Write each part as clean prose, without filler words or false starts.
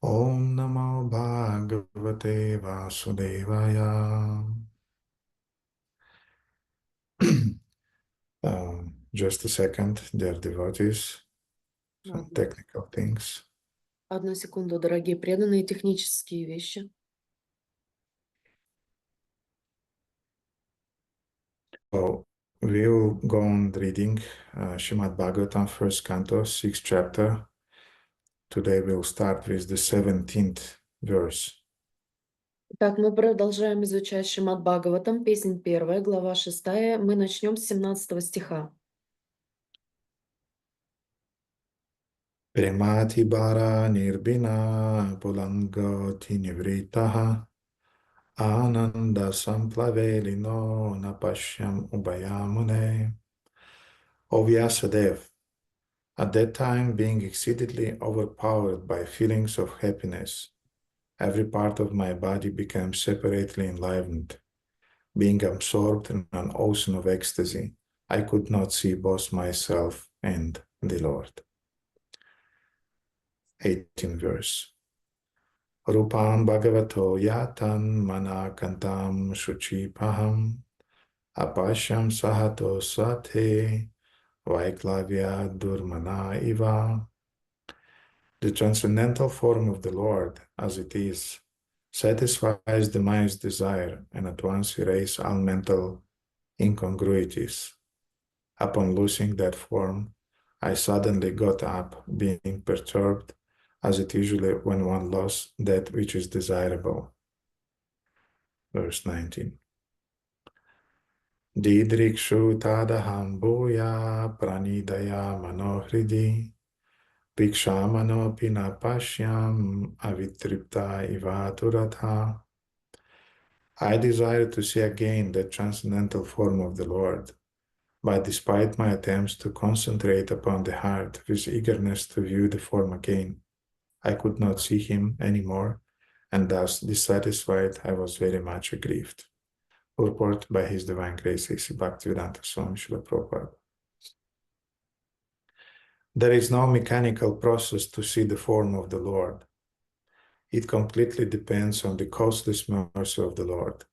Om Namo Bhagavate Vasudevaya. Just a second, dear devotees. Some technical things. Одну секунду, дорогие преданные, технические вещи. So we will go on reading Srimad Bhagavatam, first canto, sixth chapter. Today we'll start with the 17th verse. Так, мы продолжаем изучать Шримад Бхагаватам, песнь 1, глава 6. Мы начнем с 17 стиха. Premati bara nirbina pulangoti nivritaha ananda samplavelino napashyam ubayamune. O Vyasadeva, at that time being exceedingly overpowered by feelings of happiness, every part of my body became separately enlivened. Being absorbed in an ocean of ecstasy, I could not see both myself and the Lord. 18th verse. Rupam Bhagavato yatan manakantam shuchipaham apashyam sahato sate vaiklavya durmana iva. The transcendental form of the Lord, as it is, satisfies the mind's desire and at once erases all mental incongruities. Upon losing that form, I suddenly got up, being perturbed, as it usually when one lost that which is desirable. Verse 19. Didrikshu tadaham bhuya pranidaya manohridi Pikshamano pinapashyam avitripta ivaturatha. I desire to see again the transcendental form of the Lord, but despite my attempts to concentrate upon the heart with eagerness to view the form again, I could not see him anymore, and thus dissatisfied I was very much aggrieved. Purport by His Divine Grace A.C. Bhaktivedanta Swami Srila Prabhupada. There is no mechanical process to see the form of the Lord. It completely depends on the causeless mercy of the Lord.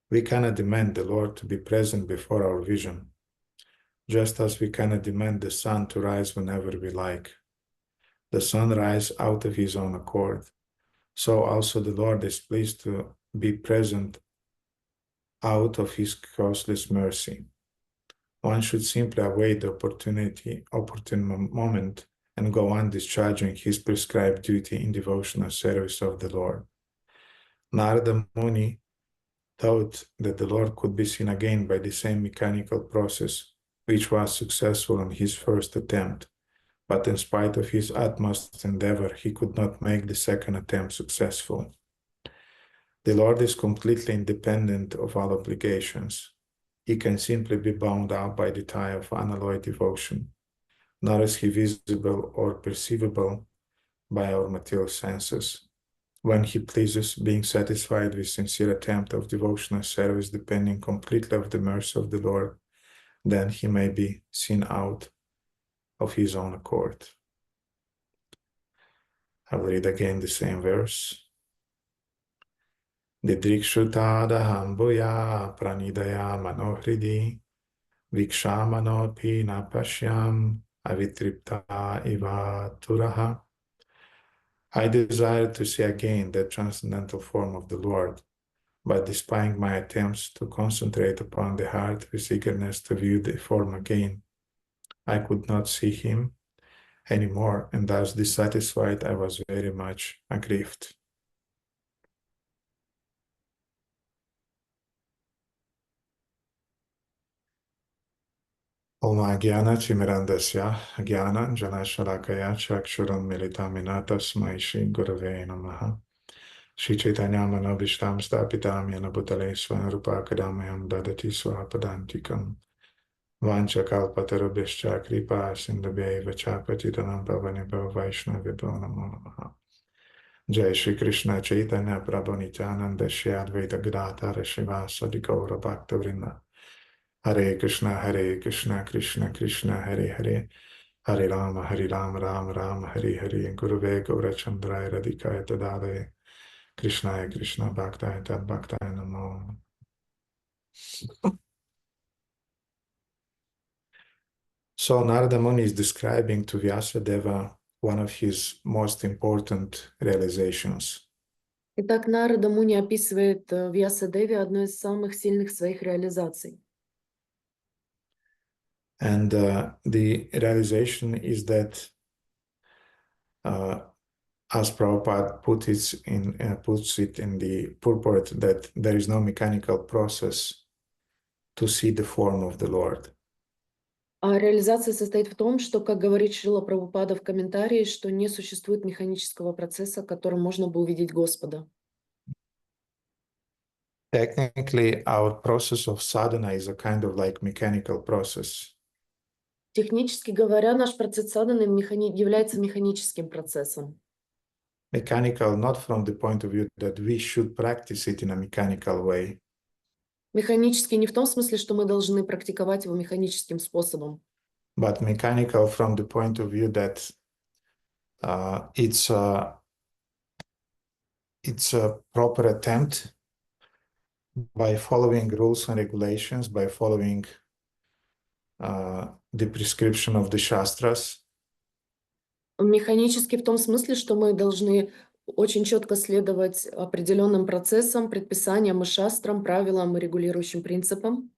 We cannot demand the Lord to be present before our vision, just as we cannot demand the sun to rise whenever we like. The sun rises out of his own accord, so also the Lord is pleased to be present out of his causeless mercy. One should simply await the opportune moment and go on discharging his prescribed duty in devotional service of the Lord. Narada Muni thought that the Lord could be seen again by the same mechanical process which was successful in his first attempt, but in spite of his utmost endeavor, he could not make the second attempt successful. The Lord is completely independent of all obligations. He can simply be bound up by the tie of unalloyed devotion, nor is he visible or perceivable by our material senses. When he pleases, being satisfied with sincere attempt of devotional service depending completely on the mercy of the Lord, then he may be seen out of his own accord. I will read again the same verse. Didrikshutadaham bhuya pranidaya manohridi vikshamanopi napashyam avitripta iva turaha. I desire to see again the transcendental form of the Lord, but despite my attempts to concentrate upon the heart with eagerness to view the form again, I could not see him anymore, and thus dissatisfied I was very much aggrieved. Oma Gyana Chimirandasya Gyana Janashalakaya Chakshuram Militamina Tasmai Shri Gurave Namaha Shri Chaitanya Manobishtam Stapitam Yana Bhutale Swarupa Kadamayam Dadati Swapadantikam Vancha Kalpatarabhishcha Kripa Sindhabhya Chapatitanam Pavanibha Vaishnavibho Namo Namaha. Jai Shri Krishna Chaitanya Prabhu Nityananda Shri Advaita Gadadhara Srivasadi Gaura Bhakta Vrinda. Hare Krishna Krishna Krishna Hare Hare Hari Rama, Ram Ram, Hari Hari, Gurave Gaurachandrai Radhikaya Tadale, Krishnaya Krishna Bhaktaya Tad Bhaktaya Namo. So Narada Muni is describing to Vyasadeva one of his most important realizations. Итак, Нарада Муни описывает Вьясадеве одну из самых сильных своих реализаций. And the realization is that, as Prabhupada puts it in the purport, that there is no mechanical process to see the form of the Lord. А реализация состоит в том, что, как говорит Шрила Прабхупада в комментарии, что не существует механического процесса, которым можно бы увидеть Господа. Technically, our process of sadhana is a kind of like mechanical process. Технически говоря, наш процесс садханы является механическим процессом. Mechanical not from the point of view that we should practice it in a mechanical way, Механически не в том смысле, что мы должны практиковать его механическим способом, but mechanical from the point of view that it's a proper attempt by following rules and regulations, by following the prescription of the Shastras, механически в том смысле, что мы должны очень четко следовать определенным процессам, предписаниям и шастрам, правилам и регулирующим принципам.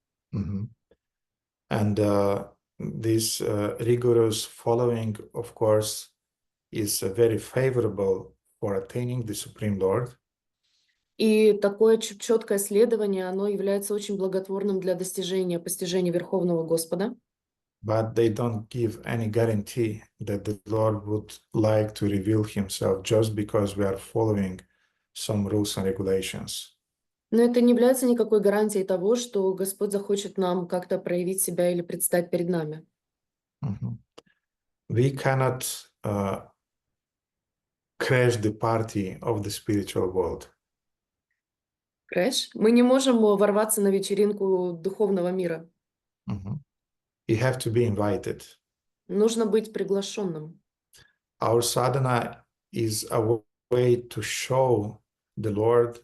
And this rigorous following, of course, is very favorable for attaining the Supreme Lord. И такое четкое следование, оно является очень благотворным для постижения Верховного Господа. But they don't give any guarantee that the Lord would like to reveal himself just because we are following some rules and regulations. Но это не является никакой гарантией того, что Господь захочет нам как-то проявить себя или предстать перед нами. We cannot crash the party of the spiritual world. Крэш? Мы не можем ворваться на вечеринку духовного мира. You have to be invited. Нужно быть приглашенным. Our sadhana is a way to show the Lord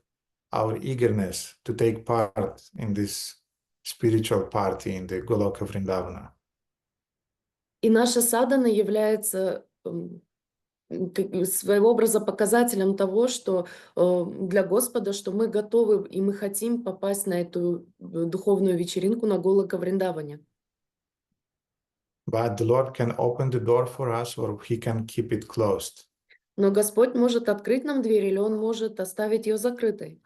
our eagerness to take part in this spiritual party in the Goloka Vrindavana. И наша садхана является своего образа показателем того, что для Господа, что мы готовы и мы хотим попасть на эту духовную вечеринку на Голока Вриндаване. But the Lord can open the door for us, or He can keep it closed. Но Господь может открыть нам дверь, или Он может оставить ее закрытой.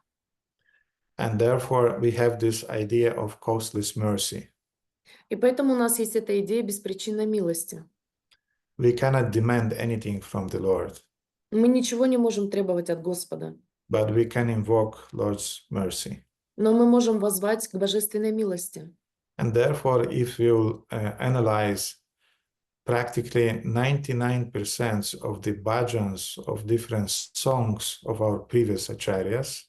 And therefore we have this idea of causeless mercy. И поэтому у нас есть эта идея беспричинной милости. We cannot demand anything from the Lord. Мы ничего не можем требовать от Господа. But we can invoke Lord's mercy. Но мы можем воззвать к божественной милости. And therefore, if you analyze practically 99% of the bhajans of different songs of our previous acharyas,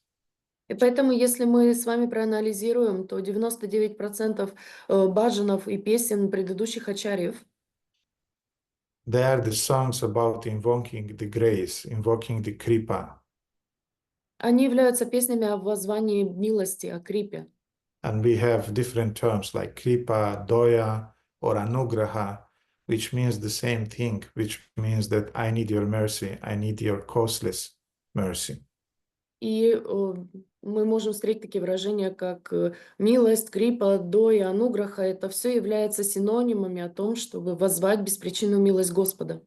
И поэтому, если мы с вами проанализируем, то 99% баджанов и песен предыдущих ачарьев, they are the songs about invoking the grace, invoking the kripa. они являются песнями о воззвании милости, о крипе. And we have different terms like kripa, doya, or anugraha, which means the same thing, which means that I need your mercy, I need your causeless mercy. И мы можем встретить такие выражения, как милость, крипа, доя, ануграха. Это все является синонимами о том, чтобы воззвать беспричинную милость Господа.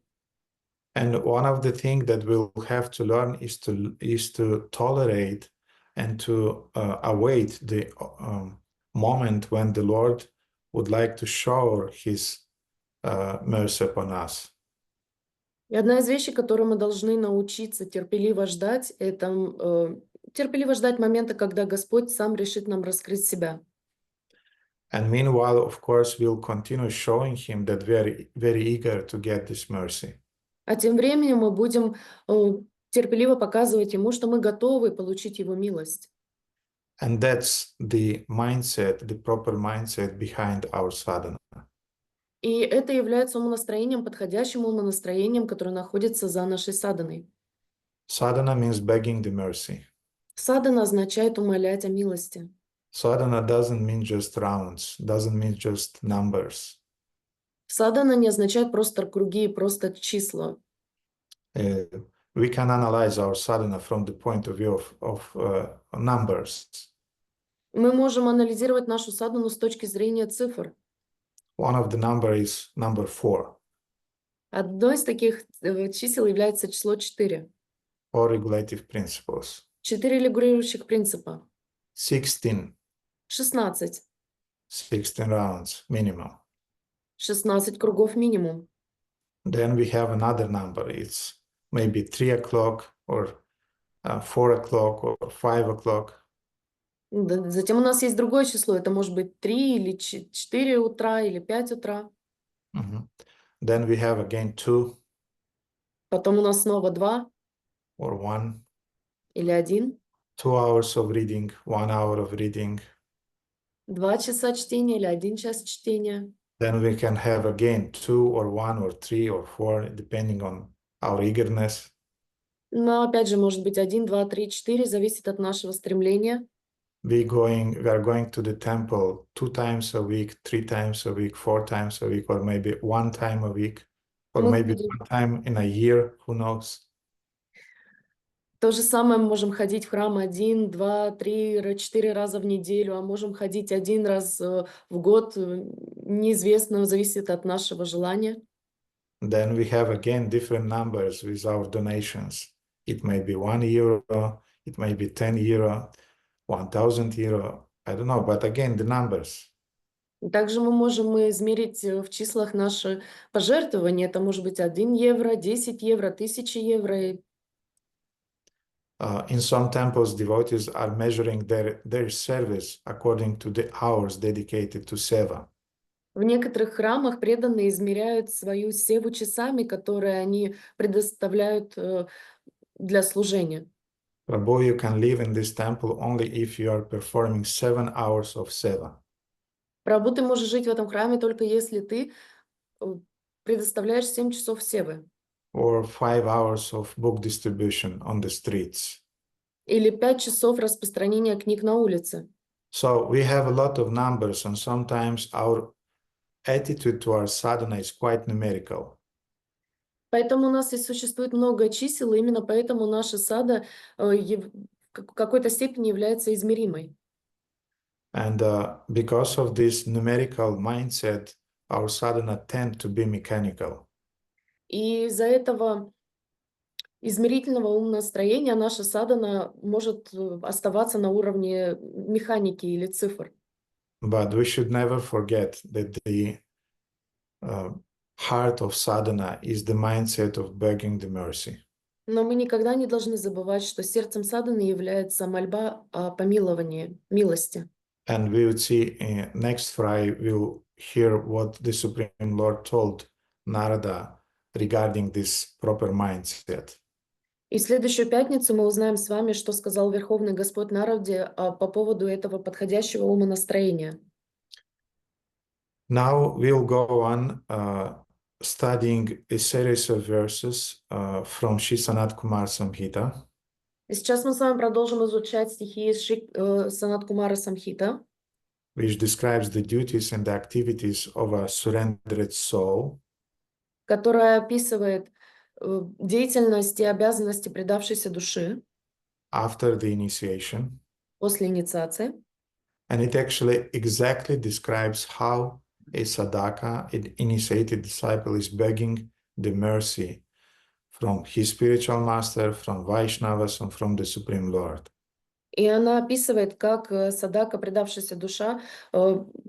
And one of the things that we'll have to learn is to tolerate and to await the moment when the Lord would like to shower His mercy upon us. И одна из вещей, которую мы должны научиться терпеливо ждать, это терпеливо ждать момента, когда Господь сам решит нам раскрыть себя. And meanwhile, of course, we'll continue showing Him that we are very eager to get this mercy. А тем временем мы будем терпеливо показывать Ему, что мы готовы получить Его милость. And that's the mindset, the proper mindset behind our sadhana. И это является умонастроением, подходящим умонастроением, которое находится за нашей саданой. Sadhana means begging the mercy. Садана означает умолять о милости. Sadhana doesn't mean just rounds, doesn't mean just numbers. Садана не означает просто круги, просто числа. We can analyze our sadhana from the point of view of numbers. Мы можем анализировать нашу садану с точки зрения цифр. One of the number is number 4. Одно из таких чисел является число 4. Or regulative principles. 4 регулирующих принципа. 16. 16. 16 rounds minimum. 16 кругов минимум. Then we have another number. It's maybe 3 o'clock or 4 o'clock or 5 o'clock. Затем у нас есть другое число. Это может быть 3 или 4 утра или 5 утра. Then we have again 2. Потом у нас снова 2. Or 1. Или 1. 2 hours of reading, 1 hour of reading. 2 часа чтения или 1 час чтения. Then we can have again 2 or 1 or 3 or 4, depending on our eagerness. Но опять же, может быть 1, 2, 3, 4, зависит от нашего стремления. We are going to the temple 2 times a week, 3 times a week, 4 times a week, or maybe 1 time a week, or maybe 1 time in a year, who knows. То же самое мы можем ходить в храм 1, 2, 3, 4 раза в неделю, а можем ходить 1 раз в год, неизвестно, зависит от нашего желания. Then we have again different numbers with our donations. It may be €1, it may be €10, €1,000, I don't know, but again, the numbers. Также мы можем измерить в числах наши пожертвования. Это может быть 1 евро, 10 евро, 1000 евро. In some temples, devotees are measuring their service according to the hours dedicated to seva. В некоторых храмах преданные измеряют свою севу часами, которые они предоставляют для служения. Prabhu, you can live in this temple only if you are performing 7 hours of seva. Прабху, ты можешь жить в этом храме только если ты предоставляешь 7 часов севы. Or 5 hours of book distribution on the streets. Или 5 часов распространения книг на улице. So we have a lot of numbers, and sometimes our attitude to our sadhana is quite numerical. Поэтому у нас и существует много чисел, и именно поэтому наша сада в какой-то степени является измеримой. And because of this numerical mindset, our sadhana tend to be mechanical. И из-за этого измерительного умонастроения наша садана может оставаться на уровне механики или цифр. But we should never forget that the heart of sadhana is the mindset of begging the mercy. Но мы никогда не должны забывать, что сердцем саданы является мольба о помиловании, милости. And we would see next Friday, we'll hear what the Supreme Lord told Narada regarding this proper mindset. И в следующую пятницу мы узнаем с вами, что сказал Верховный Господь Нараде по поводу этого подходящего умонастроения. Now we'll go on studying a series of verses from Shri Sanat Kumar Samhita. И сейчас мы с вами продолжим изучать стихи из Санат Кумара Самхита, which describes the duties and the activities of a surrendered soul, которая описывает деятельность и обязанности предавшейся души after the initiation. После инициации. And it actually exactly describes how a sadhaka, an initiated disciple, is begging the mercy from his spiritual master, from Vaishnavas, and from the Supreme Lord. И она описывает, как садака, предавшаяся душа,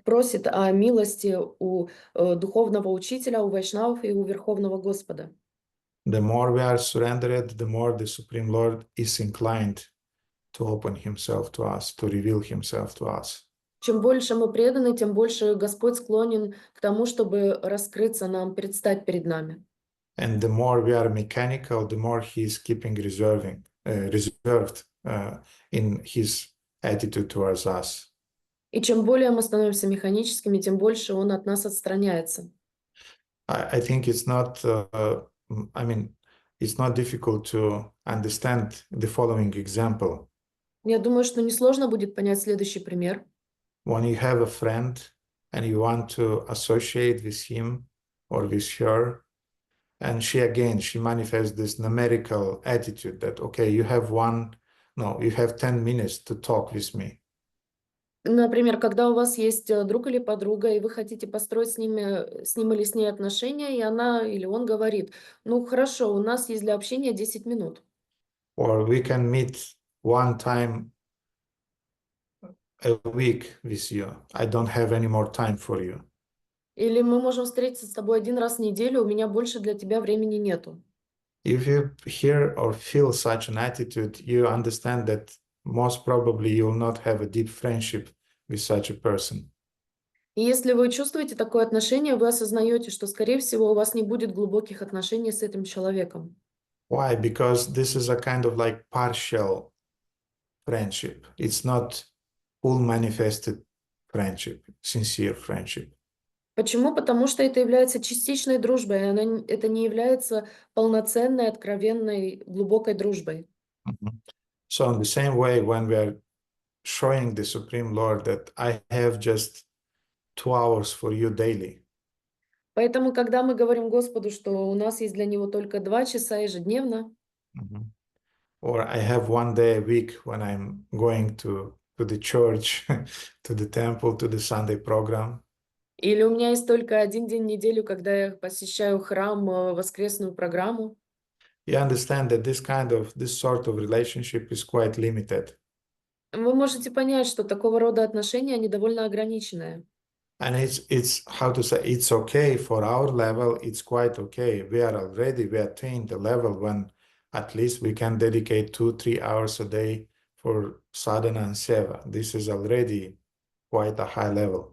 просит о милости у духовного учителя, у вайшнавов и у Верховного Господа. The more we are surrendered, the more the Supreme Lord is inclined to open himself to us, to reveal himself to us. Чем больше мы преданы, тем больше Господь склонен к тому, чтобы раскрыться нам, предстать перед нами. And the more we are mechanical, the more he is keeping reserved in his attitude towards us. И чем более мы становимся механическими, тем больше он от нас отстраняется. I think it's not, I mean, it's not difficult to understand the following example. Я думаю, что несложно будет понять следующий пример. When you have a friend and you want to associate with him or with her, and she manifests this numerical attitude that, okay, you have 10 minutes to talk with me. Например, когда у вас есть друг или подруга, и вы хотите построить с ним или с ней отношения, и она или он говорит, ну хорошо, у нас есть для общения 10 минут. Or we can meet one time a week with you. I don't have any more time for you. Или мы можем встретиться с тобой один раз в неделю, у меня больше для тебя времени нету. If you hear or feel such an attitude, you understand that most probably you will not have a deep friendship with such a person. И если вы чувствуете такое отношение, вы осознаете, что, скорее всего, у вас не будет глубоких отношений с этим человеком. Why? Because this is a kind of like partial friendship. It's not full manifested friendship, sincere friendship. Почему? Потому что это является частичной дружбой, это не является полноценной, откровенной, глубокой дружбой. So in the same way, when we are showing the Supreme Lord that I have just 2 hours for you daily, Поэтому, когда мы говорим Господу, что у нас есть для Него только 2 часа ежедневно, or I have 1 day a week when I'm going to the church, to the temple, to the Sunday program, или у меня есть только 1 день в неделю, когда я посещаю храм, воскресную программу, you understand that this sort of relationship is quite limited. вы можете понять, что такого рода отношения, они довольно ограниченные. And it's how to say, it's okay for our level, it's quite okay. We attained the level when at least we can dedicate 2-3 hours a day for sadhana and seva. This is already quite a high level.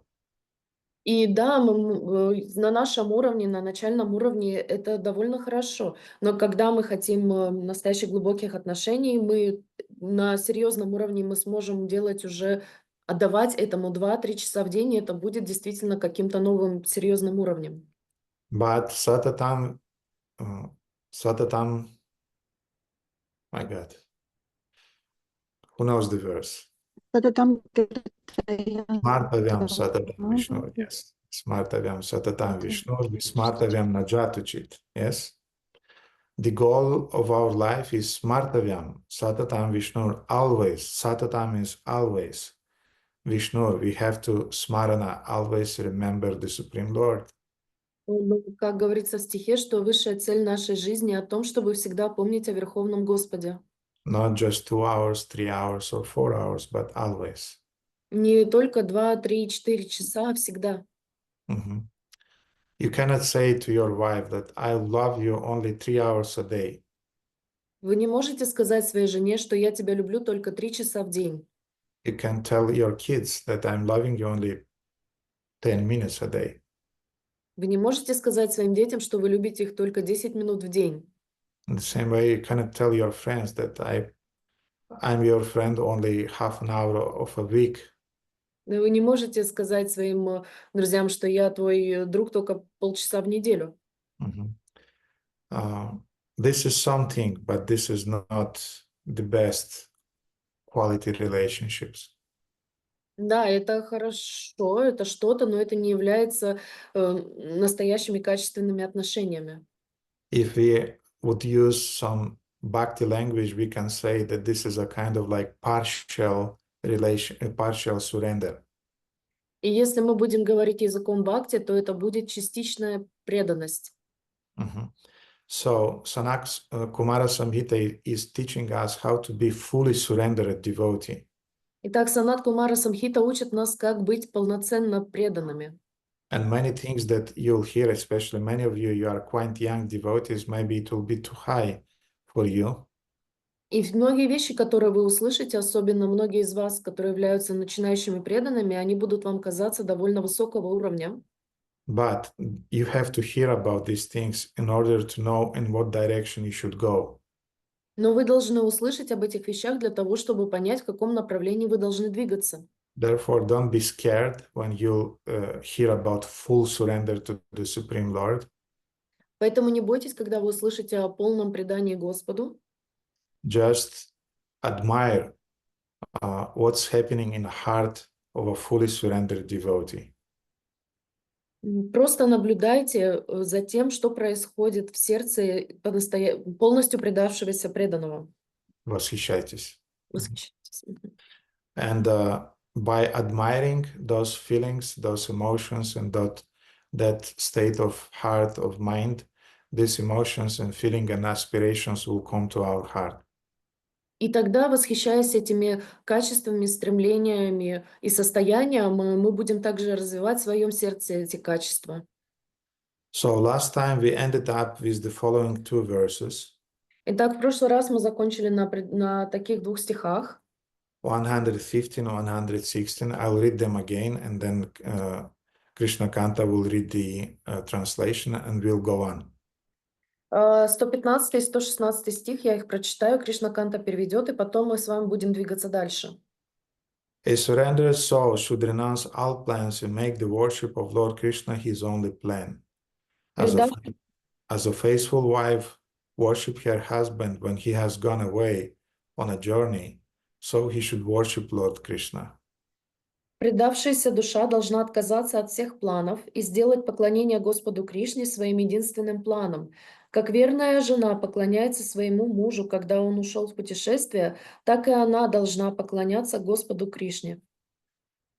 И да, на нашем уровне, на начальном уровне это довольно хорошо. Но когда мы хотим настоящих глубоких отношений, мы на серьезном уровне мы сможем делать уже, отдавать этому 2-3 часа в день, и это будет действительно каким-то новым серьезным уровнем. But satatam, my God, who knows the verse? Smartavyam satatam Vishnu, yes. Smartavyam satatam Vishnu, Smartavyam najatuchit, yes. The goal of our life is Smartavyam, Satatam Vishnu, always. Satatam means always. Vishnu, we have to Smarana, always remember the Supreme Lord. Ну, как говорится в стихе, что высшая цель нашей жизни о том, чтобы всегда помнить о Верховном Господе. Not just 2 hours, 3 hours, or 4 hours, but always. Не только 2, 3, 4 часа, а всегда. You cannot say to your wife that I love you only 3 hours a day. Вы не можете сказать своей жене, что я тебя люблю только 3 часа в день. You can tell your kids that I'm loving you only 10 minutes a day. Вы не можете сказать своим детям, что вы любите их только 10 минут в день. In the same way, you cannot tell your friends that I'm your friend only half an hour of a week. Вы не можете сказать своим друзьям, что я твой друг только полчаса в неделю. This is something, but this is not the best quality relationships. Да, это хорошо, это что-то, но это не является настоящими качественными отношениями. If we would use some bhakti language, we can say that this is a kind of like partial surrender. И если мы будем говорить языком бхакти, то это будет частичная преданность. So Sanak Kumara Samhita is teaching us how to be fully surrendered devotee. Итак, Санат Кумара Самхита учит нас, как быть полноценно преданными. And many things that you'll hear, especially many of you are quite young devotees, maybe it will be too high for you. И многие вещи, которые вы услышите, особенно многие из вас, которые являются начинающими преданными, они будут вам казаться довольно высокого уровня. But you have to hear about these things in order to know in what direction you should go. Но вы должны услышать об этих вещах для того, чтобы понять, в каком направлении вы должны двигаться. Therefore, don't be scared when you hear about full surrender to the Supreme Lord. Поэтому не бойтесь, когда вы услышите о полном предании Господу. Just admire what's happening in the heart of a fully surrendered devotee. Просто наблюдайте за тем, что происходит в сердце полностью предавшегося преданного. Восхищайтесь. Восхищайтесь. And by admiring those feelings, those emotions, and that state of heart, of mind, these emotions and feeling and aspirations will come to our heart. И тогда, восхищаясь этими качествами, стремлениями и состоянием, мы будем также развивать в своем сердце эти качества. So last time we ended up with the following two verses. Итак, в прошлый раз мы закончили на таких двух стихах. 115 and 116. I'll read them again, and then Krishna Kanta will read the translation, and we'll go on. 115 и 116 стих, я их прочитаю, Кришна Канта переведет, и потом мы с вами будем двигаться дальше. A surrendered soul should renounce all plans and make the worship of Lord Krishna his only plan. As a faithful wife worship her husband when he has gone away on a journey, so he should worship Lord Krishna. Предавшаяся душа должна отказаться от всех планов и сделать поклонение Господу Кришне своим единственным планом. Как верная жена поклоняется своему мужу, когда он ушел в путешествие, так и она должна поклоняться Господу Кришне.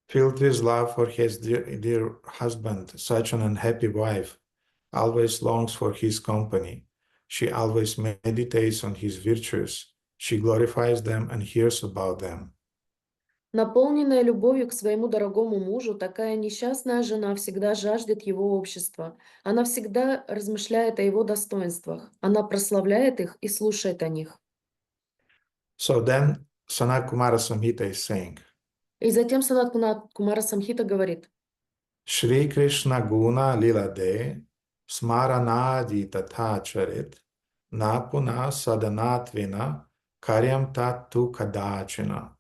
Filled with love for his dear husband, such an unhappy wife always longs for his company. She always meditates on his virtues. She glorifies them and hears about them. Наполненная любовью к своему дорогому мужу, такая несчастная жена всегда жаждет его общества. Она всегда размышляет о его достоинствах. Она прославляет их и слушает о них. So then Sanat Kumara Samhita is saying, И затем Санат Кумара Самхита говорит: Shri Krishna Guna Lila De Smaranadi Tatha Charit Napuna Sadanatvina Karyam Tatu Kadachina.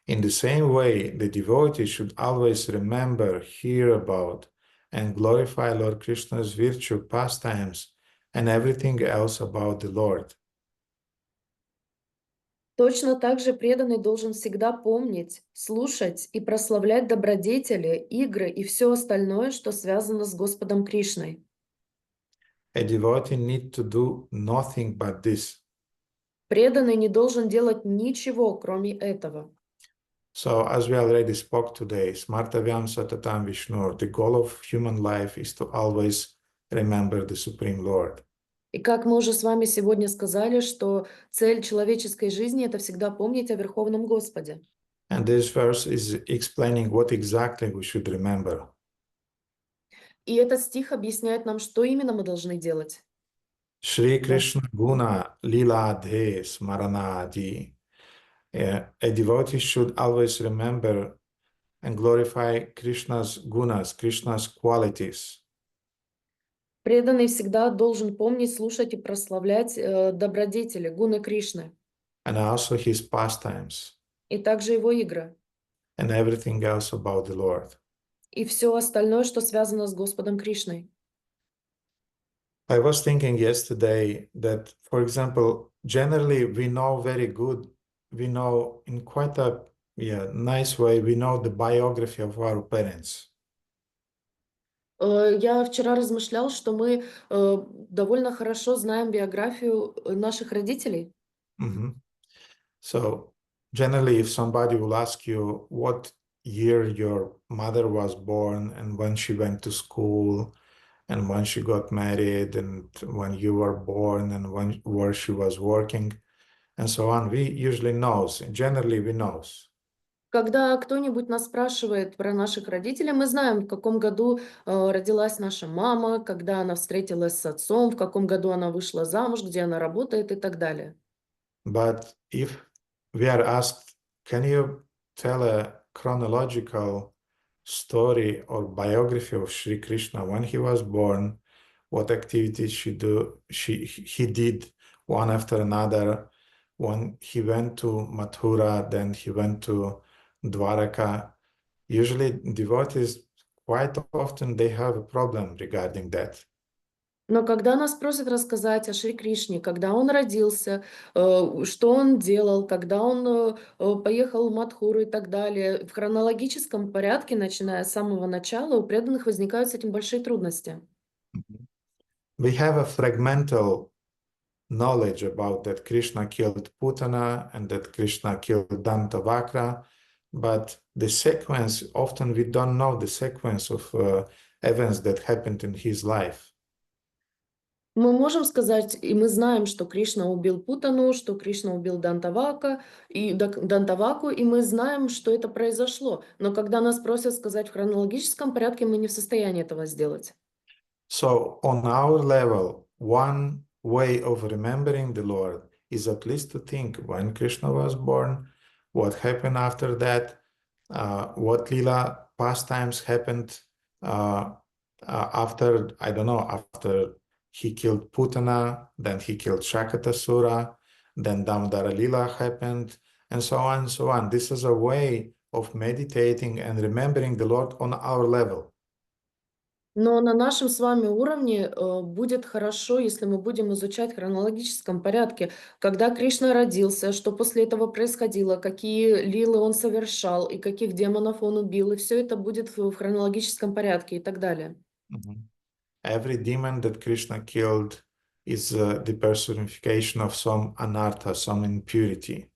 In the same way, the devotee should always remember, hear about, and glorify Lord Krishna's virtue, pastimes, and everything else about the Lord. Точно так же преданный должен всегда помнить, слушать и прославлять добродетели, игры и все остальное, что связано с Господом Кришной. A devotee need to do nothing but this. Преданный не должен делать ничего, кроме этого. So, as we already spoke today, Smartavyam Satatam Vishnu, the goal of human life is to always remember the Supreme Lord. И как мы уже с вами сегодня сказали, что цель человеческой жизни — это всегда помнить о Верховном Господе. And this verse is explaining what exactly we should remember. И этот стих объясняет нам, что именно мы должны делать. Shri Krishna Guna Lila De Smaranadi. A devotee should always remember and glorify Krishna's gunas, Krishna's qualities. Преданный всегда должен помнить, слушать и прославлять добродетели, гуны Кришны. And also his pastimes. И также его игры. And everything else about the Lord. И все остальное, что связано с Господом Кришной. I was thinking yesterday that, for example, generally we know very good, we know in quite a nice way, we know the biography of our parents. Я вчера размышлял, что мы довольно хорошо знаем биографию наших родителей. So, generally, if somebody will ask you what year your mother was born and when she went to school and when she got married and when you were born and where she was working and so on, we usually knows. Generally, we knows. Когда кто-нибудь нас спрашивает про наших родителей, мы знаем, в каком году родилась наша мама, когда она встретилась с отцом, в каком году она вышла замуж, где она работает и так далее. But if we are asked, can you tell a chronological story or biography of Sri Krishna when he was born, what activities he did one after another, when he went to Mathura, then he went to Dwaraka. Usually devotees, quite often they have a problem regarding that. Но когда нас просят рассказать о Шри Кришне, когда он родился, что он делал, когда он поехал в Мадхуру и так далее, в хронологическом порядке, начиная с самого начала, у преданных возникают с этим большие трудности. We have a fragmental knowledge about that Krishna killed Putana and that Krishna killed Dantavakra, but the sequence, often we don't know the sequence of events that happened in his life. Мы можем сказать, и мы знаем, что Кришна убил Путану, что Кришна убил Дантаваку, и мы знаем, что это произошло. Но когда нас просят сказать в хронологическом порядке, мы не в состоянии этого сделать. So on our level, one way of remembering the Lord is at least to think when Krishna was born, what happened after that, what lila pastimes happened after, I don't know, after he killed Putana, then he killed Shakatasura, then Damodara Lila happened, and so on and so on. This is a way of meditating and remembering the Lord on our level. Но на нашем с вами уровне будет хорошо, если мы будем изучать в хронологическом порядке, когда Кришна родился, что после этого происходило, какие лилы он совершал и каких демонов он убил, и все это будет в хронологическом порядке и так далее. Every demon that Krishna killed is the personification of some anartha, some impurity.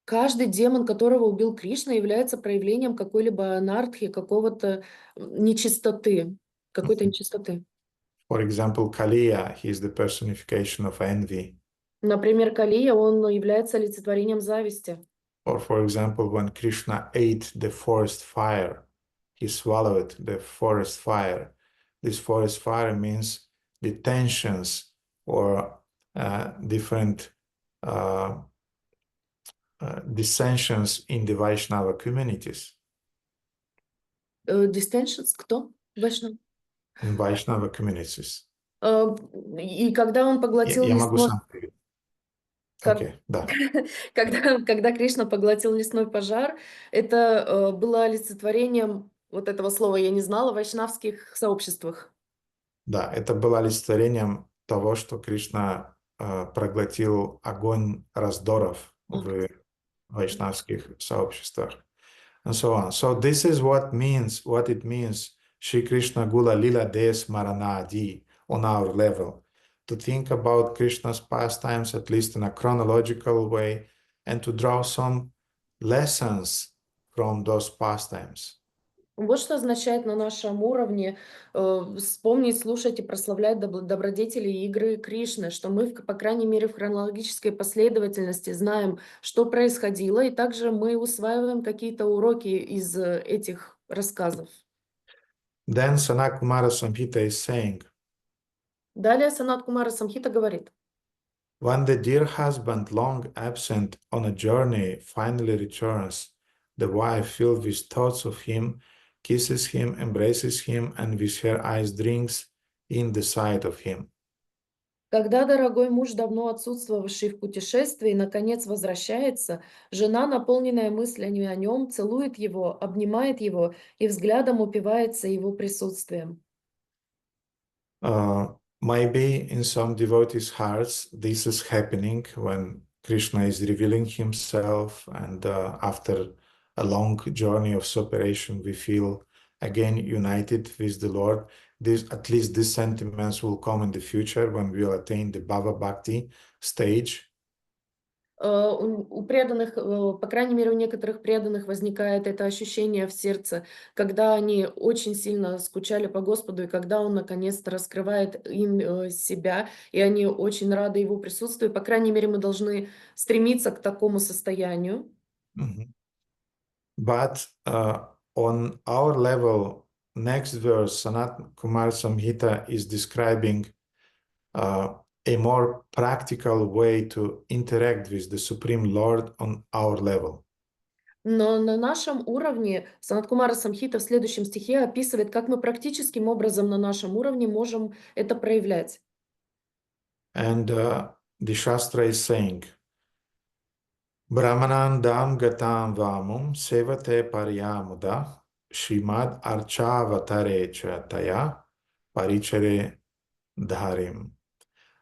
Каждый демон, которого убил Кришна, является проявлением какой-либо анартхи, какого-то нечистоты, какой-то нечистоты. For example, Kaliya, he is the personification of envy. Например, Калия, он является олицетворением зависти. Or for example, when Krishna ate the forest fire, he swallowed the forest fire. This forest fire means the tensions or different dissensions in the Vaishnava communities. Distensions, кто? Вайшнав? In Vaishnava communities. И когда он поглотил Я могу лесной... сам перевести. Как- Окей, да. Когда Кришна поглотил лесной пожар, это было олицетворением вот этого слова я не знала в вайшнавских сообществах. Да, это было олицетворением того, что Кришна проглотил огонь раздоров в вайшнавских сообществах. And so on. So this is what it means, Shri Krishna Gula Lila Des Maranadi on our level. To think about Krishna's pastimes, at least in a chronological way, and to draw some lessons from those pastimes. Вот что означает на нашем уровне вспомнить, слушать и прославлять добродетели и игры Кришны, что мы, по крайней мере, в хронологической последовательности знаем, что происходило, и также мы усваиваем какие-то уроки из этих рассказов. Then Sanat Kumara Samhita is saying, Далее Санат Кумара Самхита говорит, when the dear husband, long absent on a journey, finally returns, the wife, filled with thoughts of him, kisses him, embraces him, and with her eyes drinks in the sight of him. когда дорогой муж, давно отсутствовавший в путешествии, наконец возвращается, жена, наполненная мыслями о нем, целует его, обнимает его и взглядом упивается его присутствием. Maybe in some devotees' hearts, this is happening when Krishna is revealing himself, and after a long journey of separation, we feel again united with the Lord. At least these sentiments will come in the future when we will attain the Bhava Bhakti stage. У преданных, по крайней мере, у некоторых преданных возникает это ощущение в сердце, когда они очень сильно скучали по Господу, и когда Он наконец-то раскрывает им себя, и они очень рады Его присутствию. По крайней мере, мы должны стремиться к такому состоянию. But on our level, next verse, Sanat Kumar Samhita is describing a more practical way to interact with the Supreme Lord on our level. Но на нашем уровне Санат Кумара Самхита в следующем стихе описывает, как мы практическим образом на нашем уровне можем это проявлять. And the Shastra is saying, Brahmanandam gatam vamum sevate paryamuda Shrimad archavatare cha taya parichare dharim.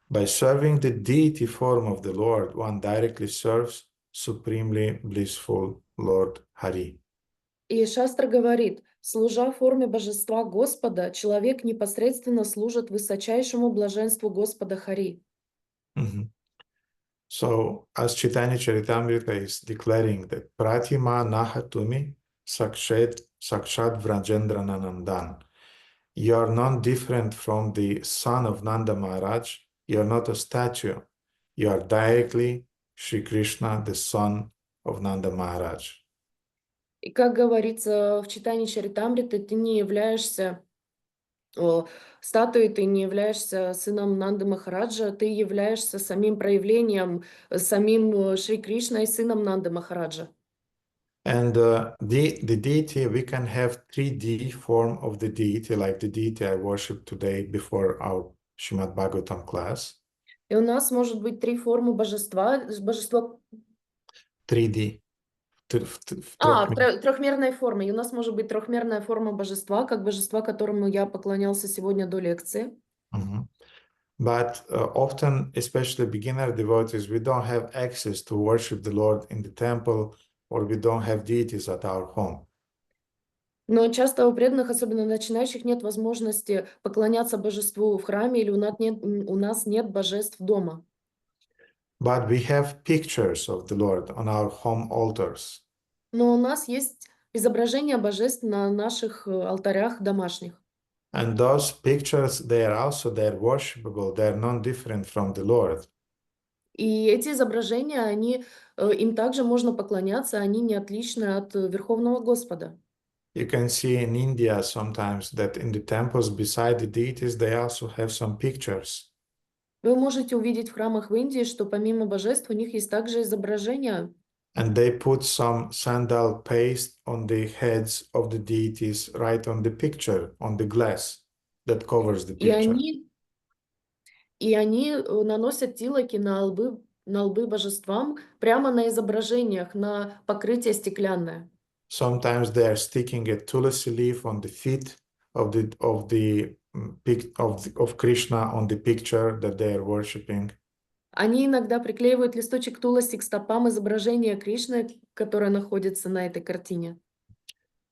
By serving the deity form of the Lord, one directly serves supremely blissful Lord Hari. И Шастра говорит, служа форме божества Господа, человек непосредственно служит высочайшему блаженству Господа Хари. So, as Chaitanya Charitamrita is declaring that Pratima Nahatumi Sakshat Vrajendra Nanandan, you are not different from the son of Nanda Maharaj, you are not a statue, you are directly Shri Krishna, the son of Nanda Maharaj. И как говорится в читании Чаритамриты, ты не являешься статуей, ты не являешься сыном Нанды Махараджа, ты являешься самим проявлением, самим Шри Кришной, сыном Нанды Махараджа. And the deity, we can have 3D form of the deity, like the deity I worship today before our Srimad Bhagavatam class. И у нас может быть 3 формы божества. 3D. Трехмерной формы. И у нас может быть трехмерная форма божества, как божества, которому я поклонялся сегодня до лекции. But often, especially beginner devotees, we don't have access to worship the Lord in the temple, or we don't have deities at our home. Но часто у преданных, особенно начинающих, нет возможности поклоняться божеству в храме, или у нас нет божеств дома. But we have pictures of the Lord on our home altars. Но у нас есть изображения божеств на наших алтарях домашних. And those pictures, they're worshipable, they're non-different from the Lord. И эти изображения, им также можно поклоняться, они не отличны от Верховного Господа. You can see in India sometimes that in the temples beside the deities, they also have some pictures. Вы можете увидеть в храмах в Индии, что помимо божеств у них есть также изображения. And they put some sandal paste on the heads of the deities right on the picture, on the glass that covers the picture. И они наносят тилоки на лбы божествам прямо на изображениях, на покрытие стеклянное. Sometimes they are sticking a tulsi leaf on the feet of Krishna on the picture that they are worshiping. Они иногда приклеивают листочек туласи к стопам изображения Кришны, которое находится на этой картине.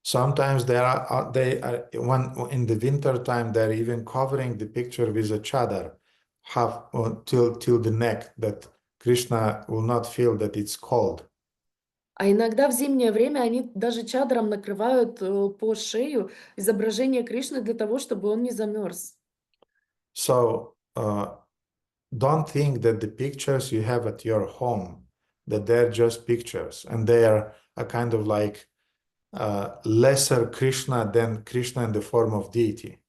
Sometimes in the winter time, they're even covering the picture with a chadar, till the neck, that Krishna will not feel that it's cold. А иногда в зимнее время они даже чадром накрывают по шею изображение Кришны для того, чтобы он не замерз. So, don't think that the pictures you have at your home, that they're just pictures, and they are a kind of like lesser Krishna than Krishna in the form of deity.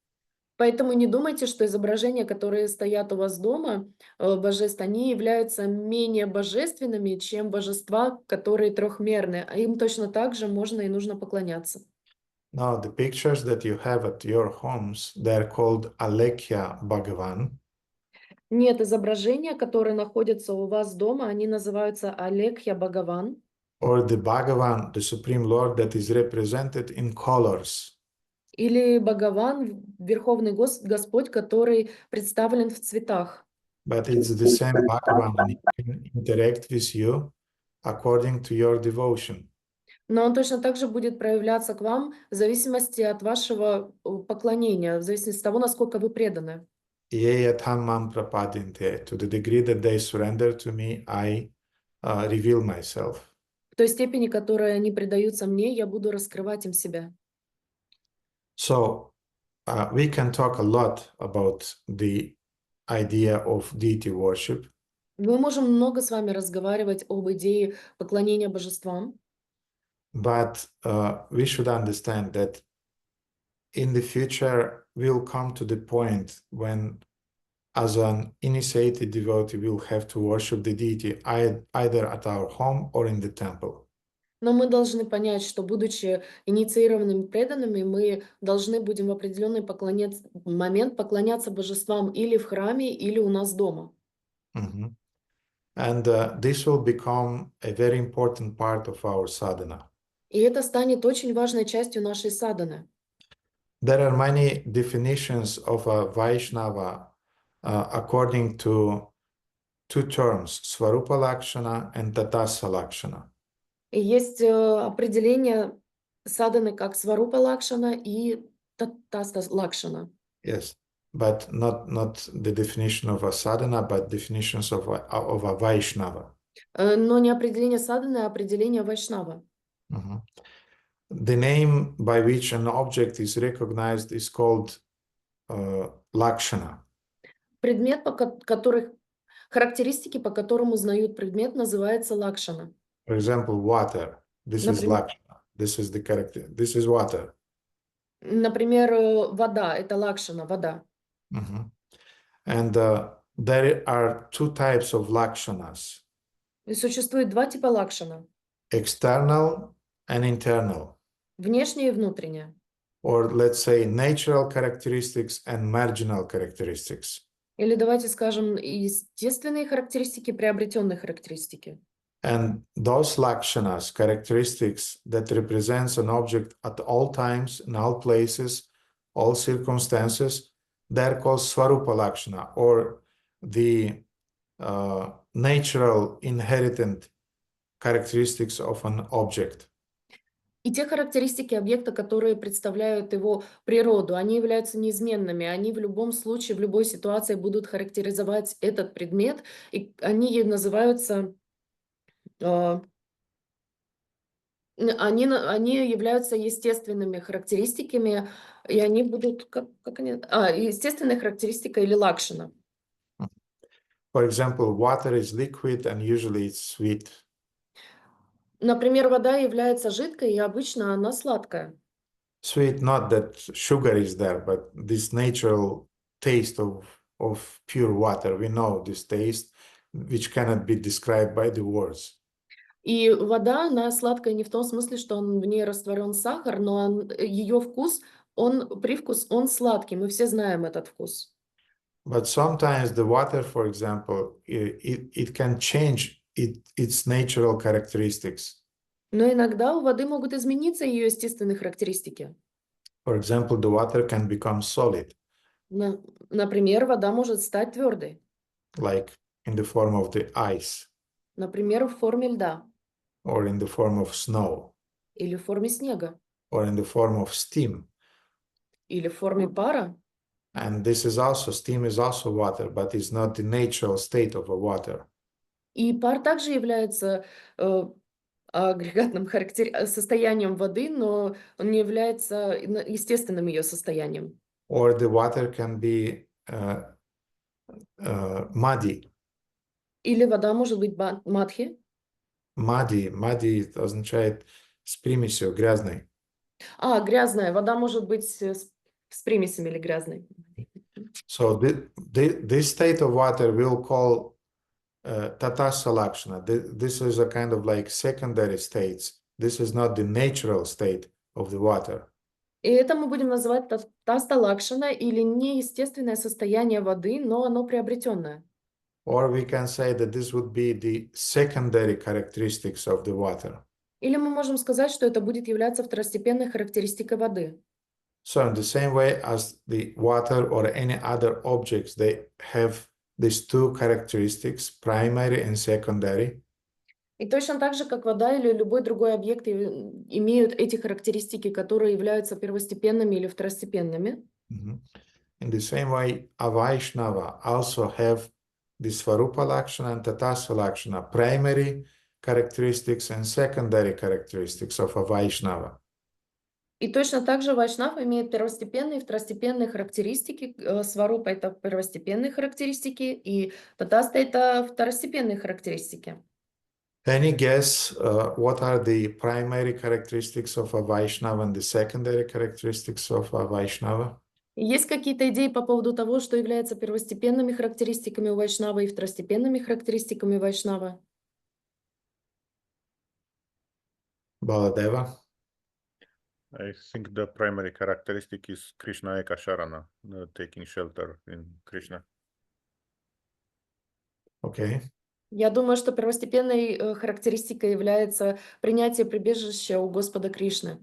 Поэтому не думайте, что изображения, которые стоят у вас дома, божеств, они являются менее божественными, чем божества, которые трехмерные. А им точно так же можно и нужно поклоняться. Now, the pictures that you have at your homes, they're called Alekhya Bhagavan. Нет, изображения, которые находятся у вас дома, они называются Алекхья Бхагаван. Or the Bhagavan, the Supreme Lord that is represented in colors. Или Бхагаван, Верховный Господь, который представлен в цветах. But it's the same Bhagavan, and he can interact with you according to your devotion. Но он точно так же будет проявляться к вам в зависимости от вашего поклонения, в зависимости от того, насколько вы преданы. To the degree that they surrender to me, I reveal myself. В той степени, которой они предаются мне, я буду раскрывать им себя. So we can talk a lot about the idea of deity worship. Мы можем много с вами разговаривать об идее поклонения божествам. But we should understand that in the future we'll come to the point when, as an initiated devotee, we'll have to worship the deity either at our home or in the temple. Но мы должны понять, что, будучи инициированными преданными, мы должны будем в определенный момент поклоняться божествам или в храме, или у нас дома. And this will become a very important part of our sadhana. И это станет очень важной частью нашей садханы. There are many definitions of a Vaishnava according to two terms, Svarupa Lakshana and Tatasa Lakshana. И есть определение садханы как сварупа лакшана и татаста лакшана. Yes, but not the definition of a sadhana, but definitions of a Vaishnava. Но не определение садханы, а определение вайшнава. The name by which an object is recognized is called Lakshana. Предмет, характеристики, по которым узнают предмет, называется лакшана. For example, water. This is Lakshana. This is the character. This is water. Например, вода – это лакшана, вода. And there are two types of lakshanas. И существует два типа лакшана. External and internal. Внешнее и внутреннее. Or let's say natural characteristics and marginal characteristics. Или давайте скажем естественные характеристики, приобретенные характеристики. And those lakshanas, characteristics that represents an object at all times, in all places, all circumstances, they're called Svarupa Lakshana, or the natural inherent characteristics of an object. И те характеристики объекта, которые представляют его природу, они являются неизменными, они в любом случае, в любой ситуации будут характеризовать этот предмет, и они называются, они являются естественными характеристиками, и они будут, естественная характеристика или лакшана. For example, water is liquid and usually it's sweet. Например, вода является жидкой, и обычно она сладкая. Sweet, not that sugar is there, but this natural taste of pure water. We know this taste, which cannot be described by the words. И вода, она сладкая не в том смысле, что в ней растворен сахар, но ее вкус, привкус, он сладкий. Мы все знаем этот вкус. But sometimes the water, for example, it can change its natural characteristics. Но иногда у воды могут измениться ее естественные характеристики. For example, the water can become solid. Например, вода может стать твердой. Like in the form of the ice. Например, в форме льда. Or in the form of snow. Или в форме снега. Or in the form of steam. Или в форме пара. And this is also, steam is also water, but it's not the natural state of a water. И пар также является агрегатным состоянием воды, но он не является естественным ее состоянием. Or the water can be muddy. Или вода может быть мадхи. Muddy означает с примесью, грязной. Грязная. Вода может быть с примесями или грязной. So this state of water we'll call Tatasa Lakshana. This is a kind of like secondary states. This is not the natural state of the water. И это мы будем называть Татаста Лакшана или неестественное состояние воды, но оно приобретенное. Or we can say that this would be the secondary characteristics of the water. Или мы можем сказать, что это будет являться второстепенной характеристикой воды. So in the same way as the water or any other objects, they have these two characteristics, primary and secondary. И точно так же, как вода или любой другой объект имеют эти характеристики, которые являются первостепенными или второстепенными. In the same way, a Vaishnava also have the Svarupa Lakshana and Tatasa Lakshana, primary characteristics and secondary characteristics of a Vaishnava. И точно так же вайшнав имеет первостепенные и второстепенные характеристики. Сварупа – это первостепенные характеристики, и татаста – это второстепенные характеристики. Any guess what are the primary characteristics of a Vaishnava and the secondary characteristics of a Vaishnava? Есть какие-то идеи по поводу того, что является первостепенными характеристиками у вайшнава и второстепенными характеристиками вайшнава? Baladeva? I think the primary characteristic is Krishna Eka Sharana, taking shelter in Krishna. Okay. Я думаю, что первостепенной характеристикой является принятие прибежища у Господа Кришны.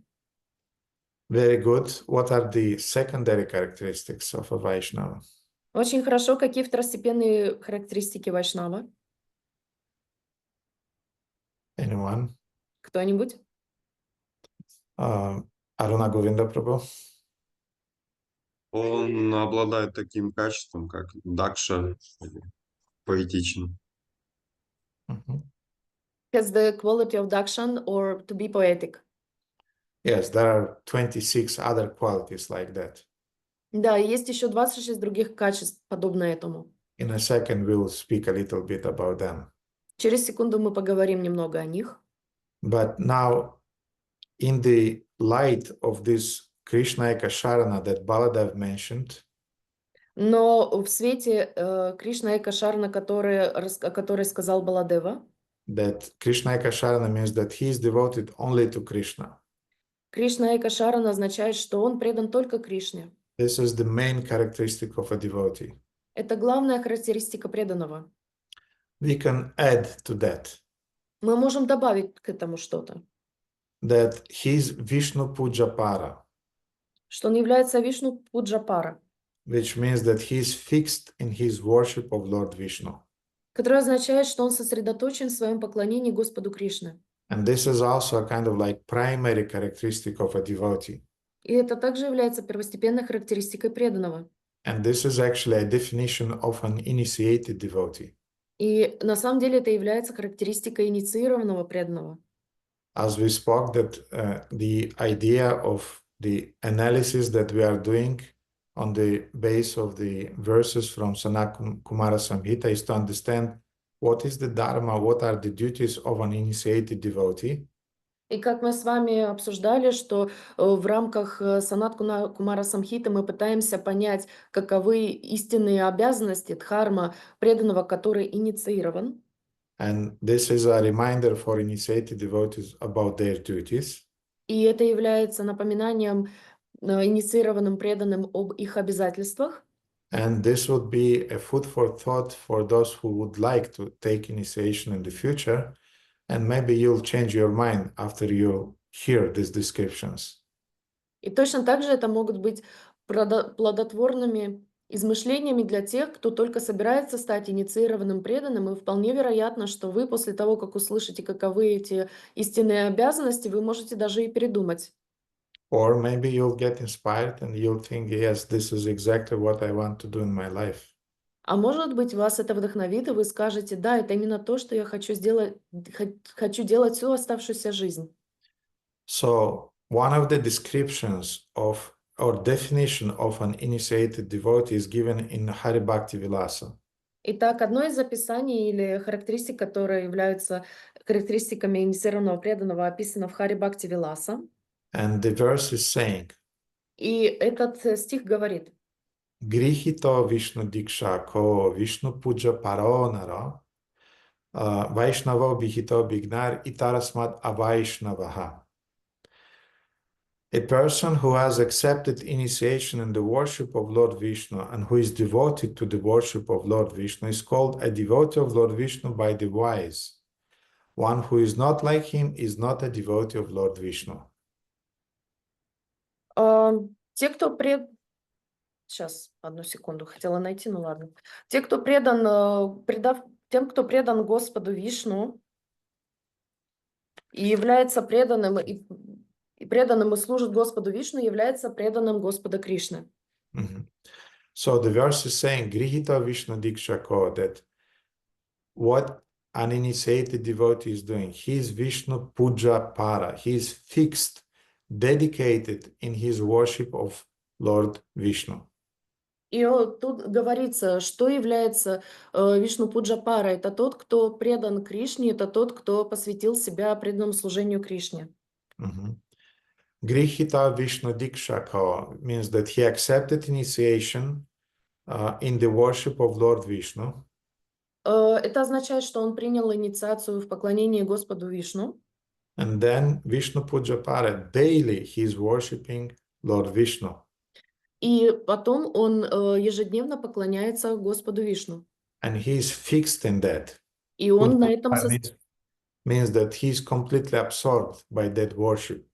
Very good. What are the secondary characteristics of a Vaishnava? Очень хорошо. Какие второстепенные характеристики вайшнава? Anyone? Кто-нибудь? Radha Govinda Prabhu? Он обладает таким качеством, как Дакша, поэтичен. Mhm. Has the quality of dakshan or to be poetic? Yes, there are 26 other qualities like that. Да, есть еще 26 других качеств, подобно этому. In a second, we'll speak a little bit about them. Через секунду мы поговорим немного о них. But now, in the light of this Krishna Ekasharana that Baladev mentioned, Но в свете Кришна Экашарна, о которой сказал Баладева, that Krishna Ekasharana means that he is devoted only to Krishna. Кришна Экашарана означает, что он предан только Кришне. This is the main characteristic of a devotee. Это главная характеристика преданного. We can add to that Мы можем добавить к этому что-то, that he is Vishnu Pujapara, что он является Вишну Пуджапара, which means that he is fixed in his worship of Lord Vishnu. которое означает, что он сосредоточен в своем поклонении Господу Кришне. And this is also a kind of like primary characteristic of a devotee. И это также является первостепенной характеристикой преданного. And this is actually a definition of an initiated devotee. И на самом деле это является характеристикой инициированного преданного. As we spoke, that the idea of the analysis that we are doing on the base of the verses from Sanat Kumara Samhita is to understand what is the dharma, what are the duties of an initiated devotee. И как мы с вами обсуждали, что в рамках Санат Кумара Самхиты мы пытаемся понять, каковы истинные обязанности дхарма преданного, который инициирован. And this is a reminder for initiated devotees about their duties. И это является напоминанием инициированным преданным об их обязательствах. And this would be a food for thought for those who would like to take initiation in the future. And maybe you'll change your mind after you hear these descriptions. И точно так же это могут быть плодотворными измышлениями для тех, кто только собирается стать инициированным преданным, и вполне вероятно, что вы после того, как услышите, каковы эти истинные обязанности, вы можете даже и передумать. Or maybe you'll get inspired and you'll think, yes, this is exactly what I want to do in my life. А может быть, вас это вдохновит, и вы скажете, да, это именно то, что я хочу сделать, хочу делать всю оставшуюся жизнь. So one of the descriptions of or definition of an initiated devotee is given in Hari Bhakti Vilasa. Итак, одно из описаний или характеристик, которые являются характеристиками инициированного преданного, описано в Хари Бхакти Виласа. And the verse is saying, И этот стих говорит: Grihito Vishnu Diksha ko Vishnu Puja Paronara Vaishnavo Bihito Bignar Itarasmat Avaishnavaha. A person who has accepted initiation in the worship of Lord Vishnu and who is devoted to the worship of Lord Vishnu is called a devotee of Lord Vishnu by the wise. One who is not like him is not a devotee of Lord Vishnu. Те, кто Сейчас, одну секунду, хотела найти, ну ладно. Те, кто предан, тем, кто предан Господу Вишну и является преданным, и преданным и служит Господу Вишну, является преданным Господа Кришны. So the verse is saying, Grihita Vishnu Diksha Ko, that what an initiated devotee is doing, he is Vishnu Puja Para, he is fixed, dedicated in his worship of Lord Vishnu. И тут говорится, что является Вишну Пуджапара. Это тот, кто предан Кришне, это тот, кто посвятил себя преданному служению Кришне. Grihita Vishnu Diksha Ko means that he accepted initiation in the worship of Lord Vishnu. Это означает, что он принял инициацию в поклонении Господу Вишну. And then Vishnu Pujapara, daily he is worshipping Lord Vishnu. И потом он ежедневно поклоняется Господу Вишну. And he is fixed in that. И он на этом means that he is completely absorbed by that worship.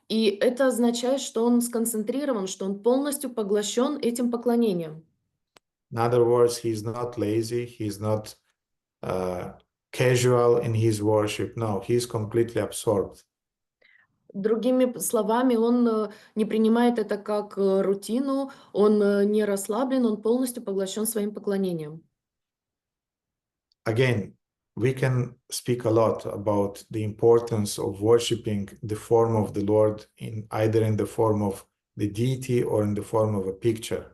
И это означает, что он сконцентрирован, что он полностью поглощен этим поклонением. In other words, he's not lazy, he's not casual in his worship. No, he's completely absorbed. Другими словами, он не принимает это как рутину, он не расслаблен, он полностью поглощен своим поклонением. Again, we can speak a lot about the importance of worshiping the form of the Lord in either in the form of the deity or in the form of a picture.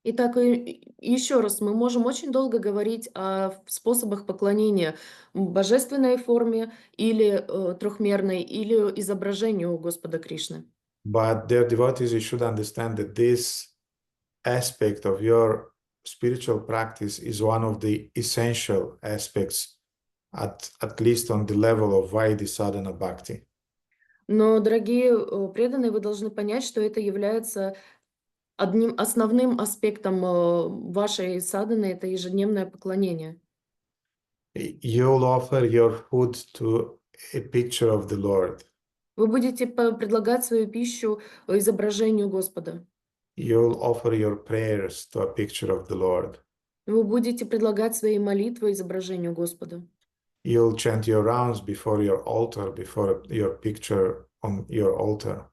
Итак, еще раз, мы можем очень долго говорить о способах поклонения в божественной форме или трехмерной, или изображению Господа Кришны. But dear devotees, you should understand that this aspect of your spiritual practice is one of the essential aspects, at least on the level of Vaidhi sadhana bhakti. Но, дорогие преданные, вы должны понять, что это является одним основным аспектом вашей садханы, это ежедневное поклонение. You'll offer your food to a picture of the Lord. Вы будете предлагать свою пищу изображению Господа. You'll offer your prayers to a picture of the Lord. Вы будете предлагать свои молитвы изображению Господа. You'll chant your rounds before your altar, before your picture on your altar.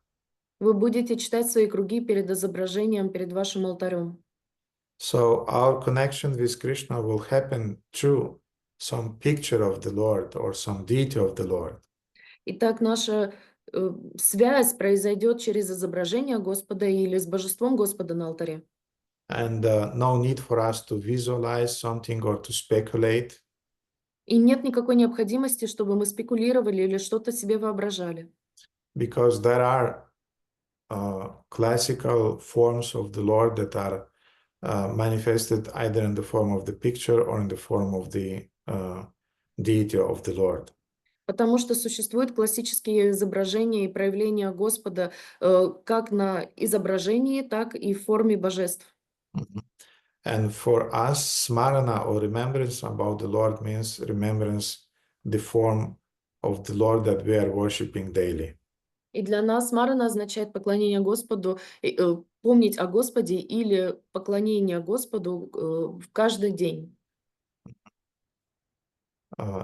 Вы будете читать свои круги перед изображением, перед вашим алтарем. So our connection with Krishna will happen through some picture of the Lord or some deity of the Lord. Итак, наша связь произойдет через изображение Господа или с божеством Господа на алтаре. And no need for us to visualize something or to speculate. И нет никакой необходимости, чтобы мы спекулировали или что-то себе воображали. Because there are classical forms of the Lord that are manifested either in the form of the picture or in the form of the deity of the Lord. Потому что существуют классические изображения и проявления Господа как на изображении, так и в форме божеств. And for us, smarana or remembrance about the Lord means remembrance the form of the Lord that we are worshiping daily. И для нас смарана означает поклонение Господу, помнить о Господе или поклонение Господу в каждый день.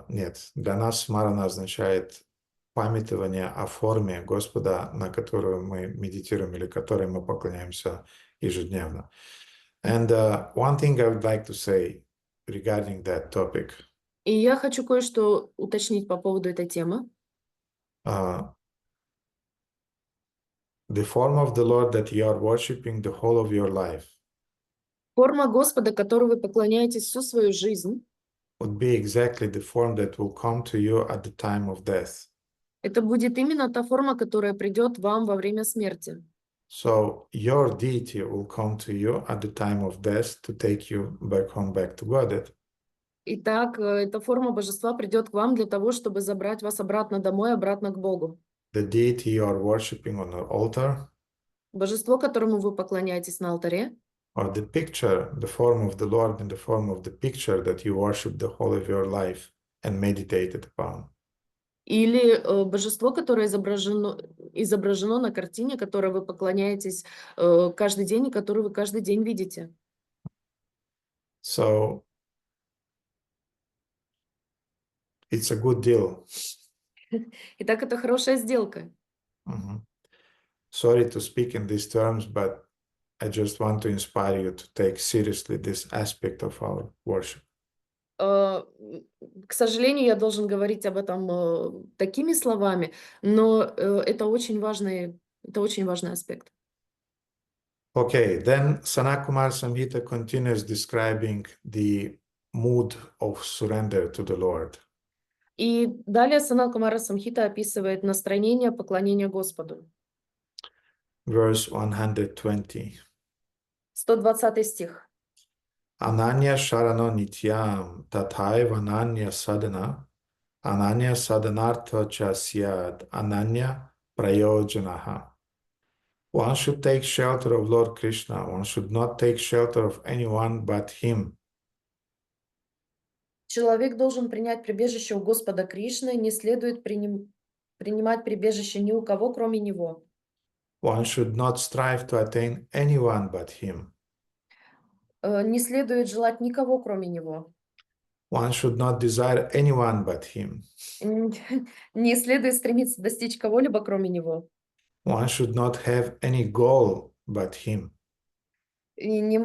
Нет, для нас смарана означает памятование о форме Господа, на которую мы медитируем или которой мы поклоняемся ежедневно. And one thing I would like to say regarding that topic. И я хочу кое-что уточнить по поводу этой темы. The form of the Lord that you are worshiping the whole of your life Форма Господа, которой вы поклоняетесь всю свою жизнь, would be exactly the form that will come to you at the time of death. это будет именно та форма, которая придет вам во время смерти. So your deity will come to you at the time of death to take you back home, back to Godhead. Итак, эта форма божества придет к вам для того, чтобы забрать вас обратно домой, обратно к Богу. The deity you are worshiping on the altar, Божество, которому вы поклоняетесь на алтаре, or the picture, the form of the Lord in the form of the picture that you worship the whole of your life and meditated upon. или божество, которое изображено на картине, которой вы поклоняетесь каждый день и которое вы каждый день видите. So it's a good deal. Итак, это хорошая сделка. Sorry to speak in these terms, but I just want to inspire you to take seriously this aspect of our worship. К сожалению, я должен говорить об этом такими словами, но это очень важный аспект. Okay, then Sanakumar Samhita continues describing the mood of surrender to the Lord. И далее Санат Кумара Самхита описывает настроение поклонения Господу. Verse 120. 120 стих. Ananya sharano nityam tathaiva ananya sadanartha cha syad ananya prayojanaha. One should take shelter of Lord Krishna. One should not take shelter of anyone but him. Человек должен принять прибежище у Господа Кришны, не следует принимать прибежище ни у кого, кроме Него. One should not strive to attain anyone but him. не следует желать никого, кроме Него. One should not desire anyone but Him. Не следует стремиться достичь кого-либо, кроме Него. One should not have any goal but Him. И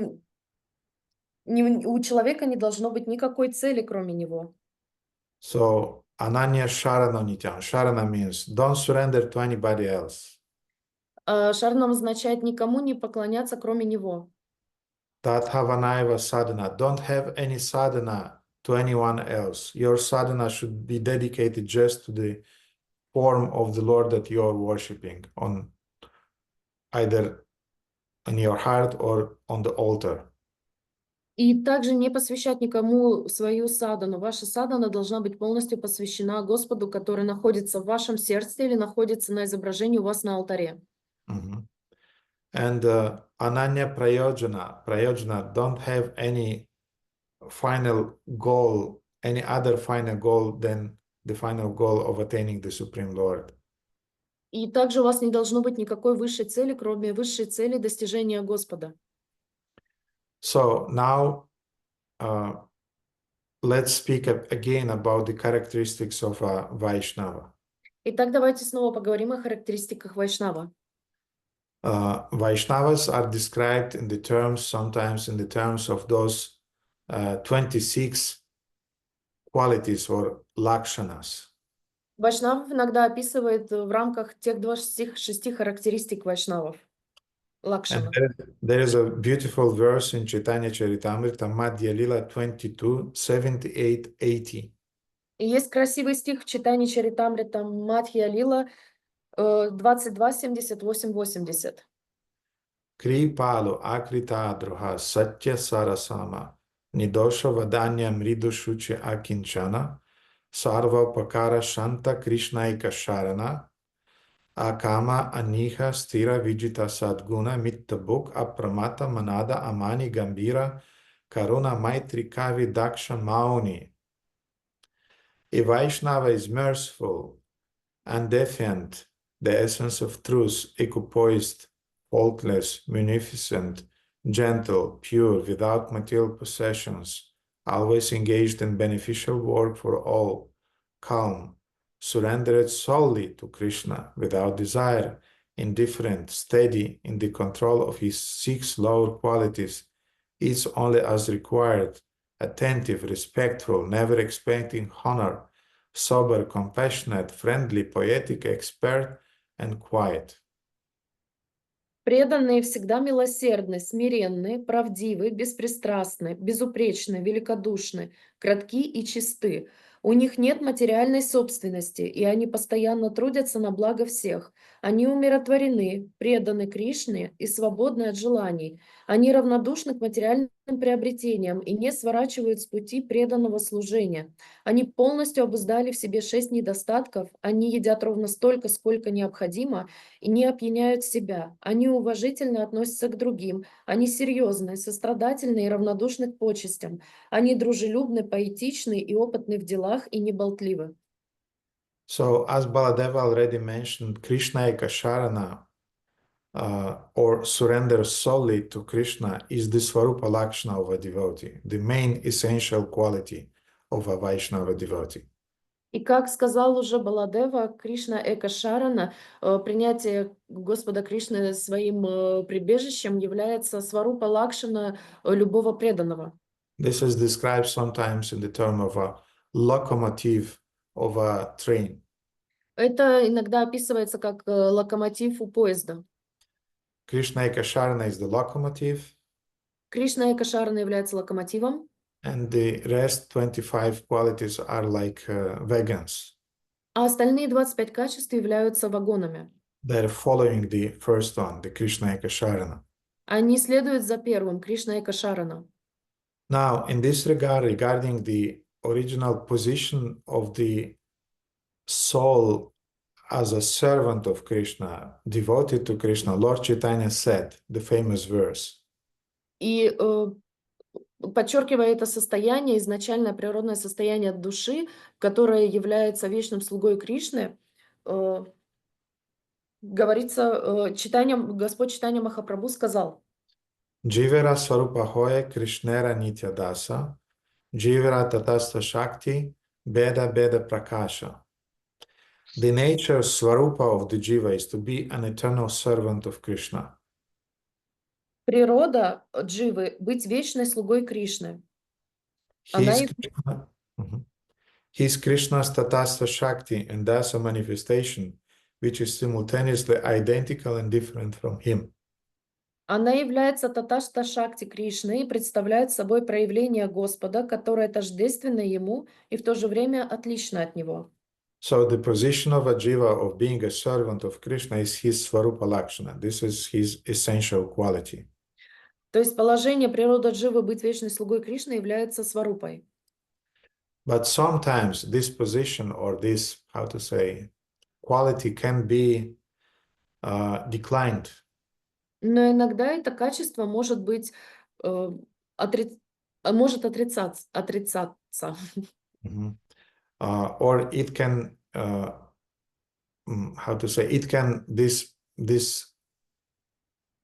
у человека не должно быть никакой цели, кроме Него. So, Ananya Sharana Nityam. Sharana means don't surrender to anybody else. Шаранам означает никому не поклоняться, кроме Него. Tathavanaiva sadhana. Don't have any sadhana to anyone else. Your sadhana should be dedicated just to the form of the Lord that you are worshipping on either in your heart or on the altar. И также не посвящать никому свою садану. Ваша садана должна быть полностью посвящена Господу, который находится в вашем сердце или находится на изображении у вас на алтаре. Mhm. And Ananya Prayojana. Prayojana, don't have any final goal, any other final goal than the final goal of attaining the Supreme Lord. И также у вас не должно быть никакой высшей цели, кроме высшей цели достижения Господа. So now let's speak again about the characteristics of a Vaishnava. Итак, давайте снова поговорим о характеристиках Вайшнава. Vaishnavas are described in the terms, sometimes in the terms of those 26 qualities or lakshanas. Вайшнав иногда описывает в рамках тех 26 характеристик вайшнавов. And Лакшана. there is a beautiful verse in Chaitanya Charitamrita, Madhya Lila 22, 78, 80. И есть красивый стих в читании Чаритамрита Мадхья Лила 22, 78, 80. Kripalu akrita druha satya sarasama nidosha vadanya mridu shuchi akinchana sarva pakara shanta krishnaika sharana akama aniha stira vijita sadguna mittabuk apramata manada amani gambira karuna maitri kavi daksha mauni. A Vaishnava is merciful and defiant, the essence of truth, equipoised, faultless, munificent, gentle, pure, without material possessions, always engaged in beneficial work for all, calm, surrendered solely to Krishna, without desire, indifferent, steady in the control of his 6 lower qualities, each only as required, attentive, respectful, never expecting honor, sober, compassionate, friendly, poetic, expert, and quiet. Преданные всегда милосердны, смиренны, правдивы, беспристрастны, безупречны, великодушны, кратки и чисты. У них нет материальной собственности, и они постоянно трудятся на благо всех. Они умиротворены, преданы Кришне и свободны от желаний. Они равнодушны к материальным приобретениям и не сворачивают с пути преданного служения. Они полностью обуздали в себе 6 недостатков, они едят ровно столько, сколько необходимо, и не опьяняют себя. Они уважительно относятся к другим. Они серьезны, сострадательны и равнодушны к почестям. Они дружелюбны, поэтичны и опытны в делах и не болтливы. So, as Baladeva already mentioned, Krishnaika Sharana, or surrender solely to Krishna, is the Swarupa Lakshana of a devotee, the main essential quality of a Vaishnava devotee. И как сказал уже Баладева, Кришна Эка Шарана, принятие Господа Кришны своим прибежищем является сварупа лакшана любого преданного. This is described sometimes in the term of a locomotive of a train. Это иногда описывается как локомотив у поезда. Krishnaika Sharana is the locomotive, Кришна Эка Шарана является локомотивом, and the rest 25 qualities are like wagons. а остальные 25 качеств являются вагонами. They're following the first one, the Krishnaika Sharana. Они следуют за первым, Кришна Эка Шарана. Now, in this regard, regarding the original position of the soul as a servant of Krishna, devoted to Krishna, Lord Chaitanya said the famous verse. И подчеркивая это состояние, изначальное природное состояние души, которое является вечным слугой Кришны, говорится, Господь Чайтанья Махапрабху сказал: Jivera Swarupa Hoye Krishnera Nitya Dasa, Jivera Tatastha Shakti, Beda Beda Prakasha. The nature Swarupa of the Jiva is to be an eternal servant of Krishna. Природа дживы — быть вечной слугой Кришны. He is Krishna, He is Krishna's Tatastha Shakti and thus a manifestation which is simultaneously identical and different from him. Она является Таташта Шакти Кришны и представляет собой проявление Господа, которое тождественно ему и в то же время отлично от него. So the position of a jiva of being a servant of Krishna is his Swarupa Lakshana. This is his essential quality. То есть положение природы дживы быть вечной слугой Кришны является сварупой. But sometimes this position or this, how to say, quality can be declined. Но иногда это качество может быть может отрицаться. Or it can, how to say, it can, this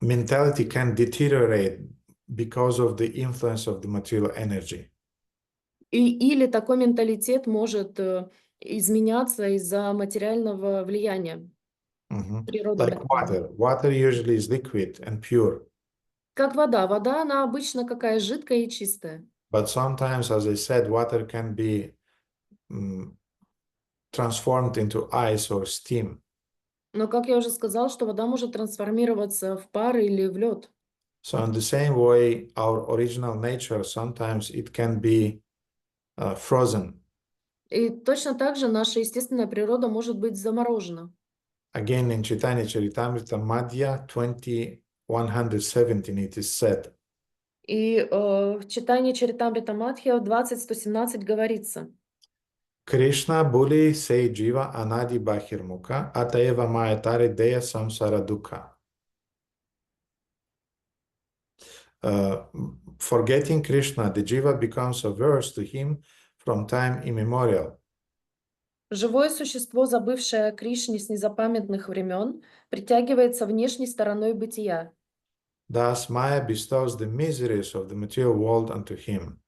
mentality can deteriorate because of the influence of the material energy. Или такой менталитет может изменяться из-за материального влияния. Like water. Water usually is liquid and pure. Как вода. Вода, она обычно какая жидкая и чистая. But sometimes, as I said, water can be transformed into ice or steam. Но, как я уже сказала, что вода может трансформироваться в пар или в лед. So in the same way, our original nature, sometimes it can be frozen. И точно так же наша естественная природа может быть заморожена. Again, in Chaitanya Charitamrita Madhya 20:117 it is said. И в читании Чаритамрита Мадхья 20:117 говорится: Krishna Buli Sei Jiva Anadi Bahirmukha Ataeva Mayatare Deya Samsara Dukkha. Forgetting Krishna, the Jiva becomes averse to him from time immemorial. Живое существо, забывшее о Кришне с незапамятных времен, притягивается внешней стороной бытия. Thus, Maya bestows the miseries of the material world unto him.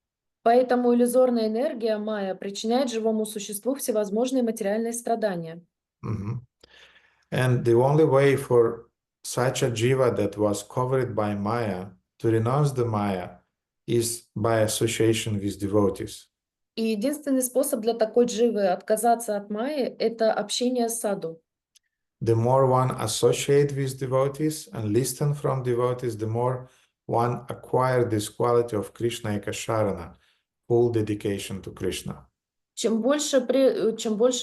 Поэтому иллюзорная энергия майя причиняет живому существу всевозможные материальные страдания. And the only way for such a jiva that was covered by Maya to renounce the Maya is by association with devotees. И единственный способ для такой дживы отказаться от майи — это общение с саду. The more one associate with devotees and listen from devotees, the more one acquire this quality of Krishna Ekasharana, full dedication to Krishna. Чем больше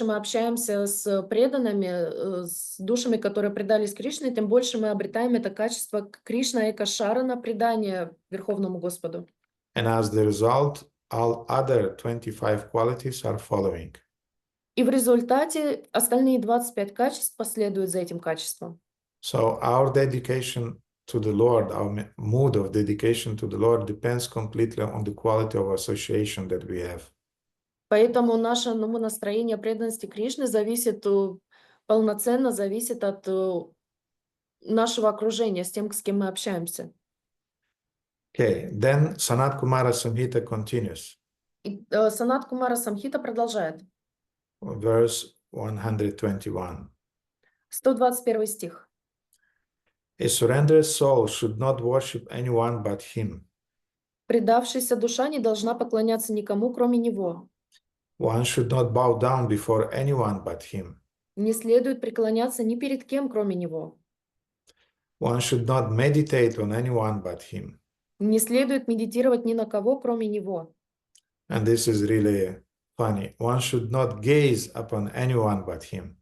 мы общаемся с преданными, с душами, которые предались Кришне, тем больше мы обретаем это качество Кришна Экашарана, предания Верховному Господу. And as the result, all other 25 qualities are following. И в результате остальные 25 качеств последуют за этим качеством. So our dedication to the Lord, our mood of dedication to the Lord depends completely on the quality of association that we have. Поэтому наше настроение преданности Кришне полноценно зависит от нашего окружения, с тем, с кем мы общаемся. Okay, then Sanat Kumara Samhita continues. И Санат Кумара Самхита продолжает. Verse 121. 121 стих. A surrendered soul should not worship anyone but him. Предавшаяся душа не должна поклоняться никому, кроме него. One should not bow down before anyone but him. Не следует преклоняться ни перед кем, кроме него. One should not meditate on anyone but him. Не следует медитировать ни на кого, кроме него. And this is really funny. One should not gaze upon anyone but him.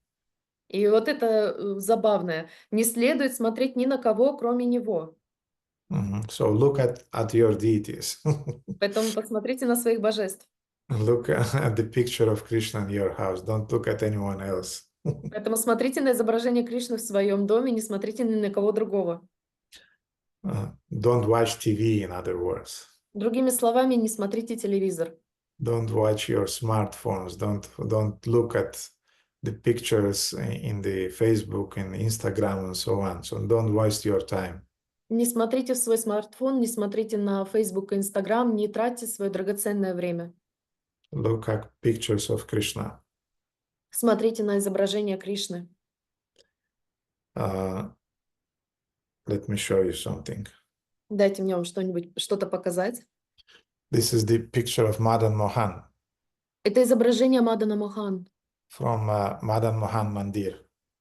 И вот это забавное. Не следует смотреть ни на кого, кроме него. So look at your deities. Поэтому посмотрите на своих божеств. Look at the picture of Krishna in your house. Don't look at anyone else. Поэтому смотрите на изображение Кришны в своем доме, не смотрите ни на кого другого. Don't watch TV, in other words. Другими словами, не смотрите телевизор. Don't watch your smartphones. Don't look at the pictures in the Facebook and Instagram and so on. So don't waste your time. Не смотрите в свой смартфон, не смотрите на Facebook и Instagram, не тратьте свое драгоценное время. Look at pictures of Krishna. Смотрите на изображение Кришны. Let me show you something. Дайте мне вам что-то показать. This is the picture of Madan Mohan Это изображение Мадана Мохан from Madan Mohan Mandir.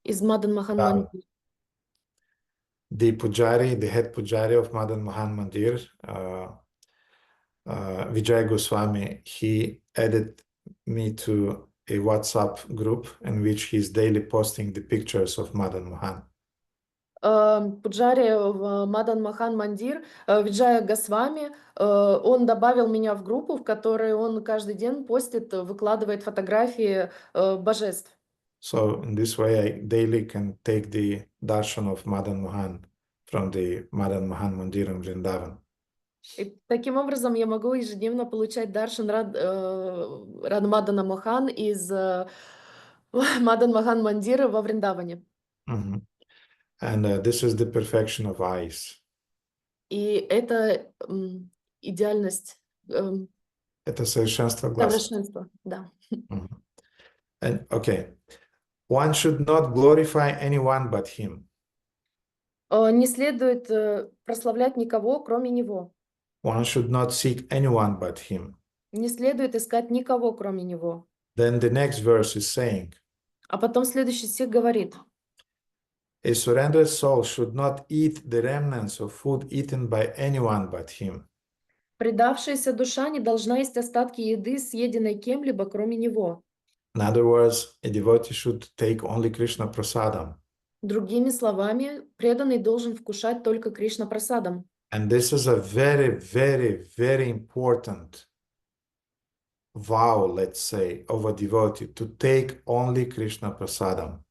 из Мадан Мохан Да. Мандир. The pujari, the head pujari of Madan Mohan Mandir, Vijay Goswami, he added me to a WhatsApp group in which he's daily posting the pictures of Madan Mohan. Пуджари в Мадан Мохан Мандир, Виджая Госвами, он добавил меня в группу, в которой он каждый день постит, выкладывает фотографии божеств. So in this way, I daily can take the darshan of Madan Mohan from the Madan Mohan Mandir in Vrindavan. И таким образом я могу ежедневно получать даршан Рад Мадана Мохан из Мадан Мохан Мандира во Вриндаване. Mhm. And this is the perfection of eyes. И это идеальность, Это совершенство глаз. совершенство, да. Mhm. And okay, one should not glorify anyone but him. Не следует прославлять никого, кроме него. One should not seek anyone but him. Не следует искать никого, кроме него. Then the next verse is saying, А потом следующий стих говорит: a surrendered soul should not eat the remnants of food eaten by anyone but him. предавшаяся душа не должна есть остатки еды, съеденной кем-либо, кроме него. In other words, a devotee should take only Krishna prasadam. Другими словами, преданный должен вкушать только Кришна прасадам. And this is a very, very, very important vow, let's say, of a devotee to take only Krishna prasadam.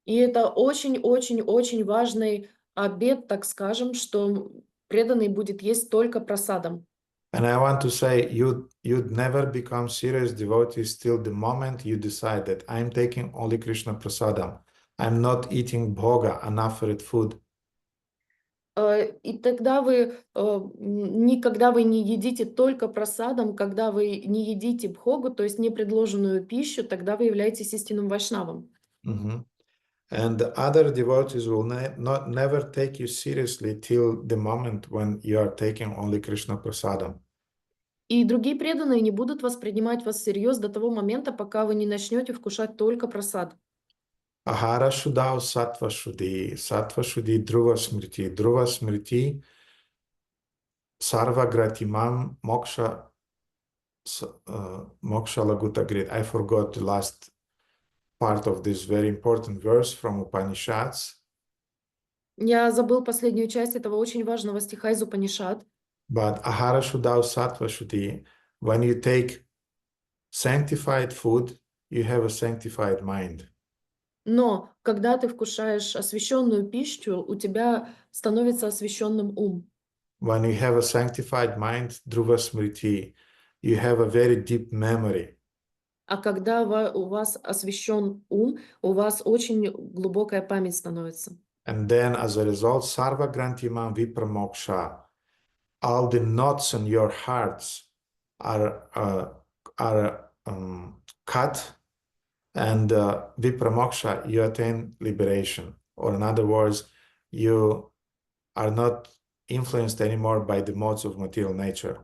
И это очень-очень-очень важный обет, так скажем, что преданный будет есть только прасадам. And I want to say, you'd never become serious devotees till the moment you decide that I'm taking only Krishna prasadam. I'm not eating bhoga, unoffered food. И тогда вы никогда вы не едите только прасадам, когда вы не едите бхогу, то есть непредложенную пищу, тогда вы являетесь истинным вайшнавом. Mhm. And the other devotees will never take you seriously till the moment when you are taking only Krishna prasadam. И другие преданные не будут воспринимать вас всерьез до того момента, пока вы не начнете вкушать только прасад. Ahara Shuddhau Sattva Shuddhi, Sattva Shuddhi Dhruva Smriti, Sarva Gratimam Moksha Laguta Grit. I forgot the last part of this very important verse from Upanishads. Я забыл последнюю часть этого очень важного стиха из Упанишад. But Ahara Shuddhau Sattva Shuddhi, when you take sanctified food, you have a sanctified mind. Но когда ты вкушаешь освященную пищу, у тебя становится освященным ум. When you have a sanctified mind, Dhruva Smriti, you have a very deep memory. А когда у вас освящен ум, у вас очень глубокая память становится. And then as a result, Sarva Grantimam Vipramoksha, all the knots in your hearts are cut, and Vipramoksha, you attain liberation. Or in other words, you are not influenced anymore by the modes of material nature.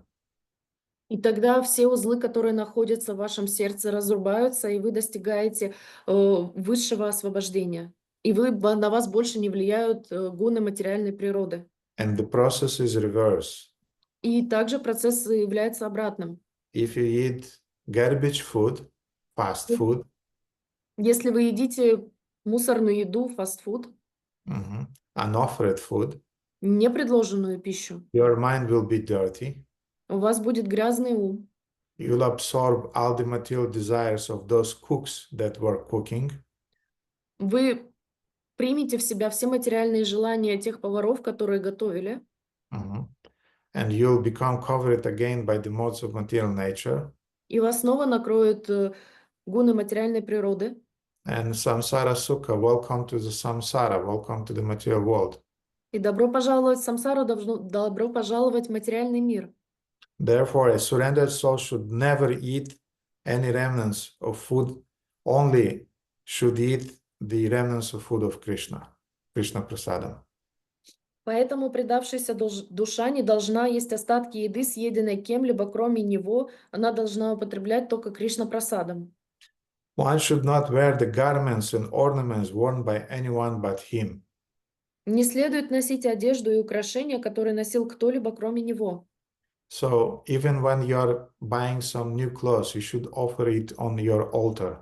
И тогда все узлы, которые находятся в вашем сердце, разрубаются, и вы достигаете высшего освобождения. И на вас больше не влияют гуны материальной природы. And the process is reverse. И также процесс является обратным. If you eat garbage food, fast food, Если вы едите мусорную еду, фастфуд, unoffered food, непредложенную пищу, your mind will be dirty. у вас будет грязный ум. You'll absorb all the material desires of those cooks that were cooking. Вы примете в себя все материальные желания тех поваров, которые готовили. And you'll become covered again by the modes of material nature. И вас снова накроют гуны материальной природы. And samsara sukha, welcome to the samsara, welcome to the material world. И добро пожаловать в самсару, добро пожаловать в материальный мир. Therefore, a surrendered soul should never eat any remnants of food, only should eat the remnants of food of Krishna, Krishna Prasadam. Поэтому предавшаяся душа не должна есть остатки еды, съеденной кем-либо, кроме него. Она должна употреблять только Кришна прасадам. One should not wear the garments and ornaments worn by anyone but him. Не следует носить одежду и украшения, которые носил кто-либо, кроме него. So even when you're buying some new clothes, you should offer it on your altar.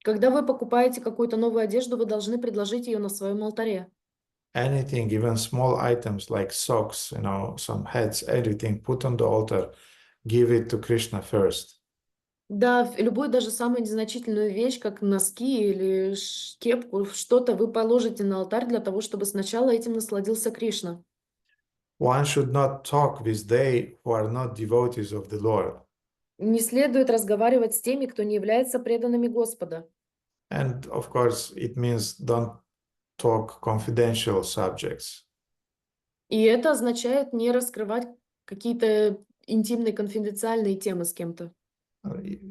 Когда вы покупаете какую-то новую одежду, вы должны предложить ее на своем алтаре. Anything, even small items like socks, some hats, everything, put on the altar, give it to Krishna first. Да, любую даже самую незначительную вещь, как носки или кепку, что-то вы положите на алтарь для того, чтобы сначала этим насладился Кришна. One should not talk with they who are not devotees of the Lord. Не следует разговаривать с теми, кто не является преданными Господа. And of course, it means don't talk confidential subjects. И это означает не раскрывать какие-то интимные, конфиденциальные темы с кем-то.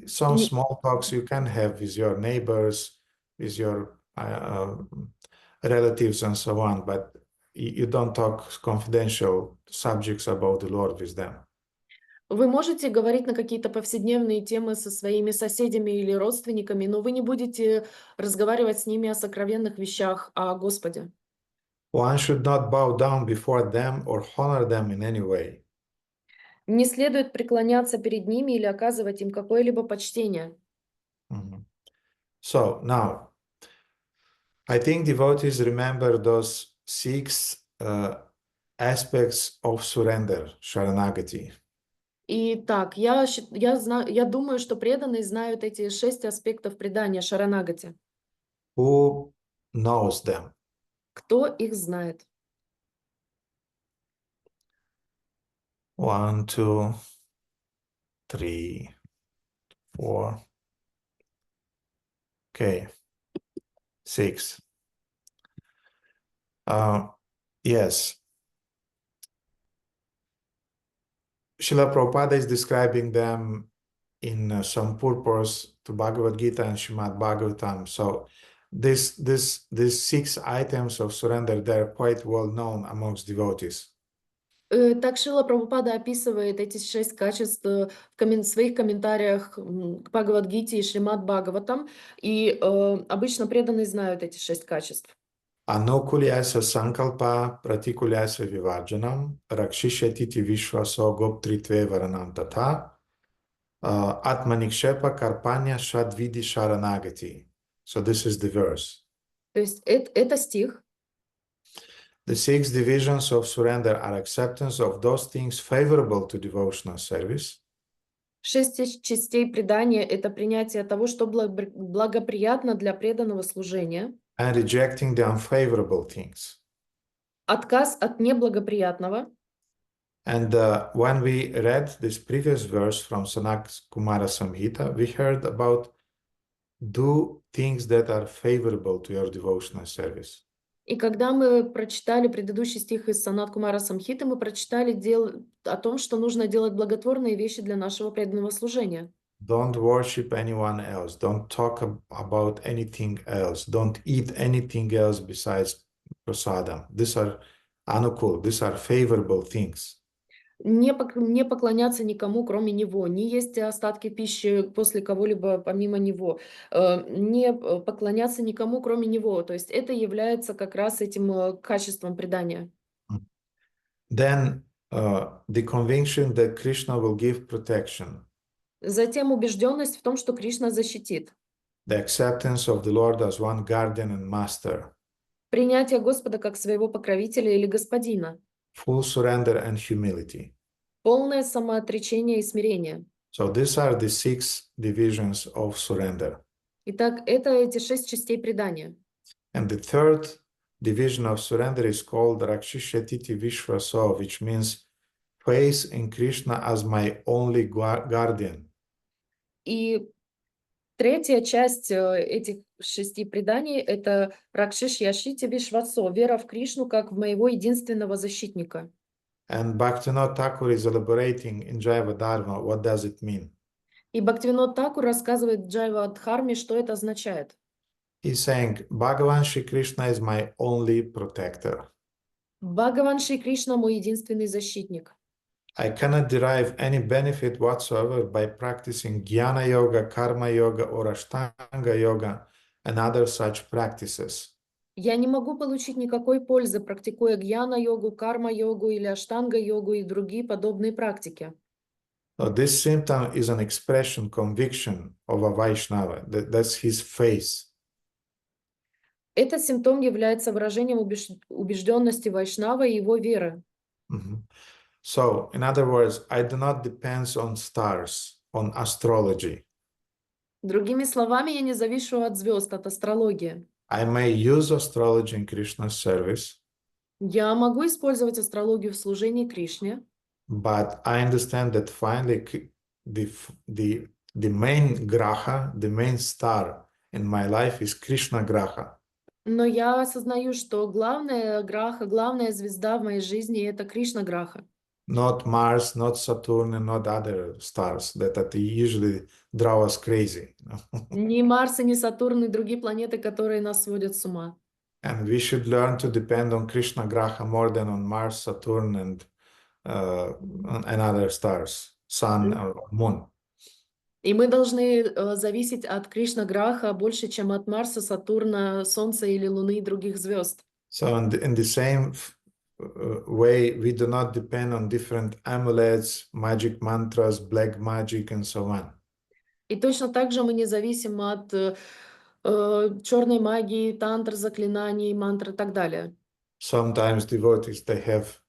Some small talks you can have with your neighbors, with your relatives and so on, but you don't talk confidential subjects about the Lord with them. Вы можете говорить на какие-то повседневные темы со своими соседями или родственниками, но вы не будете разговаривать с ними о сокровенных вещах, о Господе. One should not bow down before them or honor them in any way. Не следует преклоняться перед ними или оказывать им какое-либо почтение. So now, I think devotees remember those 6 aspects of surrender, Sharanagati. Итак, я думаю, что преданные знают эти 6 аспектов предания Шаранагати. Who knows them? Кто их знает? 1, 2, 3, 4. Okay, 6. Yes. Srila Prabhupada is describing them in some purpose to Bhagavad Gita and Srimad Bhagavatam. So these 6 items of surrender, they're quite well known amongst devotees. Так Шрила Прабхупада описывает эти 6 качеств в своих комментариях к Бхагавад-гите и Шримад Бхагаватам, и обычно преданные знают эти 6 качеств. Anukulyasa sankalpa pratikulyasa vivarjanam rakshishятити vishvaso goptritve varanam tatha atmanikshepa karpanya shadvidi sharanagati. So this is the verse. То есть это стих. The 6 divisions of surrender are acceptance of those things favorable to devotional service. 6 частей предания — это принятие того, что благоприятно для преданного служения. And rejecting the unfavorable things. Отказ от неблагоприятного. And when we read this previous verse from Sanat Kumara Samhita, we heard about do things that are favorable to your devotional service. И когда мы прочитали предыдущий стих из Санат Кумара Самхиты, мы прочитали о том, что нужно делать благотворные вещи для нашего преданного служения. Don't worship anyone else. Don't talk about anything else. Don't eat anything else besides prasadam. These are anukul. These are favorable things. Не поклоняться никому, кроме него. Не есть остатки пищи после кого-либо, помимо него. Не поклоняться никому, кроме него. То есть это является как раз этим качеством предания. Then the conviction that Krishna will give protection. Затем убежденность в том, что Кришна защитит. The acceptance of the Lord as one guardian and master. Принятие Господа как своего покровителя или господина. Full surrender and humility. Полное самоотречение и смирение. So these are the 6 divisions of surrender. Итак, это эти 6 частей предания. And the 3rd division of surrender is called Rakshishятити Vishvaso, which means faith in Krishna as my only guardian. И Третья часть этих 6 преданий — это Ракшиш-яшити Вишвасо, вера в Кришну как в моего единственного защитника. And Bhaktivinoda Thakur is elaborating in Jaiva Dharma what does it mean. И Бхактивинод Такур рассказывает в Джайва-дхарме, что это означает. He's saying, Bhagavan Shri Krishna is my only protector. Бхагаван Шри Кришна — мой единственный защитник. I cannot derive any benefit whatsoever by practicing Jnana Yoga, Karma Yoga, or Ashtanga Yoga, and other such practices. Я не могу получить никакой пользы, практикуя гьяна-йогу, карма-йогу или аштанга-йогу и другие подобные практики. So this symptom is an expression, conviction of a Vaishnava. That's his face. Этот симптом является выражением убежденности Вайшнава и его веры. So, in other words, I do not depend on stars, on astrology. Другими словами, я не завишу от звезд, от астрологии. I may use astrology in Krishna's service, Я могу использовать астрологию в служении Кришне, but I understand that finally the main graha, the main star in my life is Krishna graha. но я осознаю, что главная граха, главная звезда в моей жизни — это Кришна граха. Not Mars, not Saturn, and not other stars that usually draw us crazy. Ни Марс, ни Сатурн, ни другие планеты, которые нас сводят с ума. And we should learn to depend on Krishna graha more than on Mars, Saturn, and other stars, Sun or Moon. И мы должны зависеть от Кришна граха больше, чем от Марса, Сатурна, Солнца или Луны и других звезд. So in the same way, we do not depend on different amulets, magic mantras, black magic, and so on. И точно так же мы не зависим от черной магии, тантр, заклинаний, мантр и так далее. Sometimes devotees, they have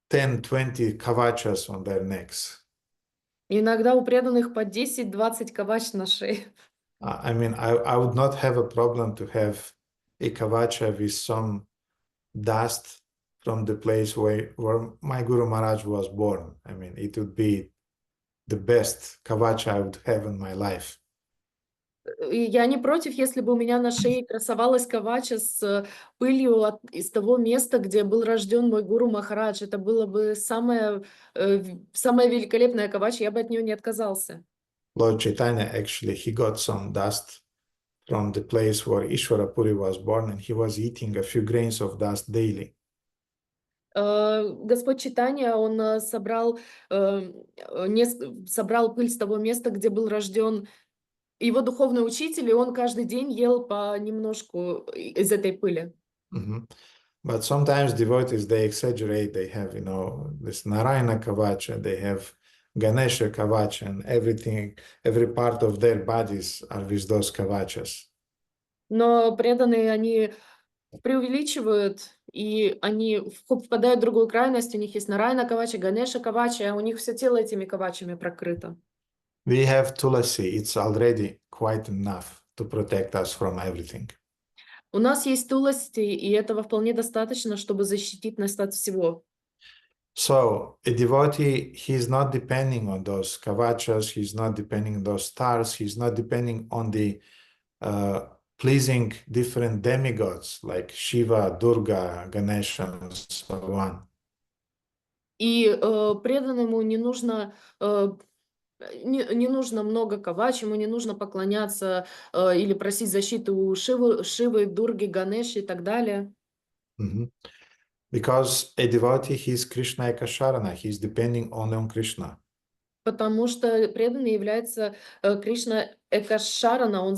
10-20 kavachas on their necks. Иногда у преданных по 10-20 кавач на шее. I mean, I would not have a problem to have a kavacha with some dust from the place where my Guru Maharaj was born. I mean, it would be the best kavacha I would have in my life. И я не против, если бы у меня на шее красовалась кавача с пылью из того места, где был рожден мой Гуру Махарадж. Это было бы самая великолепная кавача, я бы от нее не отказался. Lord Chaitanya, actually, he got some dust from the place where Ishvara Puri was born, and he was eating a few grains of dust daily. Господь Чайтанья, он собрал пыль с того места, где был рожден его духовный учитель, и он каждый день ел по немножку из этой пыли. But sometimes devotees, they exaggerate. They have, this Narayana Kavacha, they have Ganesha Kavacha, and everything, every part of their bodies are with those Kavachas. Но преданные, они преувеличивают, и они впадают в другую крайность. У них есть Нарайана Кавача, Ганеша Кавача, а у них все тело этими кавачами прокрыто. We have Tulasi. It's already quite enough to protect us from everything. У нас есть Туласи, и этого вполне достаточно, чтобы защитить нас от всего. So a devotee, he's not depending on those kavachas, he's not depending on those stars, he's not depending on the pleasing different demigods like Shiva, Durga, Ganesha, and so on. И преданному не нужно много кавач, ему не нужно поклоняться или просить защиту у Шивы, Дурги, Ганеши и так далее. Because a devotee, he is Krishna Ekasharana, he is depending only on Krishna. Потому что преданный является Кришна Экашарана, он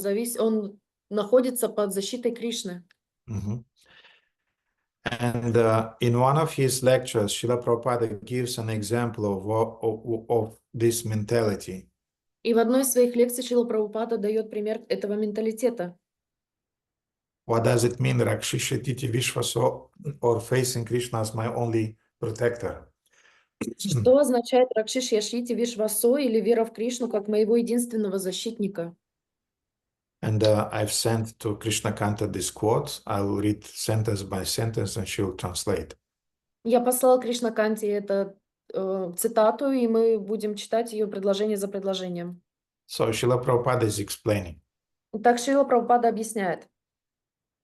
находится под защитой Кришны. And in one of his lectures, Srila Prabhupada gives an example of this mentality. И в одной из своих лекций Шрила Прабхупада дает пример этого менталитета. What does it mean, Rakshishititi Vishvaso, or facing Krishna as my only protector? Что означает Ракшиш Яшити Вишвасо или вера в Кришну как моего единственного защитника? And I've sent to Krishna Kanta this quote. I will read sentence by sentence and she will translate. Я послала Кришна Канте эту цитату, и мы будем читать ее предложение за предложением. So Srila Prabhupada is explaining. Так Шрила Прабхупада объясняет.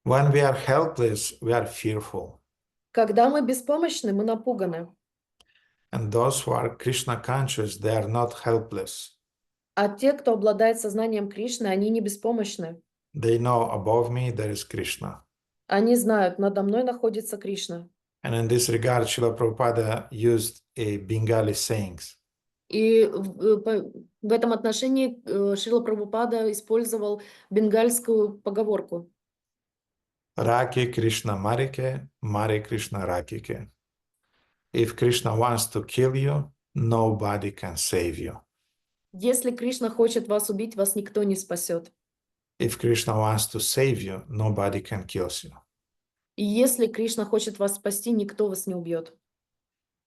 When we are helpless, we are fearful. Когда мы беспомощны, мы напуганы. And those who are Krishna conscious, they are not helpless. А те, кто обладает сознанием Кришны, они не беспомощны. They know above me there is Krishna. Они знают, надо мной находится Кришна. And in this regard, Srila Prabhupada used a Bengali sayings. И в этом отношении Шрила Прабхупада использовал бенгальскую поговорку. Rake Krishna Marike, Mare Krishna Rakike. If Krishna wants to kill you, nobody can save you. Если Кришна хочет вас убить, вас никто не спасет. If Krishna wants to save you, nobody can kill you. И если Кришна хочет вас спасти, никто вас не убьет.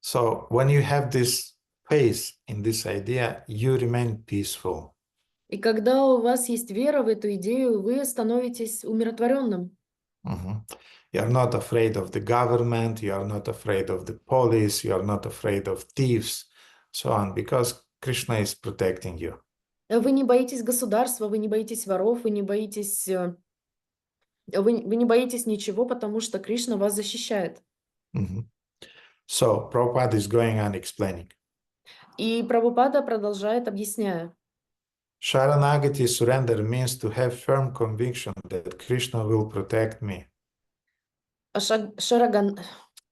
So when you have this faith in this idea, you remain peaceful. И когда у вас есть вера в эту идею, вы становитесь умиротворенным. You are not afraid of the government, you are not afraid of the police, you are not afraid of thieves, so on, because Krishna is protecting you. Вы не боитесь государства, вы не боитесь воров, вы не боитесь ничего, потому что Кришна вас защищает. So Prabhupada is going on explaining. И Прабхупада продолжает, объясняя. Sharanagati surrender means to have firm conviction that Krishna will protect me.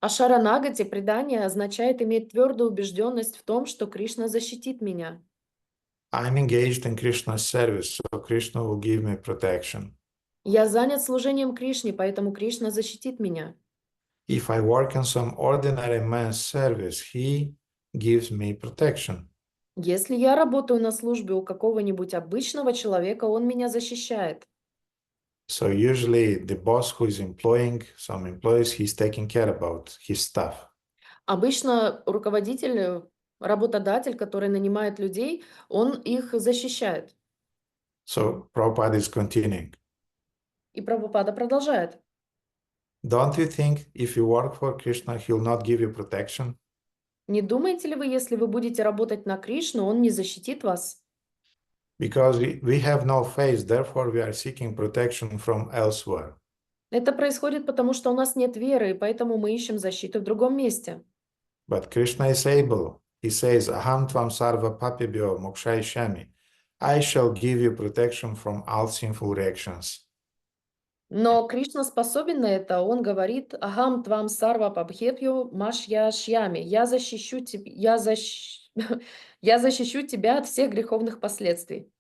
Ашаранагати предание означает иметь твердую убежденность в том, что Кришна защитит меня. I'm engaged in Krishna's service, so Krishna will give me protection. Я занят служением Кришне, поэтому Кришна защитит меня. If I work in some ordinary man's service, he gives me protection. Если я работаю на службе у какого-нибудь обычного человека, он меня защищает. So usually the boss who is employing some employees, he's taking care about his staff. Обычно руководитель, работодатель, который нанимает людей, он их защищает. So Prabhupada is continuing. И Прабхупада продолжает. Don't you think if you work for Krishna, he'll not give you protection? Не думаете ли вы, если вы будете работать на Кришну, он не защитит вас? Because we have no faith, therefore we are seeking protection from elsewhere. Это происходит потому, что у нас нет веры, и поэтому мы ищем защиту в другом месте. But Krishna is able. He says, Aham tvam sarva papibhyo mokshayishyami. I shall give you protection from all sinful reactions. Но Кришна способен на это. Он говорит: «Ахам твам сарва пабхепью машья шьями». Я защищу тебя от всех греховных последствий.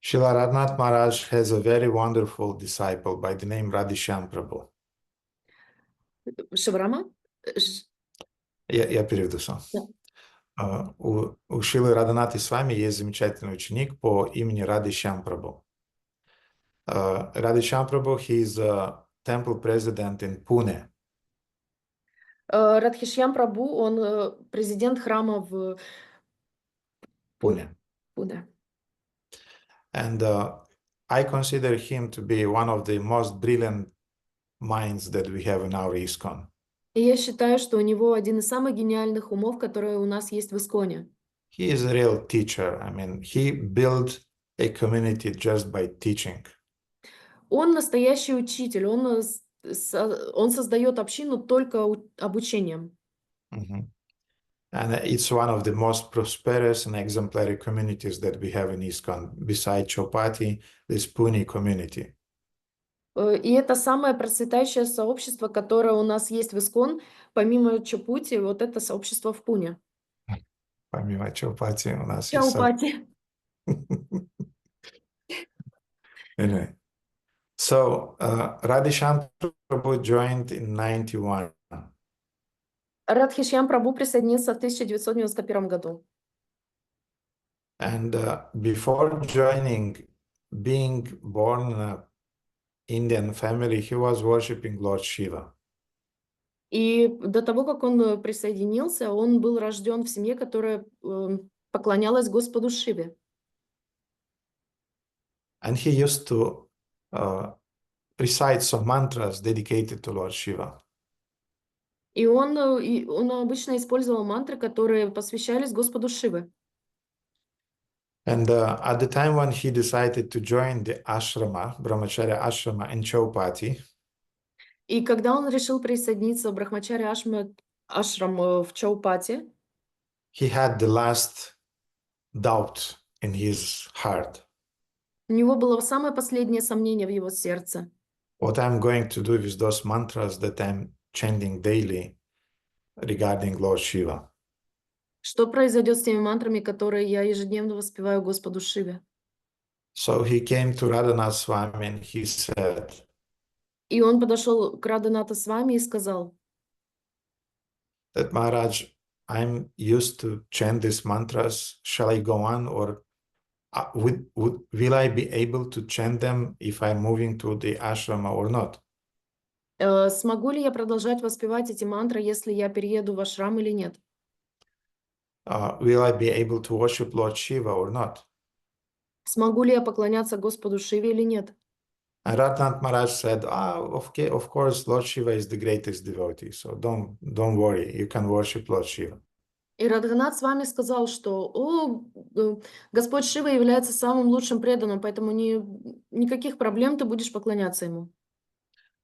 Srila Radhanath Maharaj has a very wonderful disciple by the name Radhishyam Prabhu. Шиврама? Я переведу сам. Да. У Шилы Радханати с вами есть замечательный ученик по имени Радhishyam Prabhu. Radhishyam Prabhu, he is a temple president in Pune. Радхишьям Прабhu, он президент храма в Pune. Пуне. And I consider him to be one of the most brilliant minds that we have in our ISKCON. И я считаю, что у него один из самых гениальных умов, которые у нас есть в ИСКОНе. He is a real teacher. I mean, he built a community just by teaching. Он настоящий учитель, он создает общину только обучением. And it's one of the most prosperous and exemplary communities that we have in ISKCON, besides Chopati, this Pune community. И это самое процветающее сообщество, которое у нас есть в ИСКОН, помимо Чопути, вот это сообщество в Пуне. Помимо Чопати у нас есть... Чопати. Anyway, so Radhishyam Prabhu joined in 91. Радхишьям Прабhu присоединился в 1991 году. And before joining, being born in an Indian family, he was worshipping Lord Shiva. И до того, как он присоединился, он был рожден в семье, которая поклонялась Господу Шиве. And he used to recite some mantras dedicated to Lord Shiva. И он обычно использовал мантры, которые посвящались Господу Шиве. And at the time when he decided to join the ashrama, brahmacharya ashrama in Chaupati, И когда он решил присоединиться в Брахмачарья ашрам в Чаупати, he had the last doubt in his heart. у него было самое последнее сомнение в его сердце. What I'm going to do with those mantras that I'm chanting daily regarding Lord Shiva. Что произойдет с теми мантрами, которые я ежедневно воспеваю Господу Шиве? So he came to Radhanath Swami and he said, И он подошел к Радханата Свами и сказал, that Maharaj, I'm used to chant these mantras. Shall I go on, or will I be able to chant them if I'm moving to the ashrama or not? смогу ли я продолжать воспевать эти мантры, если я перееду в ашрам или нет? Will I be able to worship Lord Shiva or not? Смогу ли я поклоняться Господу Шиве или нет? And Radhanath Maharaj said, okay, of course, Lord Shiva is the greatest devotee, so don't worry, you can worship Lord Shiva. И Радханат с вами сказал, что Господь Шива является самым лучшим преданным, поэтому никаких проблем, ты будешь поклоняться ему.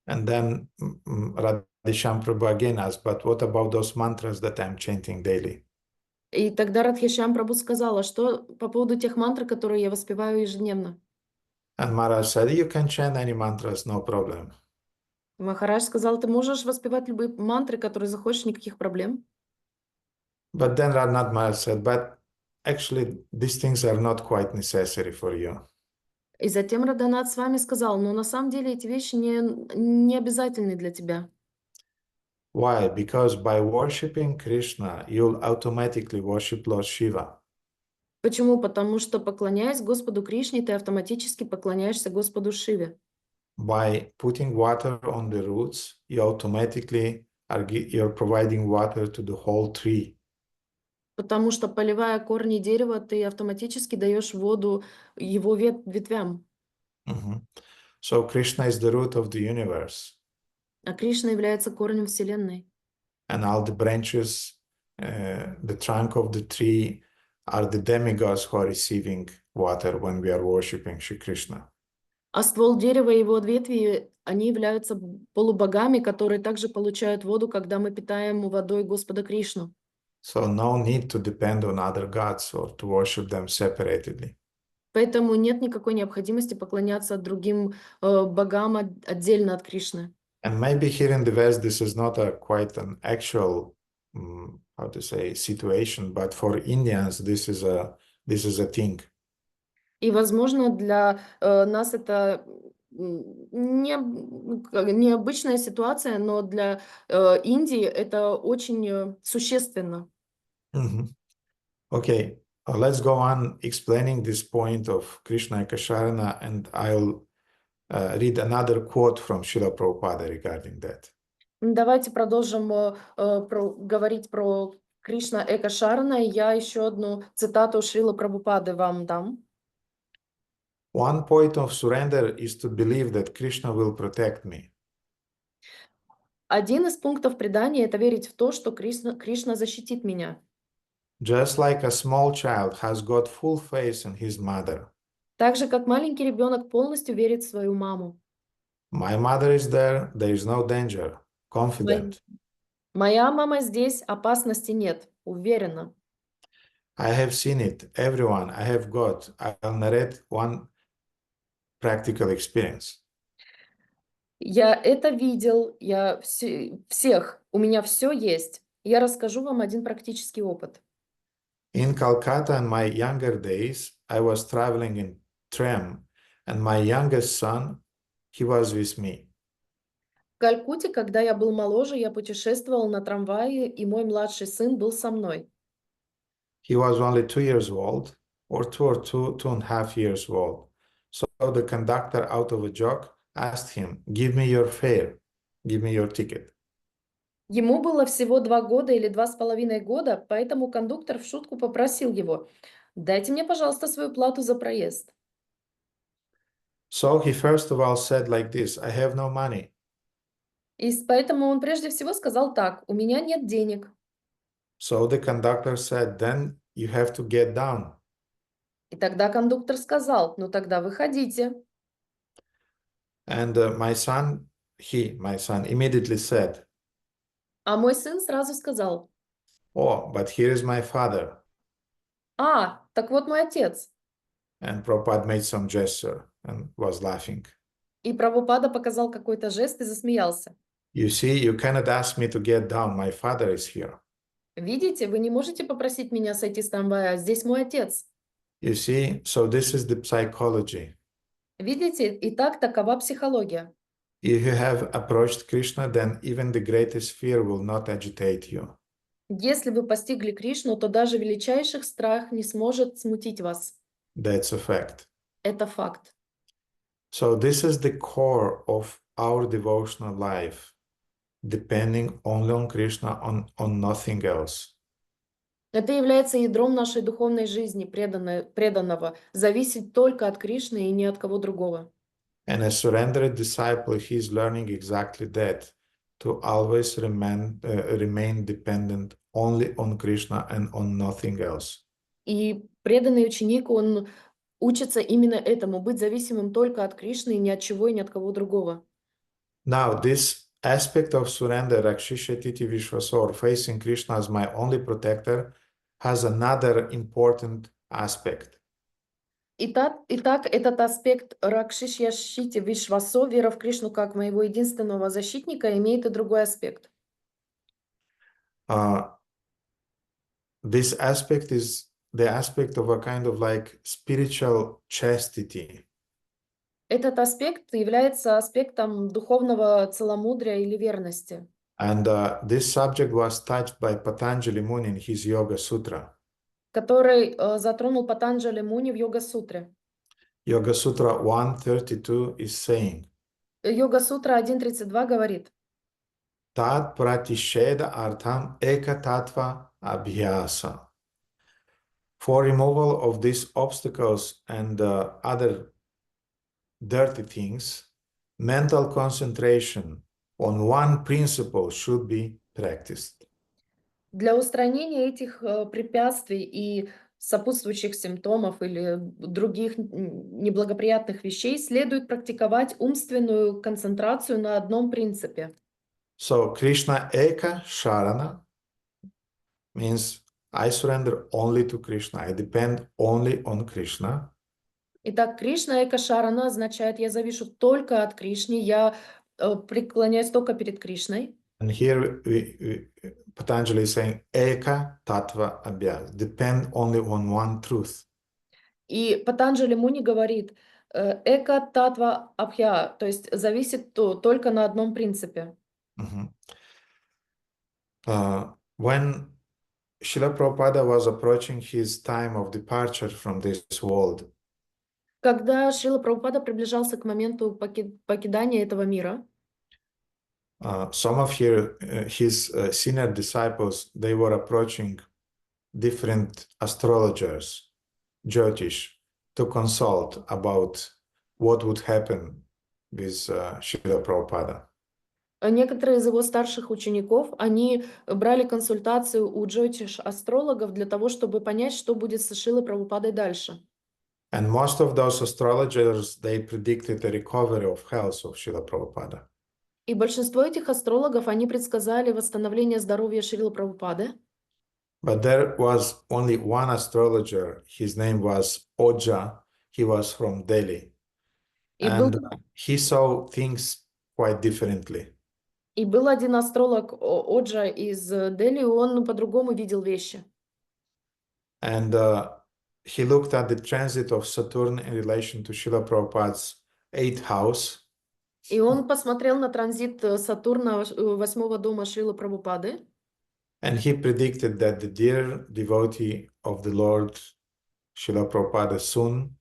And then Radhisham Prabhu again asked, but what about those mantras that I'm chanting daily? И тогда Радхишам Прабху сказала, что по поводу тех мантр, которые я воспеваю ежедневно. And Maharaj said, you can chant any mantras, no problem. Махарадж сказал, ты можешь воспевать любые мантры, которые захочешь, никаких проблем. But then Radhanath Maharaj said, but actually these things are not quite necessary for you. И затем Радханат с вами сказал, но на самом деле эти вещи не обязательны для тебя. Why? Because by worshipping Krishna, you'll automatically worship Lord Shiva. Почему? Потому что, поклоняясь Господу Кришне, ты автоматически поклоняешься Господу Шиве. By putting water on the roots, you automatically you're providing water to the whole tree. Потому что, поливая корни дерева, ты автоматически даешь воду его ветвям. So Krishna is the root of the universe. А Кришна является корнем Вселенной. And all the branches, the trunk of the tree are the demigods who are receiving water when we are worshipping Shri Krishna. А ствол дерева и его ветви, они являются полубогами, которые также получают воду, когда мы питаем водой Господа Кришну. So no need to depend on other gods or to worship them separately. Поэтому нет никакой необходимости поклоняться другим богам отдельно от Кришны. And maybe here in the West, this is not quite an actual, how to say, situation, but for Indians, this is a thing. И, возможно, для нас это необычная ситуация, но для Индии это очень существенно. Okay, let's go on explaining this point of Krishna Ekasharana, and I'll read another quote from Srila Prabhupada regarding that. Давайте продолжим говорить про Кришна Экашарана. Я еще одну цитату Шрила Прабхупады вам дам. One point of surrender is to believe that Krishna will protect me. Один из пунктов предания – это верить в то, что Кришна защитит меня. Just like a small child has got full faith in his mother. Так же, как маленький ребенок полностью верит в свою маму. My mother is there is no danger. Confident. Моя мама здесь, опасности нет. Уверена. I have seen it. Everyone I have got. I'll narrate one practical experience. Я это видел, всех, у меня все есть. Я расскажу вам один практический опыт. In Calcutta in my younger days, I was traveling in tram, and my youngest son, he was with me. В Калькутте, когда я был моложе, я путешествовал на трамвае, и мой младший сын был со мной. He was only 2 years old, or 2.5 years old. So the conductor, out of a joke, asked him, "Give me your fare, give me your ticket." Ему было всего 2 года или 2,5 года, поэтому кондуктор в шутку попросил его: «Дайте мне, пожалуйста, свою плату за проезд». So he first of all said like this, "I have no money." И поэтому он прежде всего сказал так: «У меня нет денег». So the conductor said, "Then you have to get down." И тогда кондуктор сказал, ну тогда выходите. And my son immediately said, А мой сын сразу сказал, oh, but here is my father. так вот мой отец. And Prabhupada made some gesture and was laughing. И Прабхупада показал какой-то жест и засмеялся. You see, you cannot ask me to get down. My father is here. Видите, вы не можете попросить меня сойти с трамвая, здесь мой отец. You see, so this is the psychology. Видите, и так такова психология. If you have approached Krishna, then even the greatest fear will not agitate you. Если вы постигли Кришну, то даже величайший страх не сможет смутить вас. That's a fact. Это факт. So this is the core of our devotional life, depending only on Krishna, on nothing else. Это является ядром нашей духовной жизни, преданного, зависеть только от Кришны и ни от кого другого. And a surrendered disciple, he is learning exactly that, to always remain dependent only on Krishna and on nothing else. И преданный ученик, он учится именно этому, быть зависимым только от Кришны и ни от чего и ни от кого другого. Now, this aspect of surrender, Rakshishya Vishwasor, facing Krishna as my only protector, has another important aspect. Итак, этот аспект Ракшишьяшити Вишвасо, вера в Кришну как моего единственного защитника, имеет и другой аспект. This aspect is the aspect of a kind of like spiritual chastity. Этот аспект является аспектом духовного целомудрия или верности. And this subject was touched by Patanjali Muni in his Yoga Sutra. Который затронул Патанджали Муни в Йога-сутре. Yoga Sutra 132 is saying, Йога-сутра 1.32 говорит, Tat pratisheda artham eka tattva abhyasa. For removal of these obstacles and other dirty things, mental concentration on one principle should be practiced. для устранения этих препятствий и сопутствующих симптомов или других неблагоприятных вещей следует практиковать умственную концентрацию на одном принципе. So Krishna Eka Sharana means I surrender only to Krishna. I depend only on Krishna. Итак, Кришна Эка Шарана означает, я завишу только от Кришны, я преклоняюсь только перед Кришной. And here Patanjali is saying Eka Tattva Abhyas, depend only on one truth. И Патанджали Муни говорит, Эка Татва Абхя, то есть зависит только на одном принципе. When Srila Prabhupada was approaching his time of departure from this world, Когда Шрила Прабхупада приближался к моменту покидания этого мира, some of his senior disciples, they were approaching different astrologers, Jyotish, to consult about what would happen with Srila Prabhupada. некоторые из его старших учеников, они брали консультацию у джотиш-астрологов для того, чтобы понять, что будет со Шрилой Прабхупадой дальше. And most of those astrologers, they predicted the recovery of health of Srila Prabhupada. И большинство этих астрологов, они предсказали восстановление здоровья Шрилы Прабхупады. But there was only one astrologer. His name was Oja. He was from Delhi. And he saw things quite differently. И был один астролог Оджа из Дели, он по-другому видел вещи. And he looked at the transit of Saturn in relation to Srila Prabhupada's 8th house. И он посмотрел на транзит Сатурна 8-го дома Шрилы Прабхупады. And he predicted that the dear devotee of the Lord, Srila Prabhupada, soon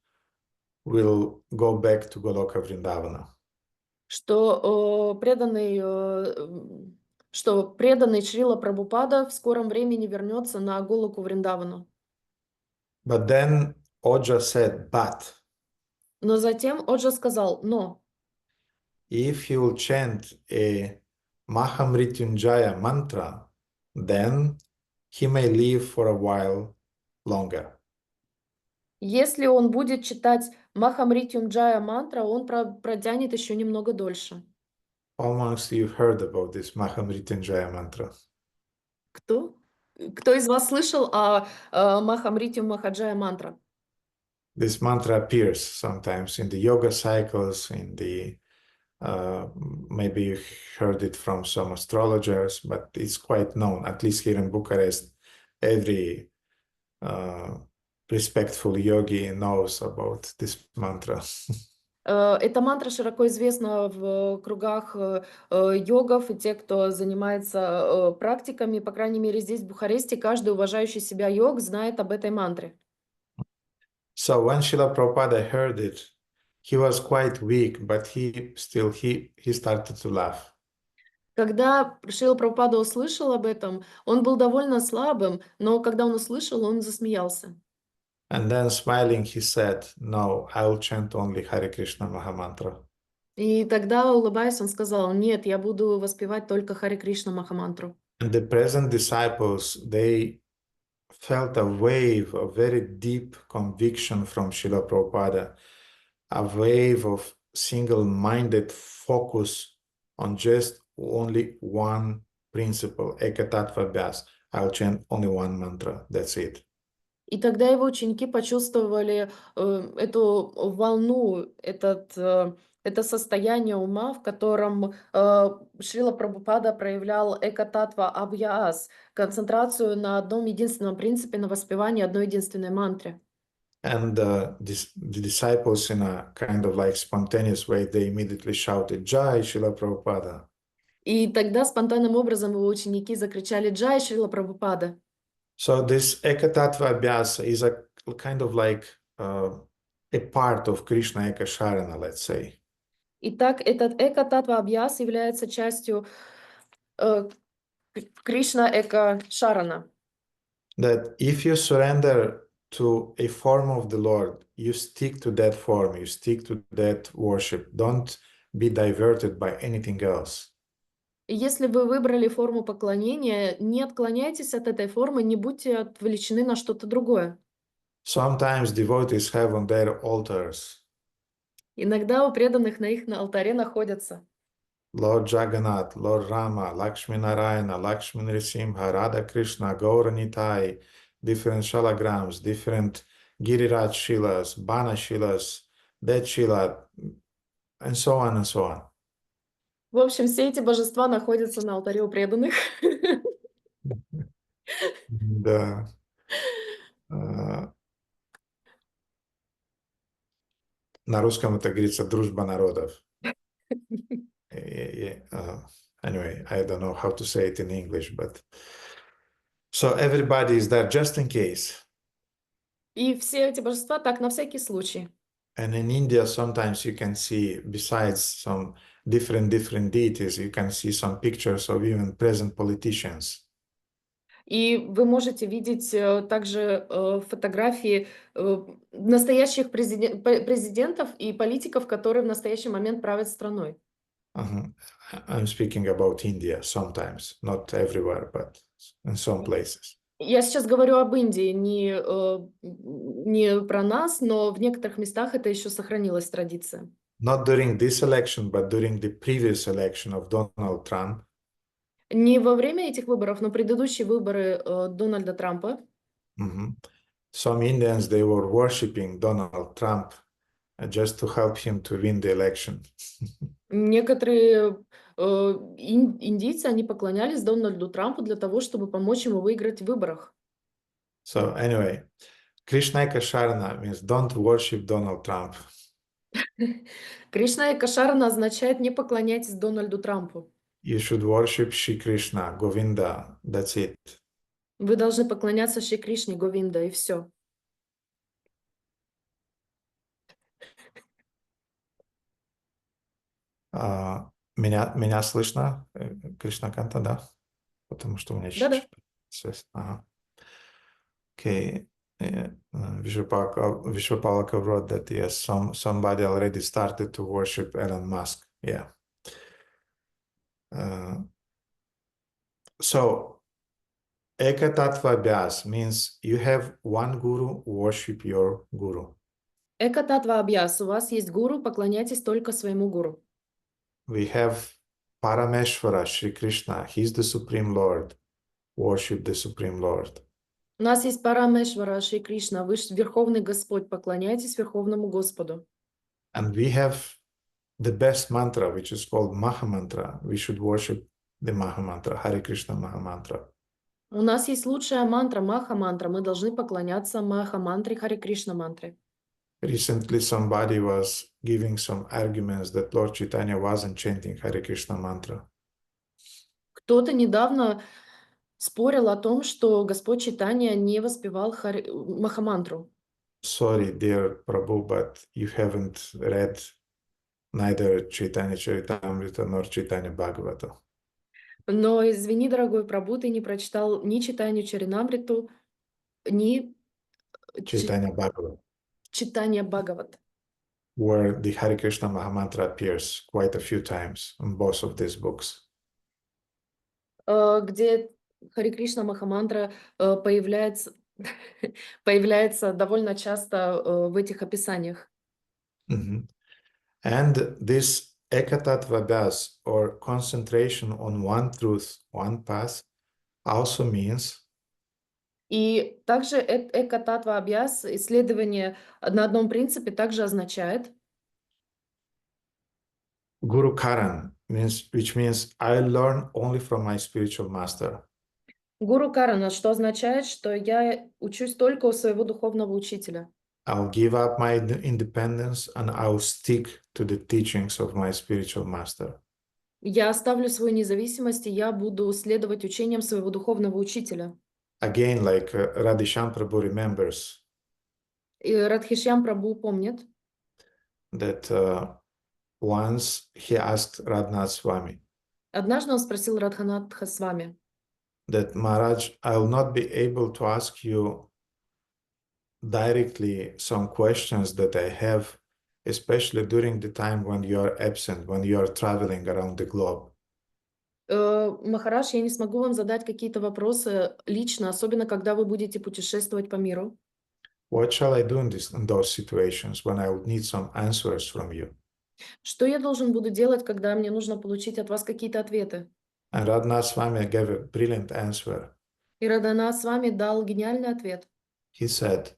will go back to Goloka Vrindavana. Что преданный Шрила Прабхупада в скором времени вернется на Голоку Вриндавану. But then Oja said, but Но затем Оджа сказал, но if he will chant a Mahamrityunjaya mantra, then he may live for a while longer. Если он будет читать Махамритюнджая мантра, он протянет еще немного дольше. Almost you've heard about this Mahamrityunjaya mantra. Кто? Кто из вас слышал о Махамритю Махаджая мантра? This mantra appears sometimes in the yoga cycles, maybe you heard it from some astrologers, but it's quite known, at least here in Bucharest. Every respectful yogi knows about this mantra. Эта мантра широко известна в кругах йогов и тех, кто занимается практиками. По крайней мере, здесь, в Бухаресте, каждый уважающий себя йог знает об этой мантре. So when Srila Prabhupada heard it, he was quite weak, but he started to laugh. Когда Шрила Прабхупада услышал об этом, он был довольно слабым, но когда он услышал, он засмеялся. And then smiling, he said, "No, I'll chant only Hare Krishna Mahamantra." И тогда, улыбаясь, он сказал: нет, я буду воспевать только Харе Кришна Махамантру. And the present disciples, they felt a wave of very deep conviction from Srila Prabhupada, a wave of single-minded focus on just only one principle, Ekatattva Abhyas. I'll chant only one mantra, that's it. И тогда его ученики почувствовали эту волну, это состояние ума, в котором Шрила Прабхупада проявлял экататва абхяс, концентрацию на одном единственном принципе, на воспевании одной единственной мантры. And the disciples, in a kind of like spontaneous way, they immediately shouted, "Jai Srila Prabhupada." И тогда спонтанным образом его ученики закричали: «Джай Шрила Прабхупада». So this Ekatattva Abhyasa is a kind of like a part of Krishna Ekasharana, let's say. Итак, этот эко-татва абхяс является частью Кришна Эка Шарана. That if you surrender to a form of the Lord, you stick to that form, you stick to that worship. Don't be diverted by anything else. И если вы выбрали форму поклонения, не отклоняйтесь от этой формы, не будьте отвлечены на что-то другое. Sometimes devotees have on their altars Иногда у преданных на их алтаре находятся Lord Jagannath, Lord Rama, Lakshmi Narayana, Lakshmi Nrsimha, Radha Krishna, Gaura Nitai, different shalagrams, different Giriraj Shilas, Bana Shilas, Det Shila, and so on and so on. В общем, все эти божества находятся на алтаре у преданных. Да. На русском это говорится дружба народов. Anyway, I don't know how to say it in English, but so everybody is there just in case. И все эти божества так, на всякий случай. And in India, sometimes you can see, besides some different deities, you can see some pictures of even present politicians. И вы можете видеть также фотографии настоящих президентов и политиков, которые в настоящий момент правят страной. I'm speaking about India sometimes, not everywhere, but in some places. Я сейчас говорю об Индии, не про нас, но в некоторых местах это еще сохранилась традиция. Not during this election, but during the previous election of Donald Trump. Не во время этих выборов, но предыдущие выборы Дональда Трампа. Some Indians, they were worshiping Donald Trump just to help him to win the election. Некоторые индийцы, они поклонялись Дональду Трампу для того, чтобы помочь ему выиграть в выборах. So anyway, Krishna Ekasharana means don't worship Donald Trump. Кришна Экашарана означает не поклоняйтесь Дональду Трампу. You should worship Shri Krishna, Govinda, that's it. Вы должны поклоняться Шри Кришне, Говинда, и все. Меня слышно, Кришна Канта, да? Потому что у меня Да-да. связь. Ага. Okay. Vishwapalaka wrote that yes, somebody already started to worship Elon Musk. Yeah. So Ekatattva Abhyas means you have one guru, worship your guru. Эка татва абьяс. У вас есть гуру, поклоняйтесь только своему гуру. We have Parameshvara, Shri Krishna. He's the Supreme Lord. Worship the Supreme Lord. У нас есть Парамешвара, Шри Кришна, Верховный Господь, поклоняйтесь Верховному Господу. And we have the best mantra, which is called Maha Mantra. We should worship the Maha Mantra, Hare Krishna Maha Mantra. У нас есть лучшая мантра, Маха-мантра. Мы должны поклоняться Маха-мантре, Харе Кришна-мантре. Recently, somebody was giving some arguments that Lord Chaitanya wasn't chanting Hare Krishna mantra. Кто-то недавно спорил о том, что Господь Чайтанья не воспевал Маха-мантру. Sorry, dear Prabhu, but you haven't read neither Chaitanya Charitamrita nor Chaitanya Bhagavatam. Но, извини, дорогой Прабhu, ты не прочитал ни Чайтанью Чаринамриту, ни Chaitanya Bhagavatam, Чайтанья Бхагават, where the Hare Krishna Maha Mantra appears quite a few times in both of these books. где Харе Кришна Махамантра появляется довольно часто в этих описаниях. Mhm. And this Ekatattva Abhyas, or concentration on one truth, one path, also means И также Эка-татва абьяс, исследование на одном принципе, также означает Guru Karan, which means I learn only from my spiritual master. гуру карана, что означает, что я учусь только у своего духовного учителя. I'll give up my independence and I'll stick to the teachings of my spiritual master. Я оставлю свою независимость, и я буду следовать учениям своего духовного учителя. Again, like Radhisham Prabhu remembers И Радхишьям Прабhu помнит, that once he asked Radhanath Swami однажды он спросил Радханатха с вами, that Maharaj, I'll not be able to ask you directly some questions that I have, especially during the time when you are absent, when you are traveling around the globe. Махарадж, я не смогу вам задать какие-то вопросы лично, особенно когда вы будете путешествовать по миру. What shall I do in those situations when I would need some answers from you? Что я должен буду делать, когда мне нужно получить от вас какие-то ответы? And Radhanath Swami gave a brilliant answer. И Радханат с вами дал гениальный ответ. He said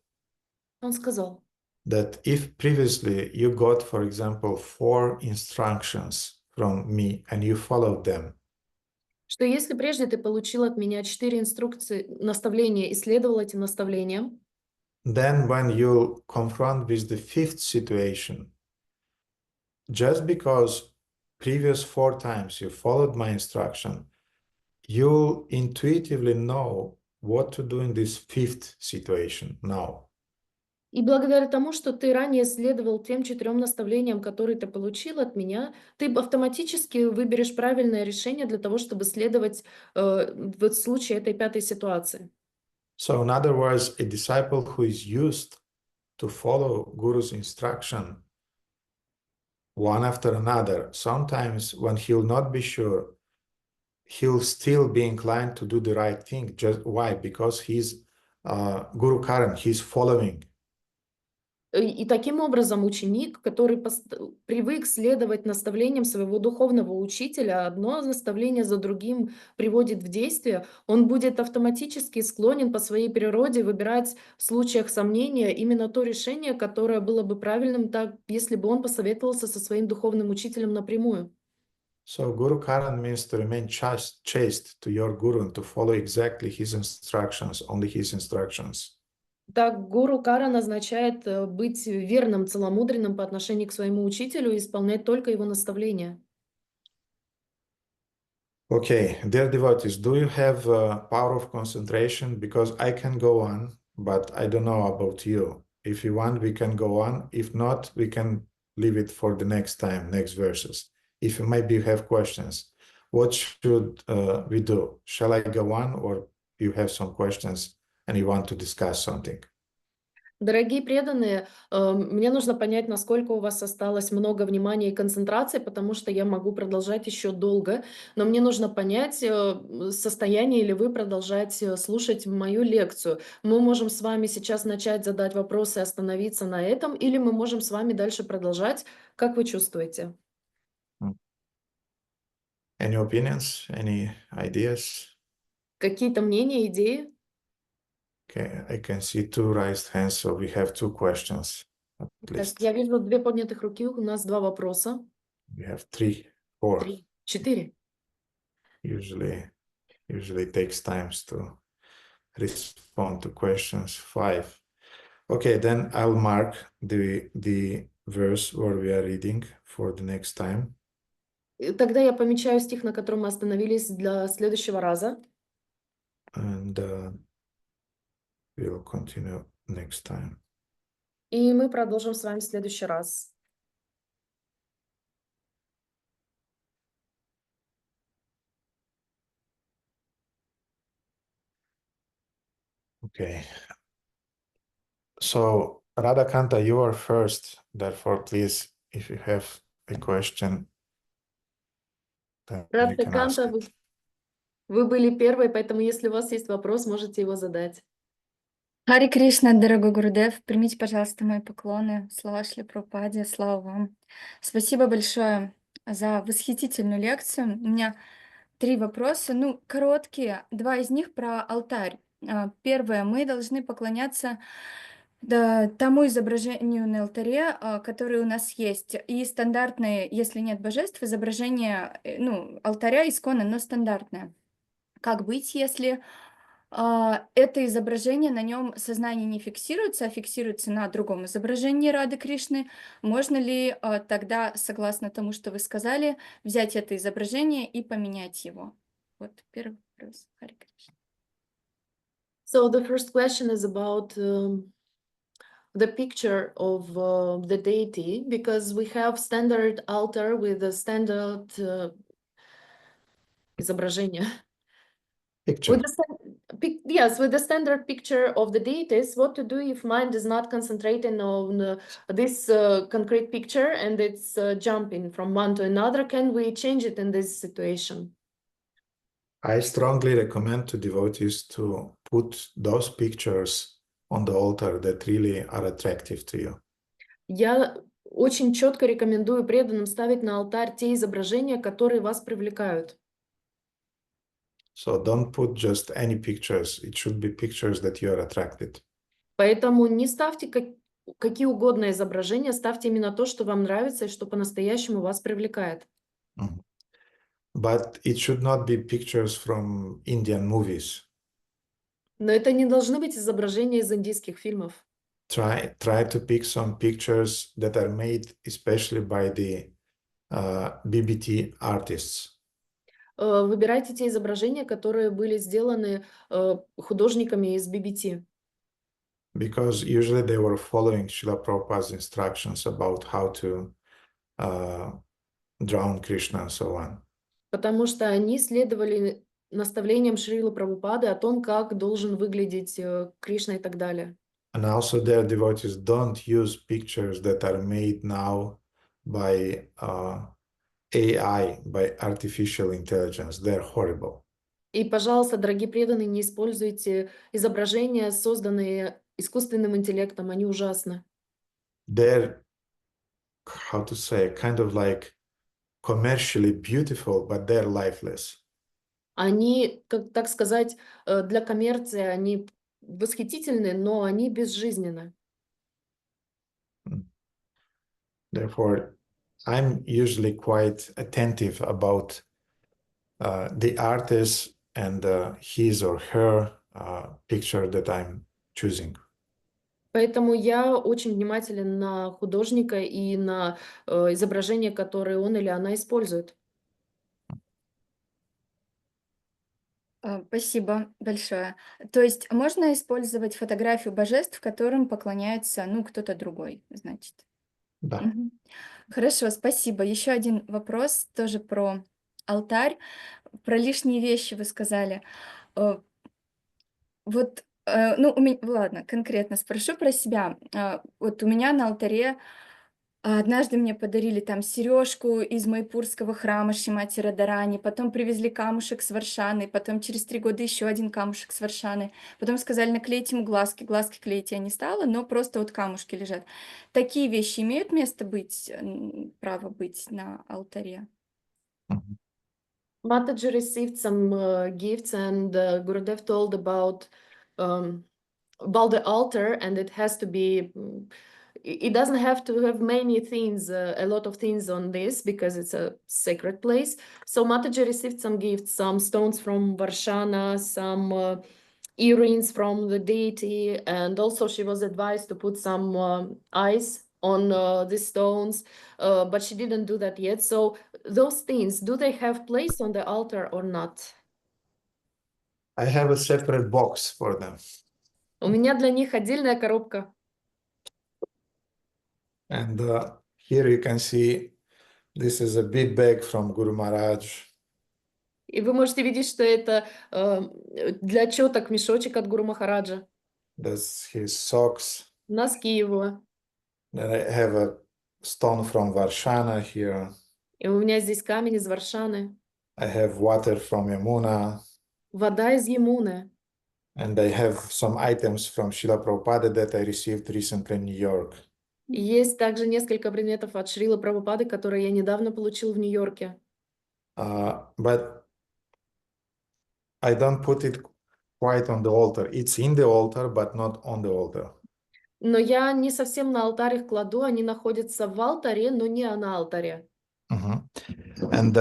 Он сказал, that if previously you got, for example, 4 instructions from me and you followed them, что если прежде ты получил от меня 4 инструкции, наставления и следовал этим наставлениям, then when you'll confront with the 5th situation, just because previous 4 times you followed my instruction, you'll intuitively know what to do in this 5th situation now. и благодаря тому, что ты ранее следовал тем 4 наставлениям, которые ты получил от меня, ты автоматически выберешь правильное решение для того, чтобы следовать в случае этой 5-й ситуации. So in other words, a disciple who is used to follow Guru's instruction one after another, sometimes when he'll not be sure, he'll still be inclined to do the right thing. Just why? Because he's Guru Karan, he's following. И таким образом ученик, который привык следовать наставлениям своего духовного учителя, одно наставление за другим приводит в действие, он будет автоматически склонен по своей природе выбирать в случаях сомнения именно то решение, которое было бы правильным, так, если бы он посоветовался со своим духовным учителем напрямую. So Guru Karan means to remain chaste to your Guru and to follow exactly his instructions, only his instructions. Так, гуру каран означает быть верным, целомудренным по отношению к своему учителю и исполнять только его наставления. Okay, dear devotees, do you have power of concentration? Because I can go on, but I don't know about you. If you want, we can go on. If not, we can leave it for the next time, next verses. If maybe you have questions, what should we do? Shall I go on, or you have some questions and you want to discuss something? Дорогие преданные, мне нужно понять, насколько у вас осталось много внимания и концентрации, потому что я могу продолжать еще долго, но мне нужно понять, состояние ли вы продолжать слушать мою лекцию. Мы можем с вами сейчас начать задать вопросы и остановиться на этом, или мы можем с вами дальше продолжать. Как вы чувствуете? Any opinions? Any ideas? Какие-то мнения, идеи? Okay, I can see two raised hands, so we have two questions at Так, least. я вижу 2 поднятых руки, у нас 2 вопроса. We have 3, 4. 3, 4. Usually takes times to respond to questions. 5. Okay, then I'll mark the verse where we are reading for the next time. Тогда я помечаю стих, на котором мы остановились для следующего раза. And we'll continue next time. И мы продолжим с вами в следующий раз. Okay. So, Radhakanta, you are first. Therefore, please, if you have a question, then you can ask Радха, it. вы были первой, поэтому если у вас есть вопрос, можете его задать. Хари Кришна, дорогой Гурудев, примите, пожалуйста, мои поклоны. Слава Шри Прабхупаде, слава вам. Спасибо большое за восхитительную лекцию. У меня 3 вопроса, короткие. 2 из них про алтарь. Первое, мы должны поклоняться тому изображению на алтаре, которое у нас есть. И стандартное, если нет божеств, изображение, алтаря ISKCON, оно стандартное. Как быть, если это изображение, на нем сознание не фиксируется, а фиксируется на другом изображении Рады Кришны? Можно ли тогда, согласно тому, что вы сказали, взять это изображение и поменять его? Вот первый вопрос. Хари Кришна. So the first question is about the picture of the deity, because we have standard altar with a standard изображение. Picture. With the standard picture of the deities, what to do if mind is not concentrating on this concrete picture and it's jumping from one to another? Can we change it in this situation? I strongly recommend to devotees to put those pictures on the altar that really are attractive to you. Я очень четко рекомендую преданным ставить на алтарь те изображения, которые вас привлекают. So don't put just any pictures. It should be pictures that you are attracted. Поэтому не ставьте какие угодно изображения, ставьте именно то, что вам нравится и что по-настоящему вас привлекает. But it should not be pictures from Indian movies. Но это не должны быть изображения из индийских фильмов. Try to pick some pictures that are made especially by the BBT artists. Выбирайте те изображения, которые были сделаны художниками из BBT. Because usually they were following Srila Prabhupada's instructions about how to drown Krishna and so on. Потому что они следовали наставлениям Шрилы Прабхупады о том, как должен выглядеть Кришна и так далее. And also their devotees don't use pictures that are made now by AI, by artificial intelligence. They're horrible. И, пожалуйста, дорогие преданные, не используйте изображения, созданные искусственным интеллектом, они ужасны. They're, how to say, kind of like commercially beautiful, but they're lifeless. Они, так сказать, для коммерции они восхитительны, но они безжизненны. Therefore, I'm usually quite attentive about the artist and his or her picture that I'm choosing. Поэтому я очень внимателен на художника и на изображения, которые он или она использует. Спасибо большое. То есть можно использовать фотографию божеств, которым поклоняется, кто-то другой, значит? Да. Мгм. Хорошо, спасибо. Еще один вопрос тоже про алтарь. Про лишние вещи вы сказали. Вот Ну, ладно, конкретно спрошу про себя. Вот у меня на алтаре однажды мне подарили там сережку из майпурского храма Шримати Радарани, потом привезли камушек с Варшаны, потом через 3 года еще один камушек с Варшаны, потом сказали, наклейте ему глазки, глазки клеить я не стала, но просто вот камушки лежат. Такие вещи имеют место быть, право быть на алтаре? Mataji received some gifts, and Gurudev told about the altar, and it has to be. It doesn't have to have many things, a lot of things on this, because it's a sacred place. So Mataji received some gifts, some stones from Varshana, some earrings from the deity, and also she was advised to put some ice on the stones, but she didn't do that yet. So those things, do they have place on the altar or not? I have a separate box for them. У меня для них отдельная коробка. And here you can see this is a big bag from Guru Maharaj. И вы можете видеть, что это для четок мешочек от Гуру Махараджа. That's his socks. Носки его. Then I have a stone from Varshana here. И у меня здесь камень из Варшаны. I have water from Yamuna. Вода из Ямуны. And I have some items from Srila Prabhupada that I received recently in New York. И есть также несколько предметов от Шрилы Прабхупады, которые я недавно получил в Нью-Йорке. But I don't put it quite on the altar. It's in the altar, but not on the altar. Но я не совсем на алтарь их кладу, они находятся в алтаре, но не на алтаре. And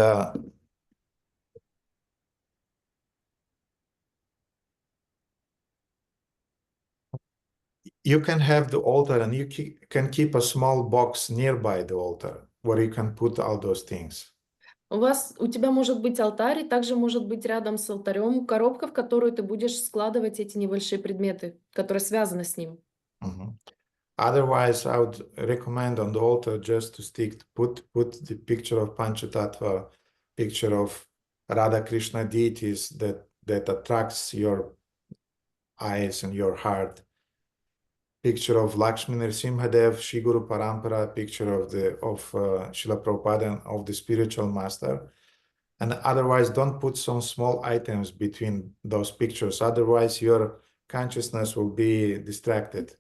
you can have the altar, and you can keep a small box nearby the altar where you can put all those things. У тебя может быть алтарь, и также может быть рядом с алтарем коробка, в которую ты будешь складывать эти небольшие предметы, которые связаны с ним. Otherwise, I would recommend on the altar just to put the picture of Panchatattva, picture of Radha Krishna deities that attracts your eyes and your heart. Picture of Lakshmi Nrsimhadev, Shri Guru Parampara, picture of Srila Prabhupada and of the spiritual master. And otherwise, don't put some small items between those pictures. Otherwise, your consciousness will be distracted.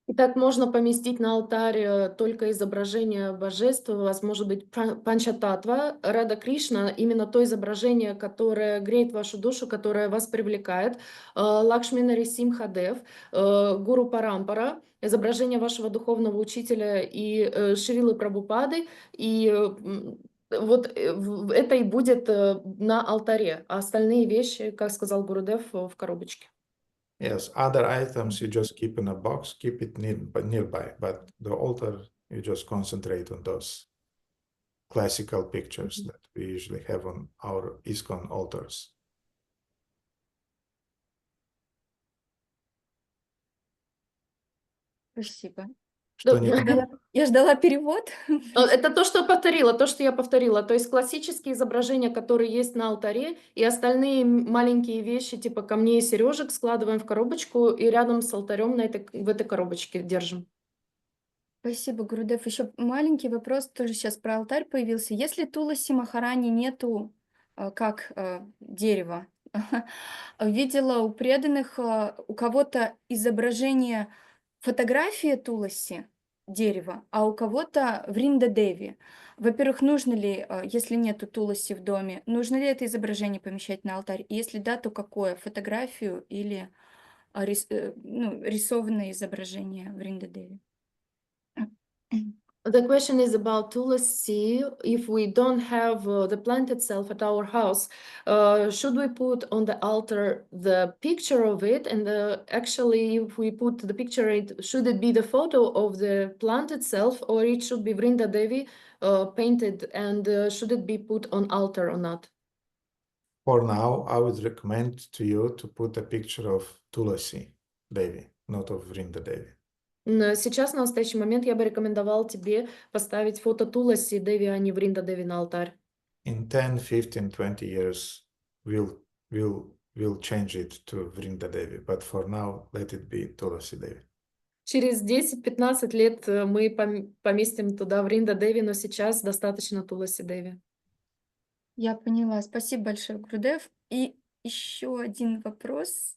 Итак, можно поместить на алтарь только изображение божеств. У вас может быть Панчататва, Рада Кришна, именно то изображение, которое греет вашу душу, которое вас привлекает. Лакшми Нарисимхадев, Гуру Парампара, изображение вашего духовного учителя и Шрилы Прабхупады. И вот это и будет на алтаре, а остальные вещи, как сказал Гурудев, в коробочке. Yes, other items you just keep in a box, keep it nearby, but the altar, you just concentrate on those classical pictures that we usually have on our ISKCON altars. Спасибо. Что не так? Я ждала перевод. Это то, что я повторила. То есть классические изображения, которые есть на алтаре, и остальные маленькие вещи, типа камней и сережек, складываем в коробочку и рядом с алтарем в этой коробочке держим. Спасибо, Гурудев. Еще маленький вопрос, тоже сейчас про алтарь появился. Если Туласи Махарани нету как дерева, видела у преданных у кого-то изображение фотографии Туласи, дерева, а у кого-то Вринда Деви. Во-первых, нужно ли, если нету Туласи в доме, нужно ли это изображение помещать на алтарь? И если да, то какое? Фотографию или рисованное изображение Вринда Деви? The question is about Tulasi. If we don't have the plant itself at our house, should we put on the altar the picture of it? And actually, if we put the picture, should it be the photo of the plant itself, or it should be Vrinda Devi painted? And should it be put on altar or not? For now, I would recommend to you to put a picture of Tulasi Devi, not of Vrinda Devi. Сейчас, на настоящий момент, я бы рекомендовал тебе поставить фото Туласи Деви, а не Вринда Деви на алтарь. In 10, 15, 20 years, we'll we'll change it to Vrinda Devi. But for now, let it be Tulasi Devi. Через 10-15 лет мы поместим туда Вринда Деви, но сейчас достаточно Туласи Деви. Я поняла. Спасибо большое, Гурудев. И еще один вопрос,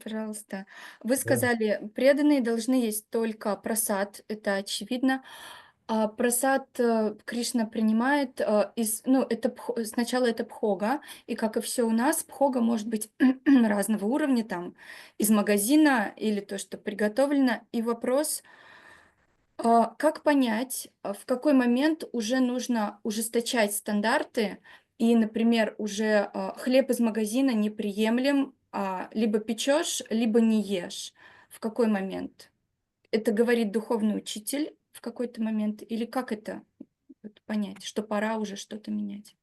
пожалуйста. Вы сказали, преданные должны есть только прасад, это очевидно. А прасад Кришна принимает сначала это бхога, и как и все у нас, бхога может быть разного уровня, там, из магазина или то, что приготовлено. И вопрос, как понять, в какой момент уже нужно ужесточать стандарты, и, например, уже хлеб из магазина неприемлем, либо печешь, либо не ешь. В какой момент? Это говорит духовный учитель в какой-то момент? Или как это понять, что пора уже что-то менять?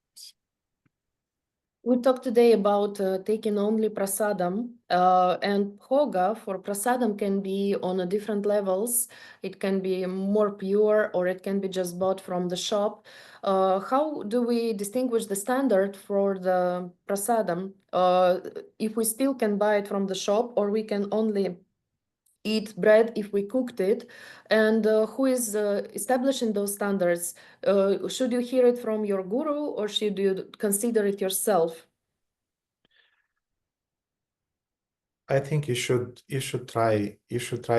We talked today about taking only prasadam, and bhoga for prasadam can be on different levels. It can be more pure, or it can be just bought from the shop. How do we distinguish the standard for the prasadam? If we still can buy it from the shop, or we can only eat bread if we cooked it, and who is establishing those standards? Should you hear it from your guru, or should you consider it yourself? I think you should try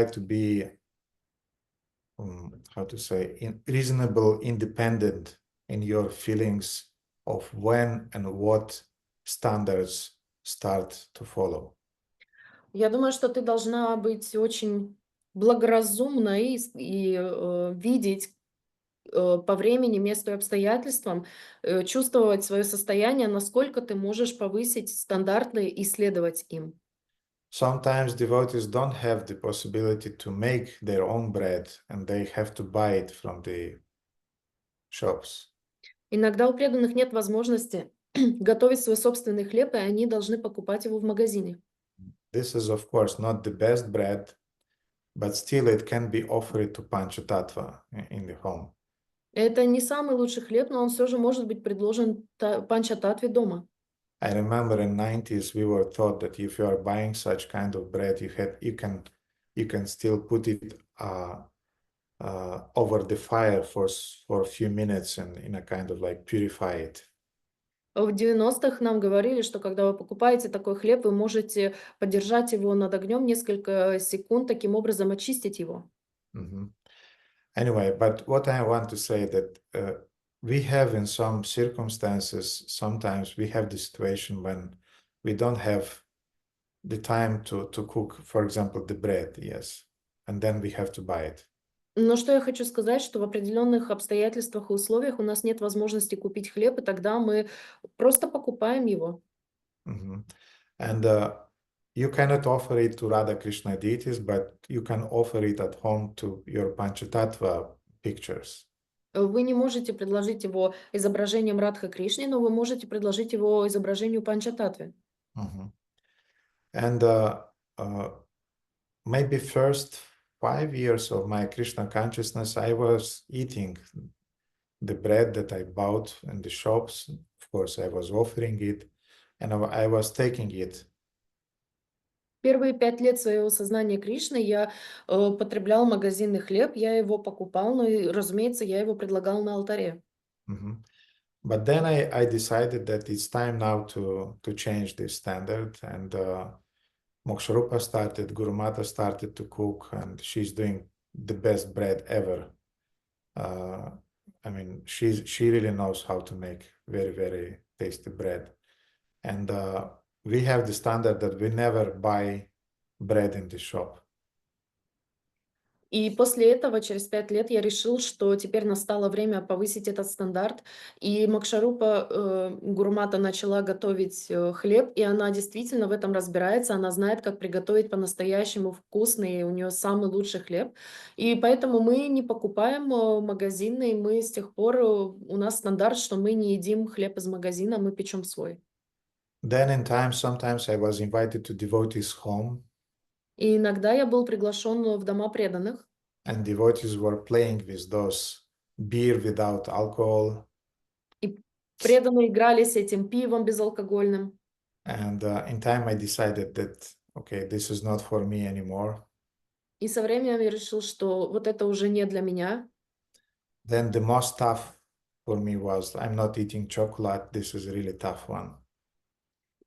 to be reasonable, independent in your feelings of when and what standards start to follow. Я думаю, что ты должна быть очень благоразумной и видеть по времени, месту и обстоятельствам, чувствовать свое состояние, насколько ты можешь повысить стандарты и следовать им. Sometimes devotees don't have the possibility to make their own bread, and they have to buy it from the shops. Иногда у преданных нет возможности готовить свой собственный хлеб, и они должны покупать его в магазине. This is, of course, not the best bread, but still it can be offered to Panchatattva in the home. Это не самый лучший хлеб, но он все же может быть предложен панчататве дома. I remember in 90s we were taught that if you are buying such kind of bread, you can still put it over the fire for a few minutes and in a kind of like purify it. В 90-х нам говорили, что когда вы покупаете такой хлеб, вы можете подержать его над огнем несколько секунд, таким образом очистить его. Anyway, but what I want to say that we have in some circumstances, sometimes we have the situation when we don't have the time to cook, for example, the bread, yes, and then we have to buy it. Но что я хочу сказать, что в определенных обстоятельствах и условиях у нас нет возможности купить хлеб, и тогда мы просто покупаем его. And you cannot offer it to Radha Krishna deities, but you can offer it at home to your Panchatattva pictures. Вы не можете предложить его изображением Радха Кришны, но вы можете предложить его изображению Панчататвы. And maybe first 5 years of my Krishna consciousness, I was eating the bread that I bought in the shops. Of course, I was offering it, and I was taking it. Первые 5 лет своего сознания Кришны я потреблял магазинный хлеб, я его покупал, но, разумеется, я его предлагал на алтаре. But then I decided that it's time now to change this standard, and Moksharupa started, Guru Mata started to cook, and she's doing the best bread ever. I mean, she really knows how to make very, very tasty bread. And we have the standard that we never buy bread in the shop. И после этого, через 5 лет, я решил, что теперь настало время повысить этот стандарт. И Мокшарупа Гурумата начала готовить хлеб, и она действительно в этом разбирается. Она знает, как приготовить по-настоящему вкусный, у нее самый лучший хлеб. И поэтому мы не покупаем магазинный. Мы с тех пор, у нас стандарт, что мы не едим хлеб из магазина, мы печем свой. Then in time, sometimes I was invited to devotees' home. И иногда я был приглашен в дома преданных. And devotees were playing with those beer without alcohol. И преданные играли с этим пивом безалкогольным. And in time, I decided that, okay, this is not for me anymore. И со временем я решил, что вот это уже не для меня. Then the most tough for me was, I'm not eating chocolate. This is a really tough one.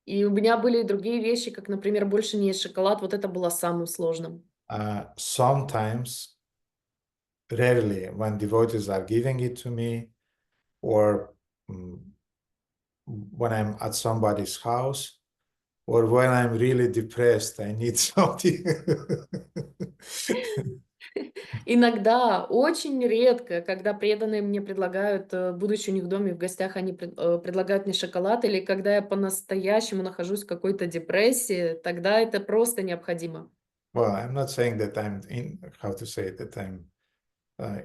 И у меня были и другие вещи, как, например, больше не есть шоколад. Вот это было самым сложным. Sometimes, rarely, when devotees are giving it to me, or when I'm at somebody's house, or when I'm really depressed, I need something. Иногда, очень редко, когда преданные мне предлагают, будучи у них в доме в гостях, они предлагают мне шоколад, или когда я по-настоящему нахожусь в какой-то депрессии, тогда это просто необходимо. Well, I'm not saying that I'm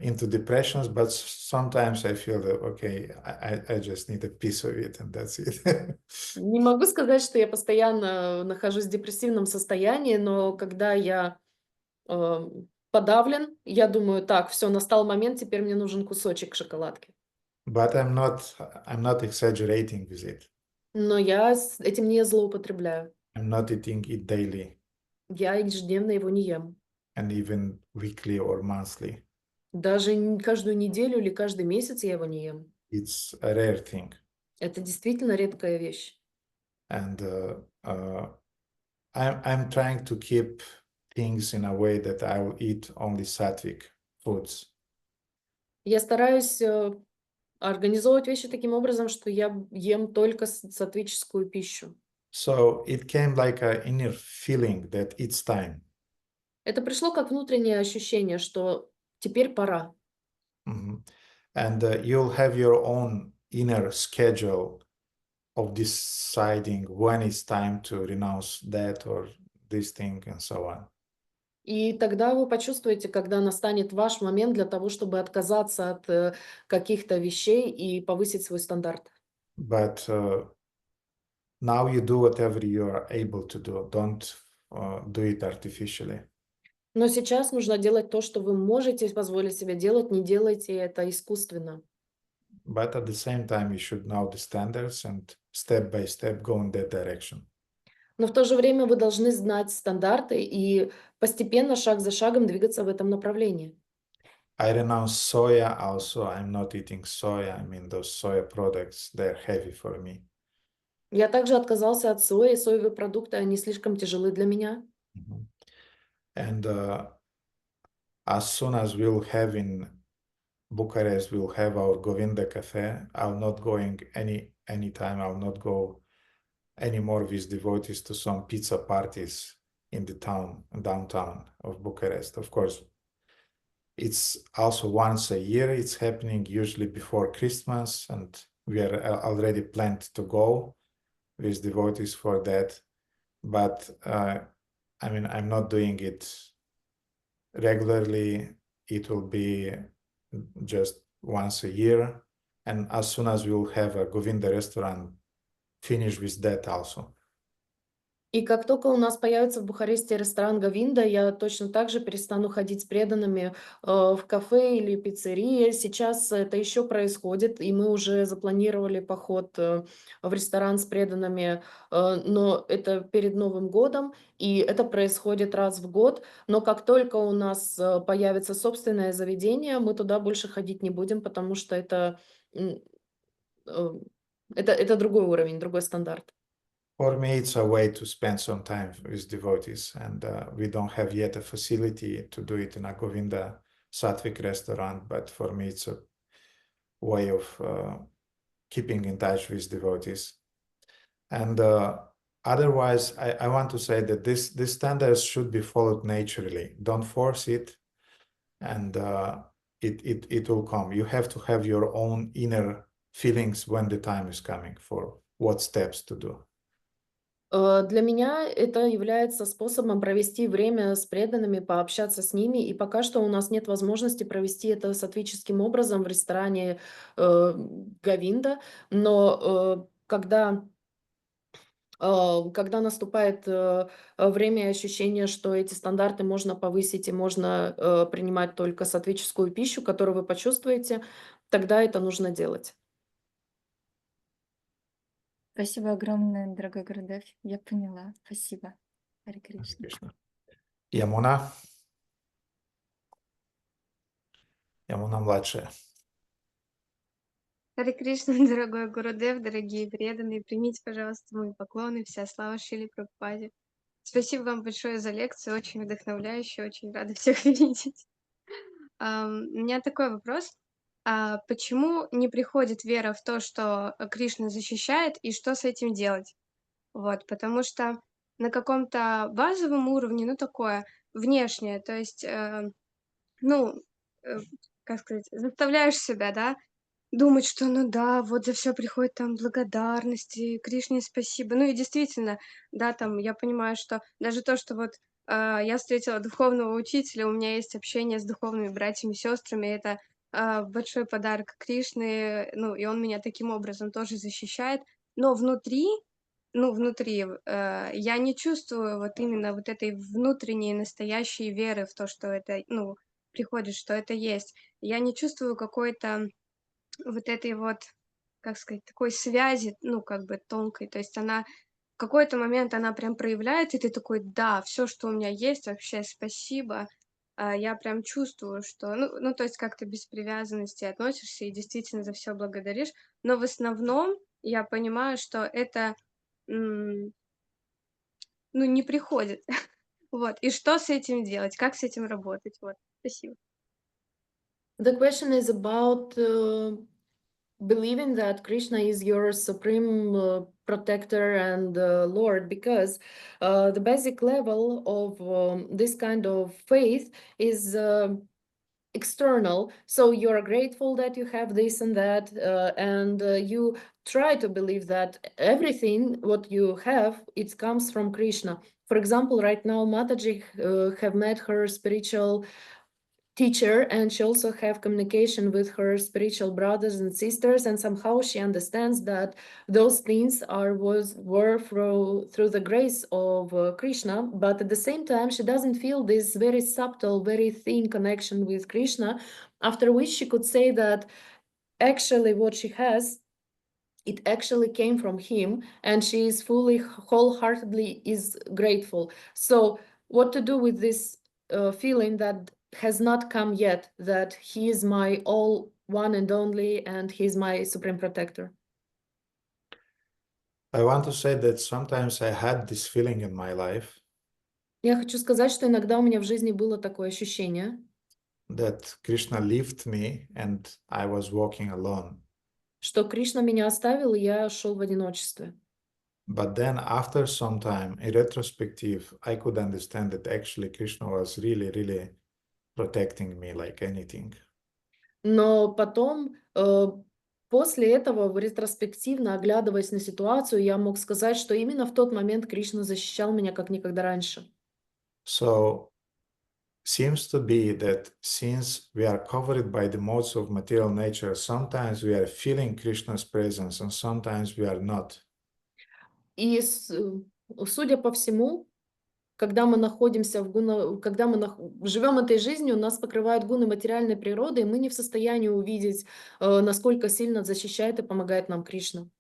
into depressions, but sometimes I feel that, okay, I just need a piece of it, and that's it. Не могу сказать, что я постоянно нахожусь в депрессивном состоянии, но когда я подавлен, я думаю, так, все, настал момент, теперь мне нужен кусочек шоколадки. But I'm not exaggerating with it. Но я этим не злоупотребляю. I'm not eating it daily, Я ежедневно его не ем. and even weekly or monthly. Даже каждую неделю или каждый месяц я его не ем. It's a rare thing. Это действительно редкая вещь. And I'm trying to keep things in a way that I will eat only sattvic foods. Я стараюсь организовывать вещи таким образом, что я ем только сатвическую пищу. So it came like an inner feeling that it's time. Это пришло как внутреннее ощущение, что теперь пора. Mhm. And you'll have your own inner schedule of deciding when it's time to renounce that or this thing and so on. И тогда вы почувствуете, когда настанет ваш момент для того, чтобы отказаться от каких-то вещей и повысить свой стандарт. But now you do whatever you are able to do. Don't do it artificially. Но сейчас нужно делать то, что вы можете позволить себе делать, не делайте это искусственно. But at the same time, you should know the standards and step by step go in that direction. Но в то же время вы должны знать стандарты и постепенно, шаг за шагом двигаться в этом направлении. I renounce soya also. I'm not eating soya. I mean, those soya products, they're heavy for me. Я также отказался от сои. Соевые продукты, они слишком тяжелы для меня. Mhm. And as soon as we'll have in Bucharest, we'll have our Govinda cafe. I'll not going anytime. I'll not go anymore with devotees to some pizza parties in the downtown of Bucharest. Of course, it's also once a year. It's happening usually before Christmas, and we are already planned to go with devotees for that. But I mean, I'm not doing it regularly. It will be just once a year, and as soon as we will have a Govinda restaurant, finish with that also. И как только у нас появится в Бухаресте ресторан Говинда, я точно так же перестану ходить с преданными в кафе или пиццерии. Сейчас это еще происходит, и мы уже запланировали поход в ресторан с преданными, но это перед Новым годом, и это происходит раз в год. Но как только у нас появится собственное заведение, мы туда больше ходить не будем, потому что это другой уровень, другой стандарт. For me, it's a way to spend some time with devotees, and we don't have yet a facility to do it in a Govinda Sattvic restaurant, but for me, it's a way of keeping in touch with devotees. And otherwise, I want to say that these standards should be followed naturally. Don't force it, and it will come. You have to have your own inner feelings when the time is coming for what steps to do. Для меня это является способом провести время с преданными, пообщаться с ними. И пока что у нас нет возможности провести это сатвическим образом в ресторане Говинда. Но когда наступает время и ощущение, что эти стандарты можно повысить и можно принимать только сатвическую пищу, которую вы почувствуете, тогда это нужно делать. Спасибо огромное, дорогой Гурудев. Я поняла. Спасибо. Харе Кришна. Krishna. Yamuna. Yamuna младшая. Харе Кришна, дорогой Гурудев, дорогие преданные, примите, пожалуйста, мои поклоны, вся слава Шриле Прабхупаде. Спасибо вам большое за лекцию, очень вдохновляющая, очень рада всех видеть. У меня такой вопрос. Почему не приходит вера в то, что Кришна защищает, и что с этим делать? Вот, потому что на каком-то базовом уровне, ну, такое внешнее, то есть, как сказать, заставляешь себя, да, думать, что ну да, вот за все приходит там благодарности, Кришне спасибо. Ну и действительно, да, там я понимаю, что даже то, что вот я встретила духовного учителя, у меня есть общение с духовными братьями, сестрами, это большой подарок Кришны, ну и он меня таким образом тоже защищает. Но внутри, я не чувствую вот именно вот этой внутренней настоящей веры в то, что это, ну, приходит, что это есть. Я не чувствую какой-то вот этой вот, как сказать, такой связи, ну, как бы тонкой. То есть она в какой-то момент она прям проявляется, и ты такой: "Да, все, что у меня есть, вообще спасибо". Я прям чувствую, что, то есть как-то без привязанности относишься и действительно за все благодаришь. Но в основном я понимаю, что это, м, не приходит. Вот. И что с этим делать? Как с этим работать? Вот. Спасибо. The question is about believing that Krishna is your supreme protector and Lord, because the basic level of this kind of faith is external. So you're grateful that you have this and that, and you try to believe that everything what you have, it comes from Krishna. For example, right now Mataji have met her spiritual teacher, and she also have communication with her spiritual brothers and sisters, and somehow she understands that those things were through the grace of Krishna, but at the same time she doesn't feel this very subtle, very thin connection with Krishna, after which she could say that actually what she has, it actually came from him, and she is fully, wholeheartedly is grateful. So what to do with this feeling that has not come yet, that he is my all, one and only, and he is my supreme protector? I want to say that sometimes I had this feeling in my life Я хочу сказать, что иногда у меня в жизни было такое ощущение, that Krishna left me and I was walking alone. что Кришна меня оставил, и я шел в одиночестве. But then after some time, in retrospective, I could understand that actually Krishna was really, really protecting me like anything. Но потом, после этого, ретроспективно оглядываясь на ситуацию, я мог сказать, что именно в тот момент Кришна защищал меня как никогда раньше. So seems to be that since we are covered by the modes of material nature, sometimes we are feeling Krishna's presence and sometimes we are not. И судя по всему, когда мы находимся когда мы живем этой жизнью, нас покрывают гуны материальной природы, и мы не в состоянии увидеть, насколько сильно защищает и помогает нам Кришна.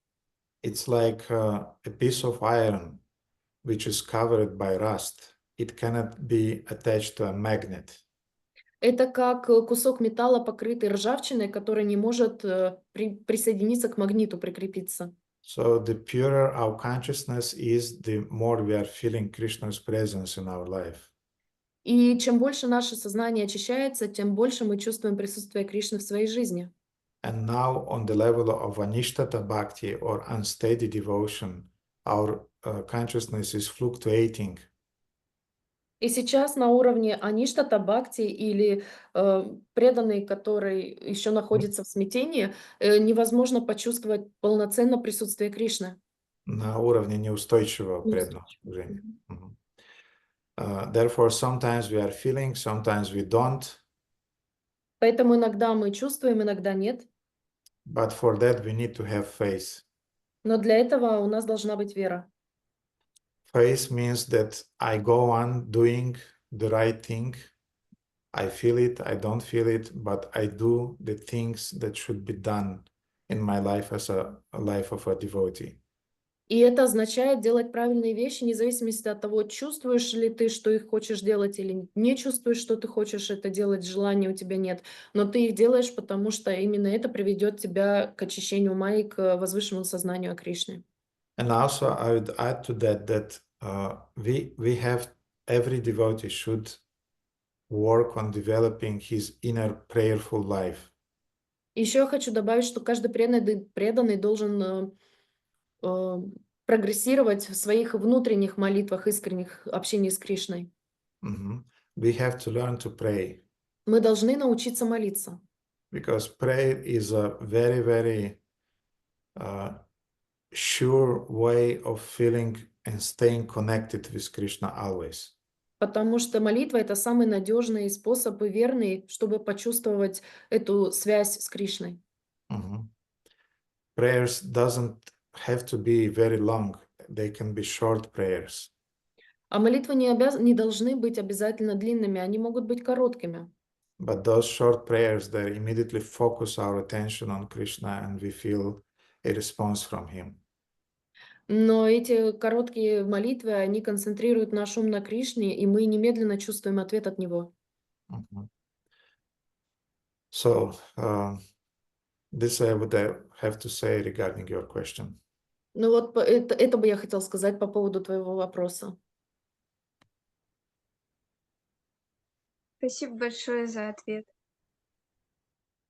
It's like a piece of iron which is covered by rust. It cannot be attached to a magnet. Это как кусок металла, покрытый ржавчиной, который не может присоединиться к магниту, прикрепиться. So the purer our consciousness is, the more we are feeling Krishna's presence in our life. И чем больше наше сознание очищается, тем больше мы чувствуем присутствие Кришны в своей жизни. And now on the level of anishtata bhakti or unsteady devotion, our consciousness is fluctuating. И сейчас на уровне аништата бхакти или преданный, который еще находится в смятении, невозможно почувствовать полноценно присутствие Кришны. На уровне неустойчивого преданного служения. Therefore, sometimes we are feeling, sometimes we don't. Поэтому иногда мы чувствуем, иногда нет. But for that we need to have faith. Но для этого у нас должна быть вера. Faith means that I go on doing the right thing. I feel it, I don't feel it, but I do the things that should be done in my life as a life of a devotee. И это означает делать правильные вещи, вне зависимости от того, чувствуешь ли ты, что их хочешь делать, или не чувствуешь, что ты хочешь это делать, желания у тебя нет. Но ты их делаешь, потому что именно это приведет тебя к очищению ума и к возвышенному сознанию о Кришне. And also, I would add to that we have every devotee should work on developing his inner prayerful life. Еще я хочу добавить, что каждый преданный должен прогрессировать в своих внутренних молитвах, искренних общении с Кришной. Mhm. We have to learn to pray Мы должны научиться молиться, because prayer is a very, very sure way of feeling and staying connected with Krishna always. потому что молитва — это самый надежный способ и верный, чтобы почувствовать эту связь с Кришной. Mhm. Prayers doesn't have to be very long. They can be short prayers. А молитвы не должны быть обязательно длинными, они могут быть короткими. But those short prayers, they immediately focus our attention on Krishna and we feel a response from him. Но эти короткие молитвы, они концентрируют наш ум на Кришне, и мы немедленно чувствуем ответ от Него. Mhm. So, this I would have to say regarding your question. Ну вот это бы я хотел сказать по поводу твоего вопроса. Спасибо большое за ответ.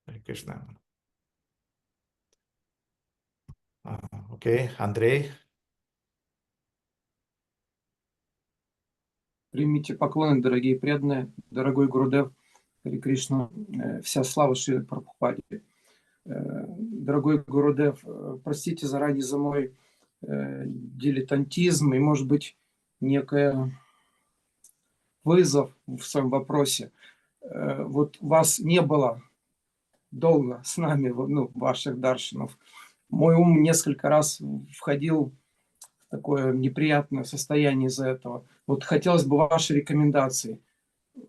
Hare Krishna. Okay, Андрей. Примите поклоны, дорогие преданные, дорогой Гурудев, Харе Кришна, вся слава Шри Прабхупаде. Дорогой Гурудев, простите заранее за мой дилетантизм и, может быть, некий вызов в своем вопросе. Вот вас не было долго с нами, ваших даршинов. Мой ум несколько раз входил в такое неприятное состояние из-за этого. Вот хотелось бы ваши рекомендации.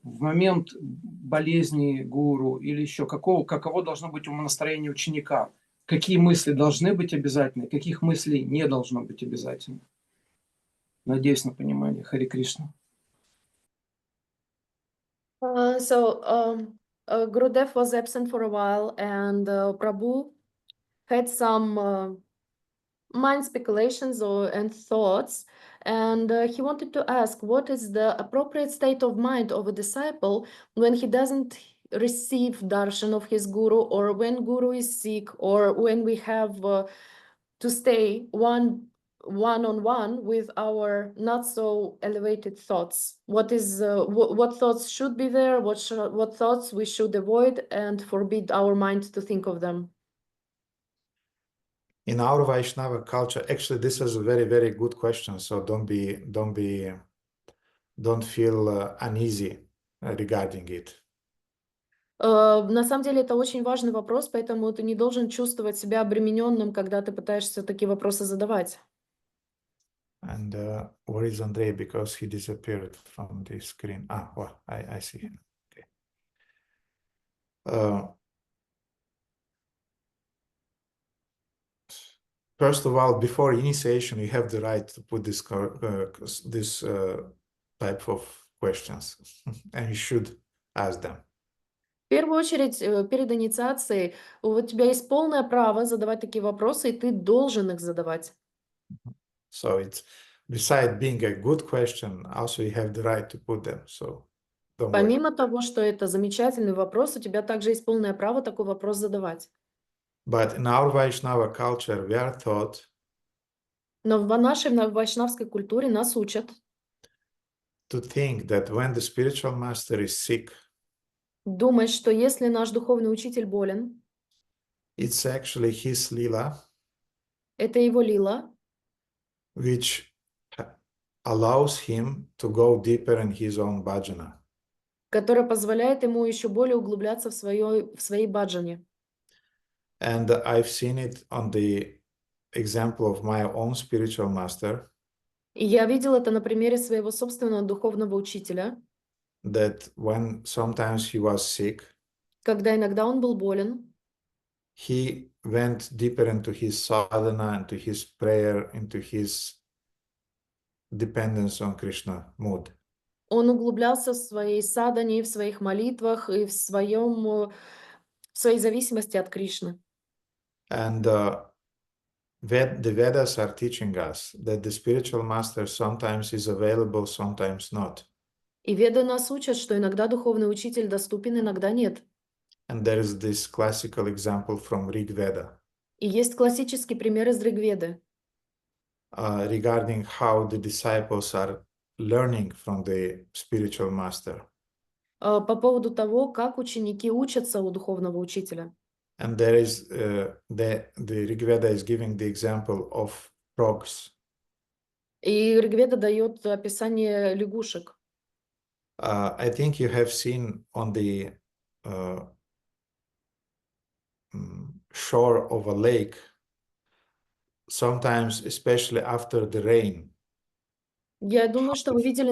В момент болезни гуру или еще каково должно быть умонастроение ученика? Какие мысли должны быть обязательны, каких мыслей не должно быть обязательно? Надеюсь на понимание. Харе Кришна. Gurudev was absent for a while, and Prabhu had some mind speculations and thoughts, and he wanted to ask what is the appropriate state of mind of a disciple when he doesn't receive darshan of his guru, or when guru is sick, or when we have to stay one-on-one with our not so elevated thoughts. What thoughts should be there, what thoughts we should avoid and forbid our mind to think of them. In our Vaishnava culture, actually, this is a very, very good question. So don't feel uneasy regarding it. На самом деле это очень важный вопрос, поэтому ты не должен чувствовать себя обремененным, когда ты пытаешься такие вопросы задавать. And where is Andrei? Because he disappeared from the screen. Well, I see him. Okay. First of all, before initiation, you have the right to put this type of questions, and you should ask them. В первую очередь, перед инициацией у тебя есть полное право задавать такие вопросы, и ты должен их задавать. So it's besides being a good question, also you have the right to put them. So don't worry. Помимо того, что это замечательный вопрос, у тебя также есть полное право такой вопрос задавать. But in our Vaishnava culture, we are taught Но в нашей вайшнавской культуре нас учат to think that when the spiritual master is sick, думать, что если наш духовный учитель болен, it's actually his lila, это его лила, which allows him to go deeper in his own bhajana. которая позволяет ему еще более углубляться в своей баджане. And I've seen it on the example of my own spiritual master, И я видела это на примере своего собственного духовного учителя, that when sometimes he was sick, когда иногда он был болен, he went deeper into his sadhana, into his prayer, into his dependence on Krishna mood. Он углублялся в своей садхане, в своих молитвах и в своей зависимости от Кришны. And the Vedas are teaching us that the spiritual master sometimes is available, sometimes not. И Веды нас учат, что иногда духовный учитель доступен, иногда нет. And there is this classical example from Rig Veda И есть классический пример из Ригведы, regarding how the disciples are learning from the spiritual master. по поводу того, как ученики учатся у духовного учителя. And there is the Rig Veda is giving the example of frogs. И Ригведа дает описание лягушек. I think you have seen on the shore of a lake, sometimes, especially after the rain, Я думаю, что вы видели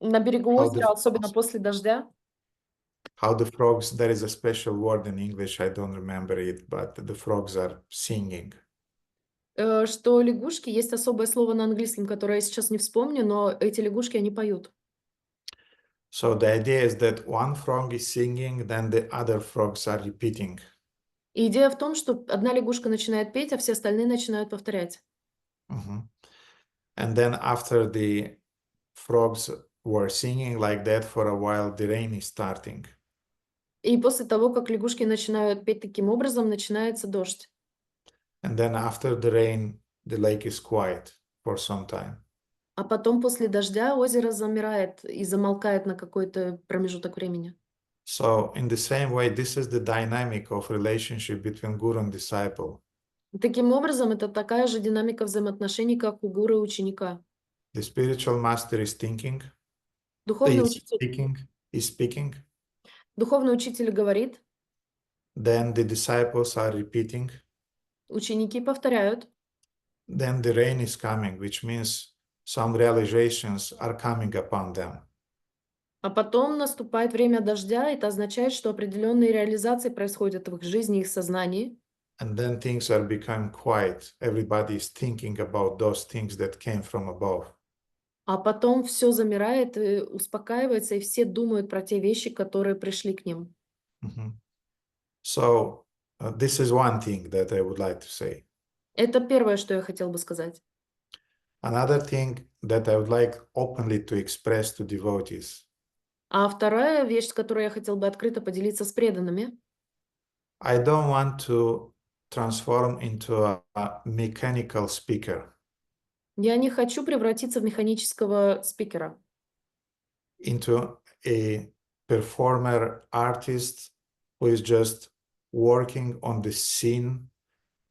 на берегу How озера, the особенно frogs- после дождя, how the frogs, there is a special word in English, I don't remember it, but the frogs are singing. что лягушки, есть особое слово на английском, которое я сейчас не вспомню, но эти лягушки, они поют. So the idea is that one frog is singing, then the other frogs are repeating. И идея в том, что одна лягушка начинает петь, а все остальные начинают повторять. Mhm. And then after the frogs were singing like that for a while, the rain is starting. И после того, как лягушки начинают петь таким образом, начинается дождь. And then after the rain, the lake is quiet for some time. А потом после дождя озеро замирает и замолкает на какой-то промежуток времени. So in the same way, this is the dynamic of relationship between guru and disciple. Таким образом, это такая же динамика взаимоотношений, как у гуру и ученика. The spiritual master is thinking, Духовный is speaking, духовный учитель говорит, then the disciples are repeating, ученики повторяют, then the rain is coming, which means some realizations are coming upon them. а потом наступает время дождя, это означает, что определенные реализации происходят в их жизни, их сознании. And then things are becoming quiet. Everybody is thinking about those things that came from above. А потом все замирает и успокаивается, и все думают про те вещи, которые пришли к ним. Mhm. So this is one thing that I would like to say. Это первое, что я хотел бы сказать. Another thing that I would like openly to express to devotees. А вторая вещь, с которой я хотел бы открыто поделиться с преданными, I don't want to transform into a mechanical speaker, я не хочу превратиться в механического спикера, into a performer artist who is just working on the scene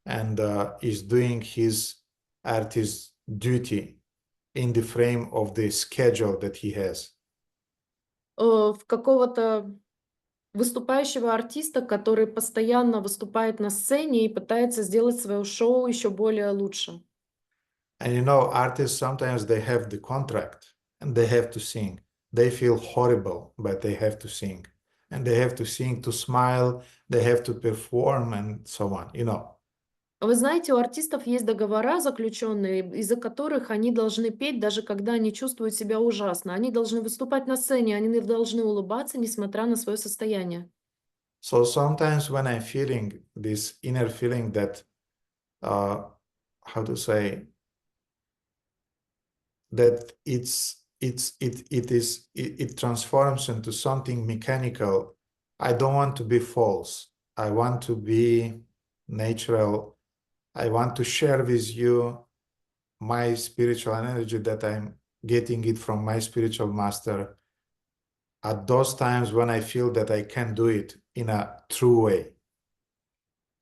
and is doing his artist duty in the frame of the schedule that he has. в какого-то выступающего артиста, который постоянно выступает на сцене и пытается сделать свое шоу еще более лучше. And you know, artists sometimes they have the contract and they have to sing. They feel horrible, but they have to sing. And they have to sing to smile, they have to perform and so on, you know. Вы знаете, у артистов есть договора заключенные, из-за которых они должны петь, даже когда они чувствуют себя ужасно. Они должны выступать на сцене, они должны улыбаться, несмотря на свое состояние. So sometimes when I'm feeling this inner feeling that, how to say, that it transforms into something mechanical, I don't want to be false. I want to be natural. I want to share with you my spiritual energy that I'm getting it from my spiritual master at those times when I feel that I can do it in a true way.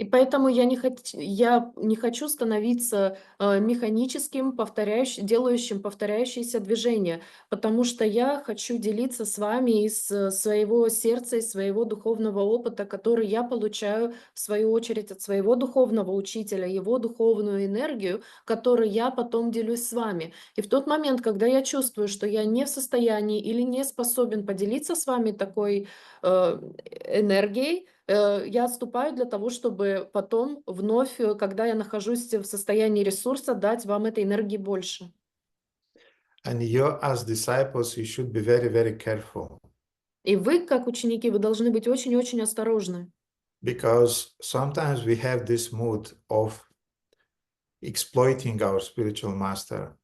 И поэтому я не хочу становиться механическим, делающим повторяющиеся движения, потому что я хочу делиться с вами из своего сердца, из своего духовного опыта, который я получаю, в свою очередь, от своего духовного учителя, его духовную энергию, которой я потом делюсь с вами. И в тот момент, когда я чувствую, что я не в состоянии или не способен поделиться с вами такой энергией, я отступаю для того, чтобы потом вновь, когда я нахожусь в состоянии ресурса, дать вам этой энергии больше. And you, as disciples, you should be very, very careful, И вы, как ученики, вы должны быть очень-очень осторожны. because sometimes we have this mood of exploiting our spiritual master.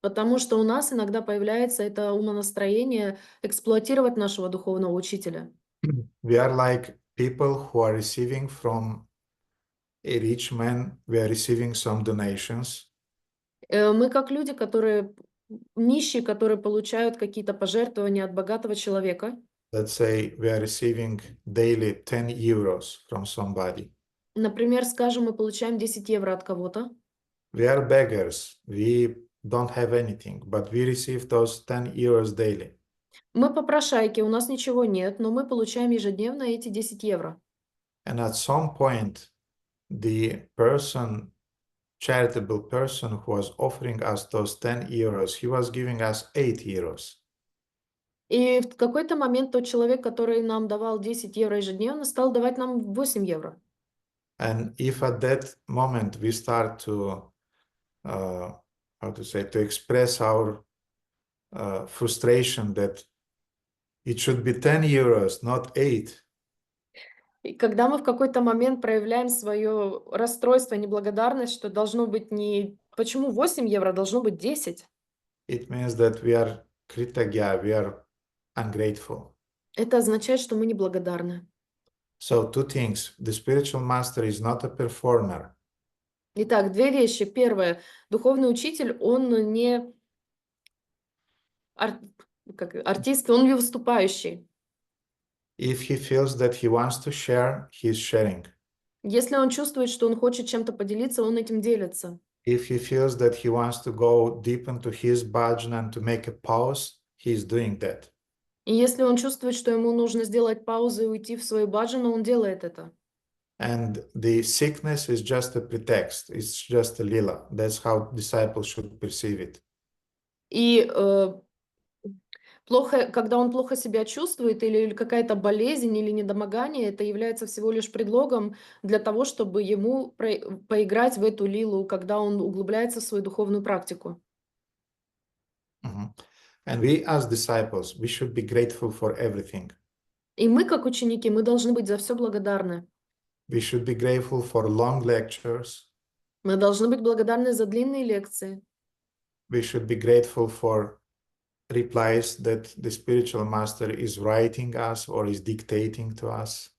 Потому что у нас иногда появляется это умонастроение эксплуатировать нашего духовного учителя. We are like people who are receiving from a rich man, we are receiving some donations, Мы как люди, которые нищие, которые получают какие-то пожертвования от богатого человека. let's say we are receiving daily 10 euros from somebody. Например, скажем, мы получаем 10 евро от кого-то. We are beggars, we don't have anything, but we receive those 10 euros daily. Мы попрошайки, у нас ничего нет, но мы получаем ежедневно эти 10 евро. And at some point, the person, charitable person who was offering us those 10 euros, he was giving us 8 euros. И в какой-то момент тот человек, который нам давал 10 евро ежедневно, стал давать нам 8 евро. And if at that moment we start to, how to say, to express our frustration that it should be 10 euros, not 8, И когда мы в какой-то момент проявляем свое расстройство, неблагодарность, что должно быть не... Почему 8 евро, должно быть 10? it means that we are kritagya, we are ungrateful. Это означает, что мы неблагодарны. So two things, the spiritual master is not a performer. Итак, две вещи. Первое. Духовный учитель, он не артист, он не выступающий. If he feels that he wants to share, he is sharing. Если он чувствует, что он хочет чем-то поделиться, он этим делится. If he feels that he wants to go deep into his bhajana and to make a pause, he is doing that. И если он чувствует, что ему нужно сделать паузу и уйти в свою баджану, он делает это. And the sickness is just a pretext. It's just a lila. That's how disciples should perceive it. И когда он плохо себя чувствует, или какая-то болезнь, или недомогание, это является всего лишь предлогом для того, чтобы ему поиграть в эту лилу, когда он углубляется в свою духовную практику. And we as disciples, we should be grateful for everything. И мы, как ученики, мы должны быть за все благодарны. We should be grateful for long lectures. Мы должны быть благодарны за длинные лекции. We should be grateful for replies that the spiritual master is writing us or is dictating to us.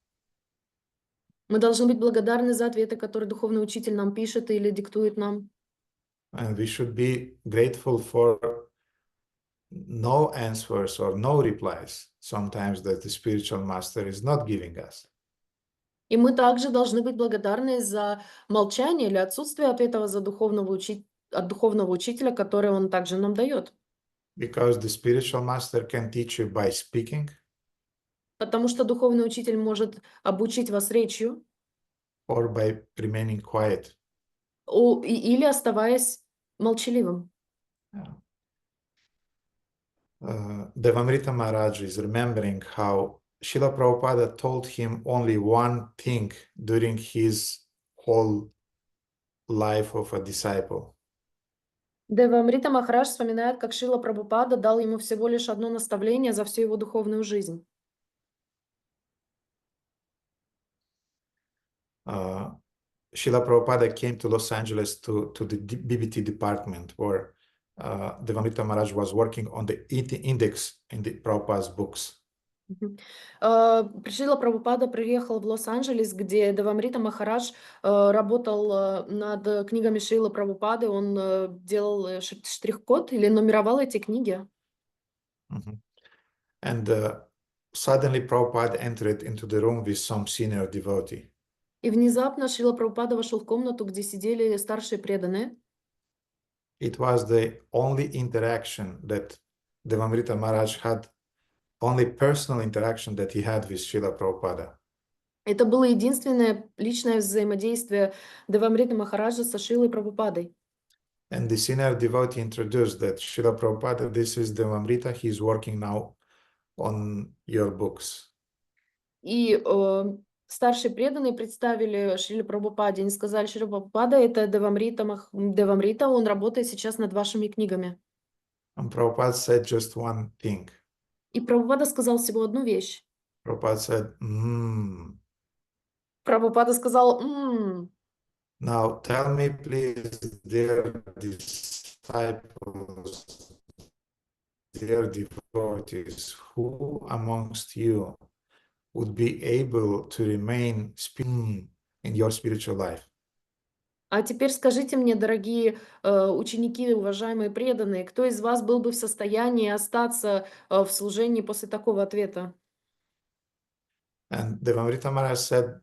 Мы должны быть благодарны за ответы, которые духовный учитель нам пишет или диктует нам. And we should be grateful for no answers or no replies sometimes that the spiritual master is not giving us. И мы также должны быть благодарны за молчание или отсутствие ответов от духовного учителя, который он также нам дает. Because the spiritual master can teach you by speaking. Потому что духовный учитель может обучить вас речью. Or by remaining quiet. Или оставаясь молчаливым. Devamrita Maharaj is remembering how Srila Prabhupada told him only one thing during his whole life of a disciple. Девамрита Махарадж вспоминает, как Шрила Прабхупада дал ему всего лишь одно наставление за всю его духовную жизнь. Srila Prabhupada came to Los Angeles to the BBT department where Devamrita Maharaj was working on the index in the Prabhupada's books. Шрила Прабхупада приехал в Лос-Анджелес, где Девамрита Махарадж работал над книгами Шрилы Прабхупады, он делал штрих-код или нумеровал эти книги. And suddenly Prabhupada entered into the room with some senior devotee. И внезапно Шрила Прабхупада вошел в комнату, где сидели старшие преданные. It was the only interaction that Devamrita Maharaj had, only personal interaction that he had with Srila Prabhupada. Это было единственное личное взаимодействие Девамриты Махараджа со Шрилой Прабхупадой. And the senior devotee introduced that Srila Prabhupada, this is Devamrita, he is working now on your books. И старшие преданные представили Шриле Прабхупаде, они сказали: Шрила Прабхупада, это Девамрита, он работает сейчас над вашими книгами. And Prabhupada said just one thing. И Прабхупада сказал всего одну вещь. Prabhupada said, Прабхупада сказал: Now tell me, please, dear disciples, dear devotees, who amongst you would be able to remain in your spiritual life? А теперь скажите мне, дорогие ученики, уважаемые преданные, кто из вас был бы в состоянии остаться в служении после такого ответа? And Devamrita Maharaj said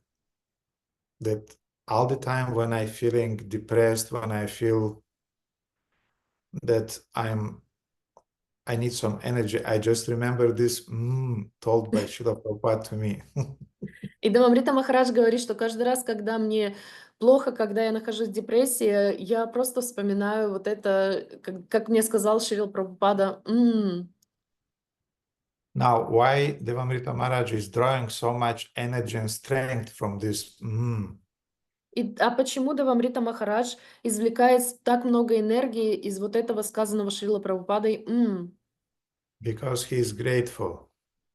that all the time when I feeling depressed, when I feel that I need some energy, I just remember this told by Srila Prabhupada to me. И Девамрита Махарадж говорит, что каждый раз, когда мне плохо, когда я нахожусь в депрессии, я просто вспоминаю вот это, как мне сказал Шрила Прабхупада. Now, why Devamrita Maharaj is drawing so much energy and strength from this? А почему Девамрита Махарадж извлекает так много энергии из вот этого сказанного Шрила Прабхупадой? Because he is grateful.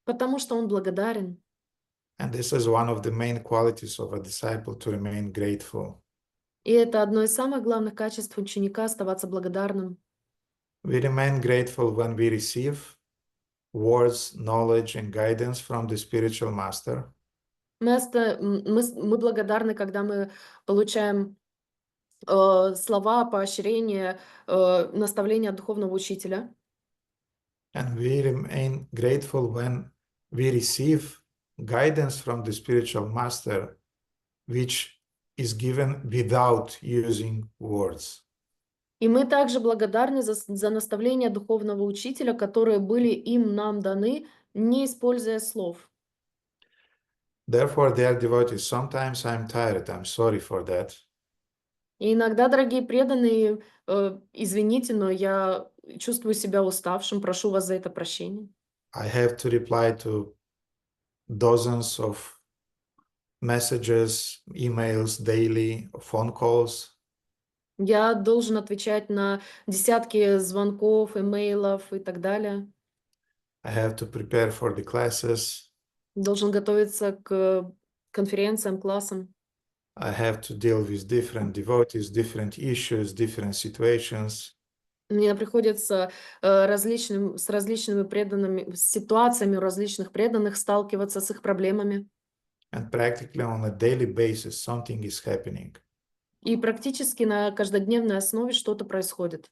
Потому что он благодарен. And this is one of the main qualities of a disciple, to remain grateful. И это одно из самых главных качеств ученика — оставаться благодарным. We remain grateful when we receive words, knowledge, and guidance from the spiritual master. Мы благодарны, когда мы получаем слова, поощрения, наставления от духовного учителя. And we remain grateful when we receive guidance from the spiritual master, which is given without using words. И мы также благодарны за наставления духовного учителя, которые были нам даны, не используя слов. Therefore, dear devotees, sometimes I'm tired. I'm sorry for that. И иногда, дорогие преданные, извините, но я чувствую себя уставшим, прошу вас за это прощения. I have to reply to dozens of messages, emails, daily, phone calls. Я должен отвечать на десятки звонков, имейлов и так далее. I have to prepare for the classes. Должен готовиться к конференциям, классам. I have to deal with different devotees, different issues, different situations. Мне приходится с различными преданными, с ситуациями у различных преданных сталкиваться, с их проблемами. And practically on a daily basis, something is happening. И практически на каждодневной основе что-то происходит.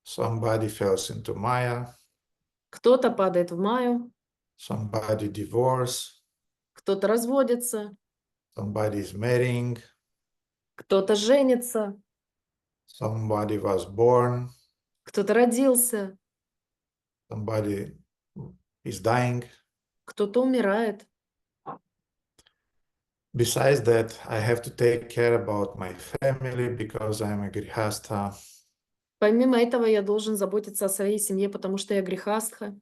Somebody falls into Maya. Кто-то падает в Майю, Somebody divorce. кто-то разводится, Somebody is marrying. кто-то женится, Somebody was born. кто-то родился, Somebody is dying. кто-то умирает. Besides that, I have to take care about my family because I'm a grihastha. Помимо этого, я должен заботиться о своей семье, потому что я грехастха.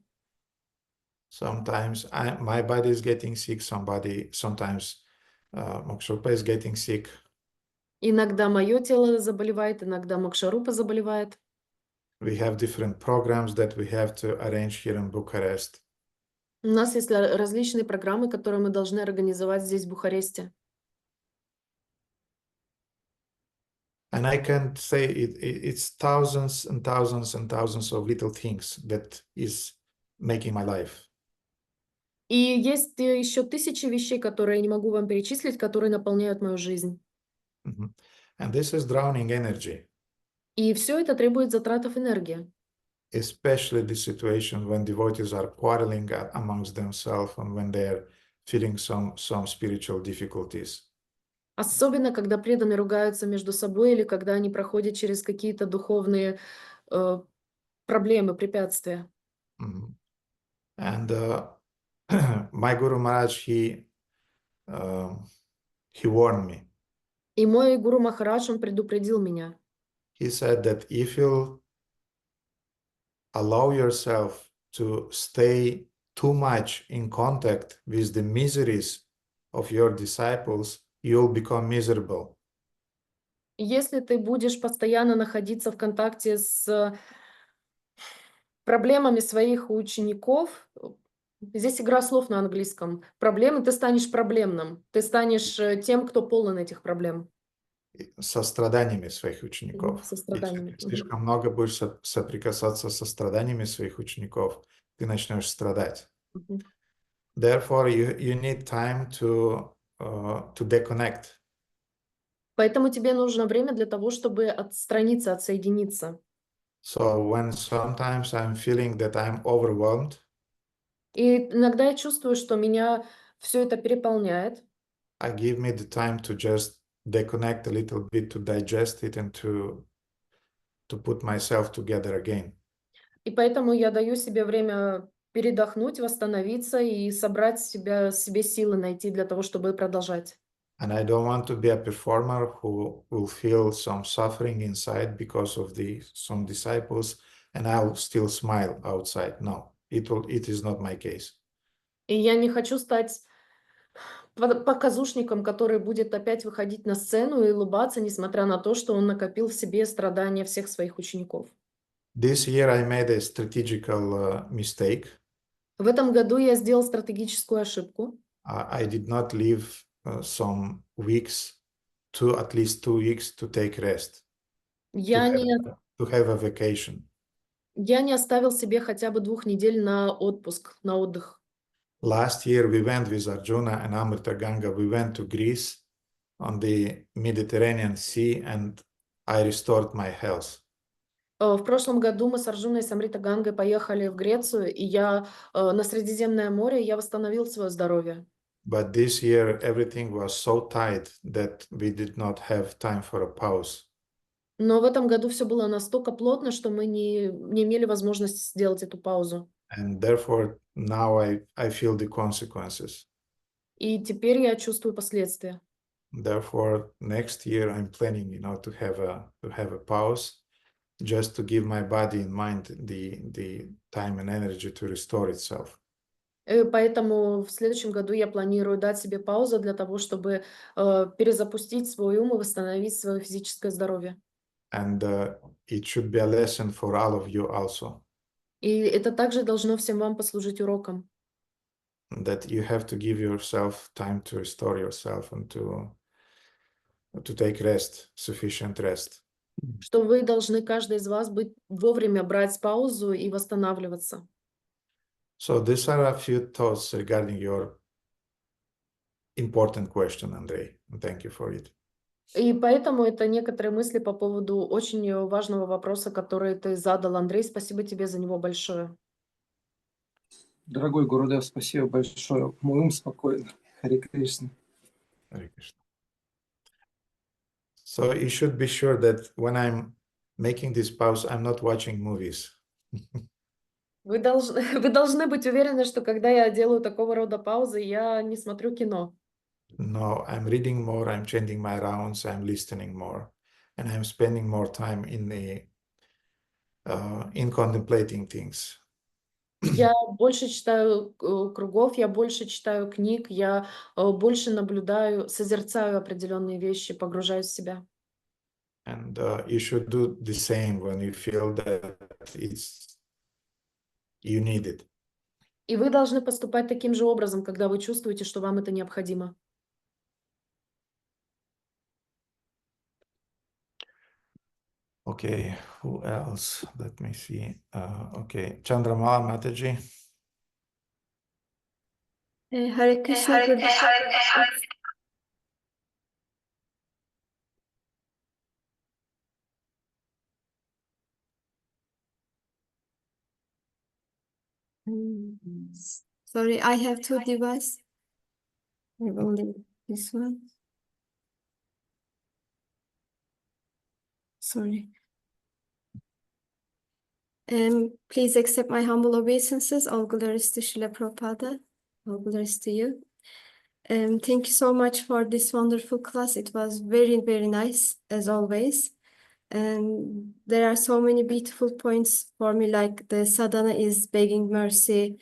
Sometimes my body is getting sick. Sometimes Mokshupa is getting sick. Иногда мое тело заболевает, иногда Мокшарупа заболевает. We have different programs that we have to arrange here in Bucharest. У нас есть различные программы, которые мы должны организовать здесь, в Бухаресте. And I can say it's thousands and thousands and thousands of little things that is making my life. И есть еще тысячи вещей, которые я не могу вам перечислить, которые наполняют мою жизнь. And this is drowning energy. И все это требует затратов энергии. Especially the situation when devotees are quarreling amongst themselves and when they are feeling some spiritual difficulties. Особенно, когда преданные ругаются между собой или когда они проходят через какие-то духовные проблемы, препятствия. And my Guru Maharaj, he warned me. И мой Гуру Махарадж, он предупредил меня. He said that if you allow yourself to stay too much in contact with the miseries of your disciples, you'll become miserable. Если ты будешь постоянно находиться в контакте с проблемами своих учеников, здесь игра слов на английском, проблемы, ты станешь проблемным, ты станешь тем, кто полон этих проблем. Со страданиями своих учеников. Со Если страданиями. ты слишком много будешь соприкасаться со страданиями своих учеников, ты начнешь страдать. Therefore, you need time to deconnect. Поэтому тебе нужно время для того, чтобы отстраниться, отсоединиться. So when sometimes I'm feeling that I'm overwhelmed, И иногда я чувствую, что меня все это переполняет. I give me the time to just deconnect a little bit, to digest it, and to put myself together again. И поэтому я даю себе время передохнуть, восстановиться и собрать себе силы найти для того, чтобы продолжать. And I don't want to be a performer who will feel some suffering inside because of some disciples, and I'll still smile outside. No, it is not my case. И я не хочу стать показушником, который будет опять выходить на сцену и улыбаться, несмотря на то, что он накопил в себе страдания всех своих учеников. This year I made a strategical mistake. В этом году я сделал стратегическую ошибку. I did not leave some weeks, at least 2 weeks, to take rest, to have a vacation. Я не оставил себе хотя бы 2 недель на отпуск, на отдых. Last year we went with Arjuna and Amrita Ganga, we went to Greece on the Mediterranean Sea, and I restored my health. В прошлом году мы с Арджуной и с Амрита Гангой поехали в Грецию, и я на Средиземное море, я восстановил свое здоровье. But this year everything was so tight that we did not have time for a pause. Но в этом году все было настолько плотно, что мы не имели возможности сделать эту паузу. And therefore now I feel the consequences. И теперь я чувствую последствия. Therefore next year I'm planning, to have a pause, just to give my body and mind the time and energy to restore itself. Поэтому в следующем году я планирую дать себе паузу для того, чтобы перезапустить свой ум и восстановить свое физическое здоровье. And it should be a lesson for all of you also. И это также должно всем вам послужить уроком. That you have to give yourself time to restore yourself and to take rest, sufficient rest. Что вы должны, каждый из вас, вовремя брать паузу и восстанавливаться. So these are a few thoughts regarding your important question, Andrei. Thank you for it. И поэтому это некоторые мысли по поводу очень важного вопроса, который ты задал, Андрей. Спасибо тебе за него большое. Дорогой Гурудев, спасибо большое. Мой ум спокоен. Харе Кришна. Hare Krishna. So you should be sure that when I'm making this pause, I'm not watching movies. Вы должны быть уверены, что когда я делаю такого рода паузы, я не смотрю кино. No, I'm reading more, I'm changing my rounds, I'm listening more, and I'm spending more time in contemplating things. Я больше читаю кругов, я больше читаю книг, я больше наблюдаю, созерцаю определенные вещи, погружаюсь в себя. And you should do the same when you feel that you need it. И вы должны поступать таким же образом, когда вы чувствуете, что вам это необходимо. Okay, who else? Let me see. Okay, Chandramala Mataji. Hare Krishna. Sorry, I have 2 devices. I will leave this one. Sorry. Please accept my humble obeisances. All glories to Srila Prabhupada. All glories to you. Thank you so much for this wonderful class. It was very, very nice, as always. And there are so many beautiful points for me, like the sadhana is begging mercy,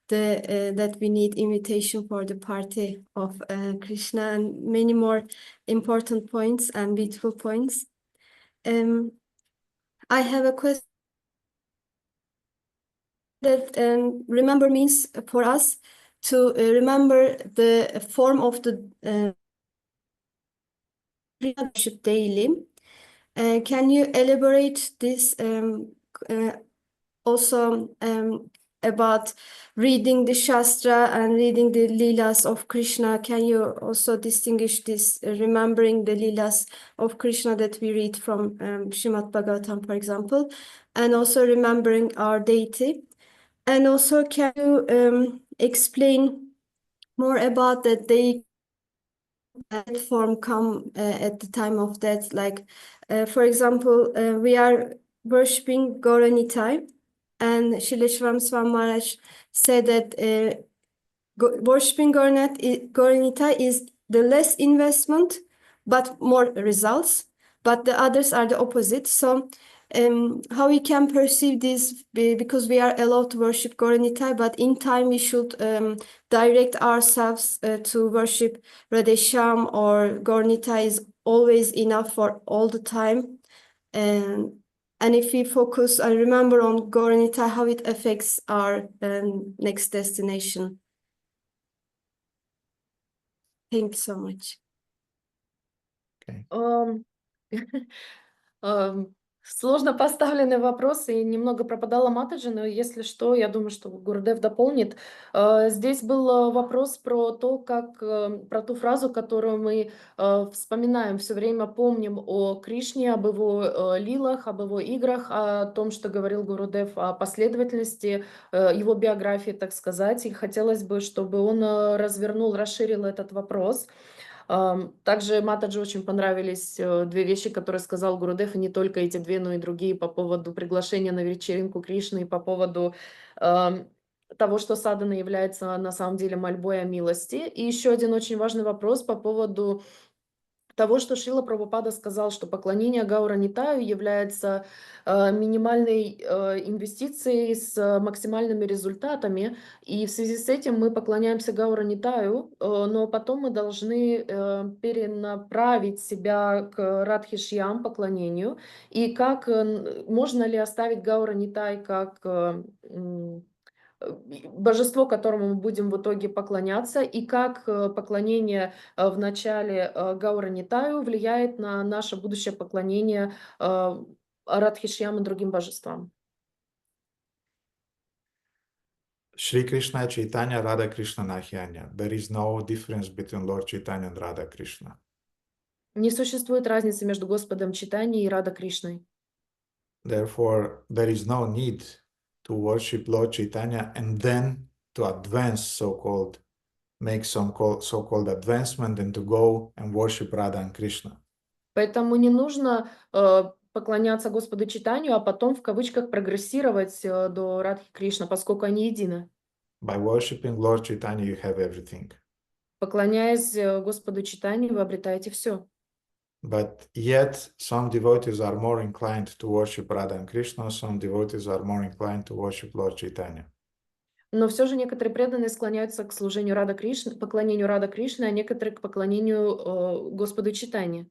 that we need invitation for the party of Krishna, and many more important points and beautiful points. I have a question that remember means for us to remember the form of the worship daily. Can you elaborate this also about reading the Shastra and reading the Leelas of Krishna? Can you also distinguish this, remembering the Leelas of Krishna that we read from Srimad Bhagavatam, for example, and also remembering our deity? And also, can you explain more about that they form come at the time of death? Like, for example, we are worshipping Gauranitai, and Srila Shvam Svam Maharaj said that worshipping Gauranitai is the less investment, but more results, but the others are the opposite. So how we can perceive this, because we are allowed to worship Gauranitai, but in time we should direct ourselves to worship Radhesham, or Gauranitai is always enough for all the time. And if we focus and remember on Gauranitai, how it affects our next destination. Thank you so much. Okay. Сложно поставленный вопрос, и немного пропадала Матаджи, но если что, я думаю, что Гурудев дополнит. Здесь был вопрос про то, как, про ту фразу, которую мы вспоминаем, все время помним о Кришне, об его лилах, об его играх, о том, что говорил Гурудев, о последовательности его биографии, так сказать. И хотелось бы, чтобы он развернул, расширил этот вопрос. Также Матаджи очень понравились две вещи, которые сказал Гурудев, и не только эти две, но и другие по поводу приглашения на вечеринку Кришны и по поводу того, что садхана является на самом деле мольбой о милости. И еще один очень важный вопрос по поводу того, что Шрила Прабхупада сказал, что поклонение Гауранитаю является минимальной инвестицией с максимальными результатами, и в связи с этим мы поклоняемся Гауранитаю, но потом мы должны перенаправить себя к Радхишьям, поклонению, и как можно ли оставить Гауранитай как божество, которому мы будем в итоге поклоняться, и как поклонение в начале Гауранитаю влияет на наше будущее поклонение Радхишьям и другим божествам. Shri Krishna Chaitanya Radha Krishna Nahyanya. There is no difference between Lord Chaitanya and Radha Krishna. Не существует разницы между Господом Чайтаньей и Рада Кришной. Therefore, there is no need to worship Lord Chaitanya and then to advance, so-called, make some so-called advancement and to go and worship Radha and Krishna. Поэтому не нужно поклоняться Господу Чайтанью, а потом в кавычках прогрессировать до Радхи Кришна, поскольку они едины. By worshiping Lord Chaitanya, you have everything. Поклоняясь Господу Чайтанью, вы обретаете все. But yet, some devotees are more inclined to worship Radha and Krishna, some devotees are more inclined to worship Lord Chaitanya. Но все же некоторые преданные склоняются к служению Рада Кришны, поклонению Рада Кришны, а некоторые к поклонению Господу Чайтанье.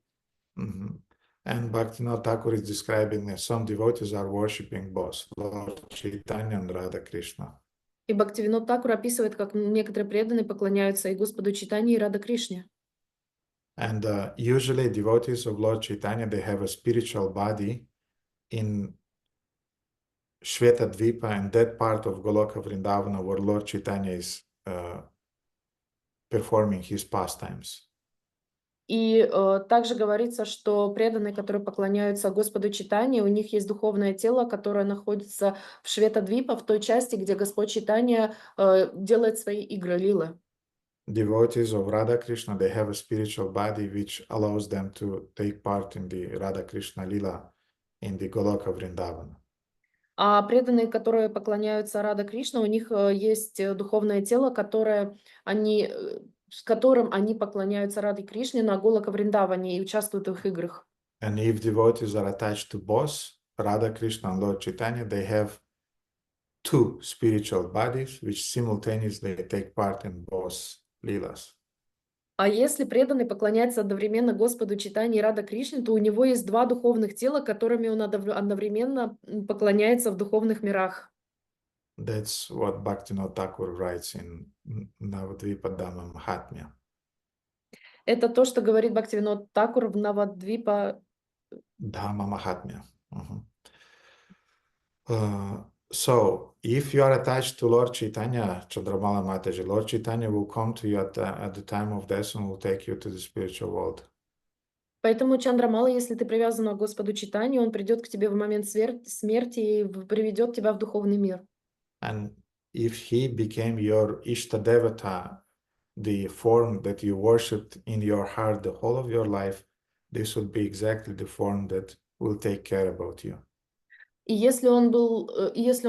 And Bhaktivinoda Thakur is describing that some devotees are worshiping both Lord Chaitanya and Radha Krishna. И Бхактивинод Тхакур описывает, как некоторые преданные поклоняются и Господу Чайтанье, и Рада Кришне. And usually devotees of Lord Chaitanya, they have a spiritual body in Shvetadvipa and that part of Goloka Vrindavana where Lord Chaitanya is performing his pastimes. И также говорится, что преданные, которые поклоняются Господу Чайтанье, у них есть духовное тело, которое находится в Шветадвипа, в той части, где Господь Чайтанья делает свои игры, лилы. Devotees of Radha Krishna, they have a spiritual body which allows them to take part in the Radha Krishna Lila in the Goloka Vrindavana. А преданные, которые поклоняются Рада Кришна, у них есть духовное тело, с которым они поклоняются Раде Кришне на Голока Вриндаване и участвуют в их играх. And if devotees are attached to both Radha Krishna and Lord Chaitanya, they have two spiritual bodies which simultaneously take part in both leelas. А если преданный поклоняется одновременно Господу Чайтаньи и Рада Кришне, то у него есть два духовных тела, которыми он одновременно поклоняется в духовных мирах. That's what Bhaktivinoda Thakur writes in Navadvipadhamma Mahatmya. Это то, что говорит Бхактивинод Такур в Навадвипа. Dhamma Mahatmya. So, if you are attached to Lord Chaitanya, Chandramala Mataji, Lord Chaitanya will come to you at the time of death and will take you to the spiritual world. Поэтому, Чандрамала, если ты привязан к Господу Чайтанью, он придет к тебе в момент смерти и приведет тебя в духовный мир. And if he became your Ishtadevata, the form that you worshipped in your heart the whole of your life, this would be exactly the form that will take care about you. И если он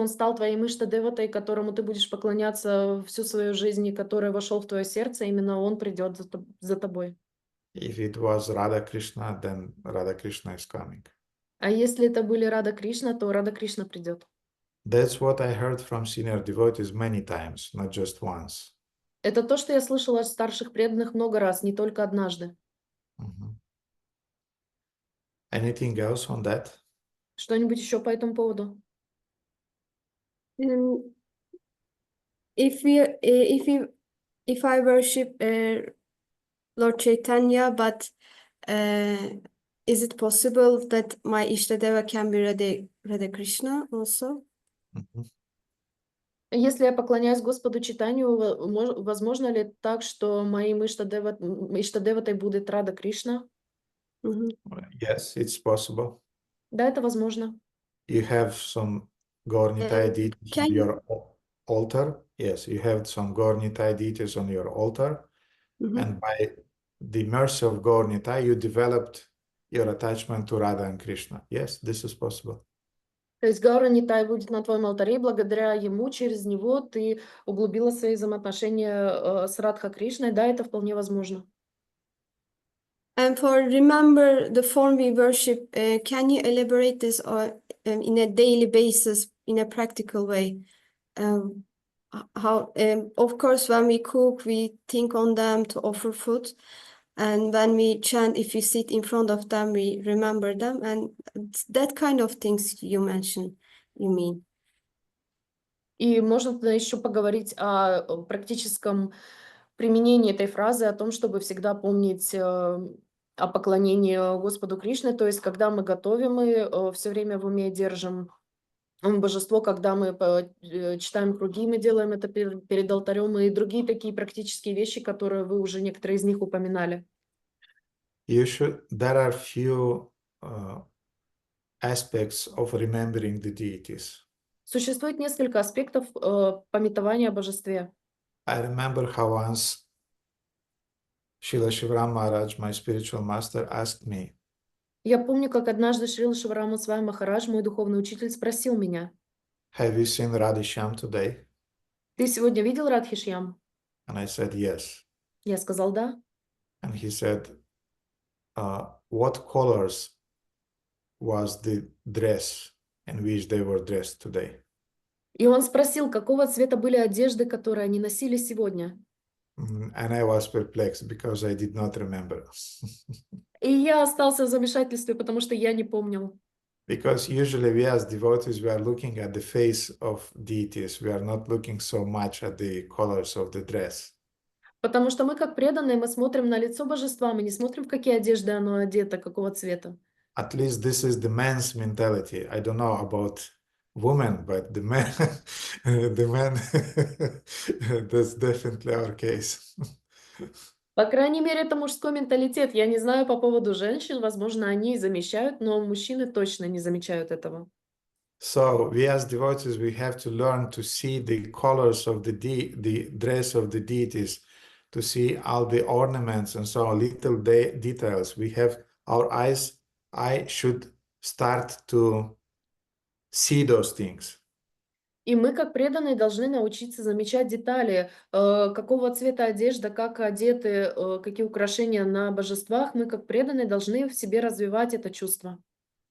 стал твоим Иштадеватой, которому ты будешь поклоняться всю свою жизнь, и который вошел в твое сердце, именно он придет за тобой. If it was Radha Krishna, then Radha Krishna is coming. А если это были Рада Кришна, то Рада Кришна придет. That's what I heard from senior devotees many times, not just once. Это то, что я слышала от старших преданных много раз, не только однажды. Anything else on that? Что-нибудь еще по этому поводу? If I worship Lord Chaitanya, but is it possible that my Ishtadeva can be Radha Krishna also? Если я поклоняюсь Господу Чайтанью, возможно ли так, что моим Иштадеватой будет Рада Кришна? Yes, it's possible. Да, это возможно. You have some Gaurnitai deities on your altar. Yes, you have some Gaurnitai deities on your altar. And by the mercy of Gaurnitai, you developed your attachment to Radha and Krishna. Yes, this is possible. То есть Гаура Нитай будет на твоем алтаре, и благодаря ему, через него ты углубила свои взаимоотношения с Радха Кришной. Да, это вполне возможно. And for remember the form we worship, can you elaborate this in a daily basis, in a practical way? Of course, when we cook, we think on them to offer food. And when we chant, if we sit in front of them, we remember them. And that kind of things you mentioned, you mean. И можно еще поговорить о практическом применении этой фразы, о том, чтобы всегда помнить о поклонении Господу Кришне. То есть, когда мы готовим, мы все время в уме держим божество, когда мы читаем круги, мы делаем это перед алтарем, и другие такие практические вещи, которые вы уже некоторые из них упоминали. There are few aspects of remembering the deities. Существует несколько аспектов памятования о божестве. I remember how once Srila Shivaram Maharaj, my spiritual master, asked me, Я помню, как однажды Шрила Шиварама Свами Махарадж, мой духовный учитель, спросил меня: have you seen Radhisham today? Ты сегодня видел Радхишьям? And I said, yes. Я сказал да. And he said, what colors was the dress in which they were dressed today? И он спросил, какого цвета были одежды, которые они носили сегодня. And I was perplexed because I did not remember. И я остался в замешательстве, потому что я не помнил. Because usually we as devotees, we are looking at the face of deities. We are not looking so much at the colors of the dress. Потому что мы, как преданные, мы смотрим на лицо божества, мы не смотрим, в какие одежды оно одето, какого цвета. At least this is the man's mentality. I don't know about women, but the men, that's definitely our case. По крайней мере, это мужской менталитет. Я не знаю по поводу женщин, возможно, они замечают, но мужчины точно не замечают этого. So we as devotees, we have to learn to see the colors of the dress of the deities, to see all the ornaments and so on, little details. We have our eyes should start to see those things. И мы, как преданные, должны научиться замечать детали, какого цвета одежда, как одеты, какие украшения на божествах. Мы, как преданные, должны в себе развивать это чувство.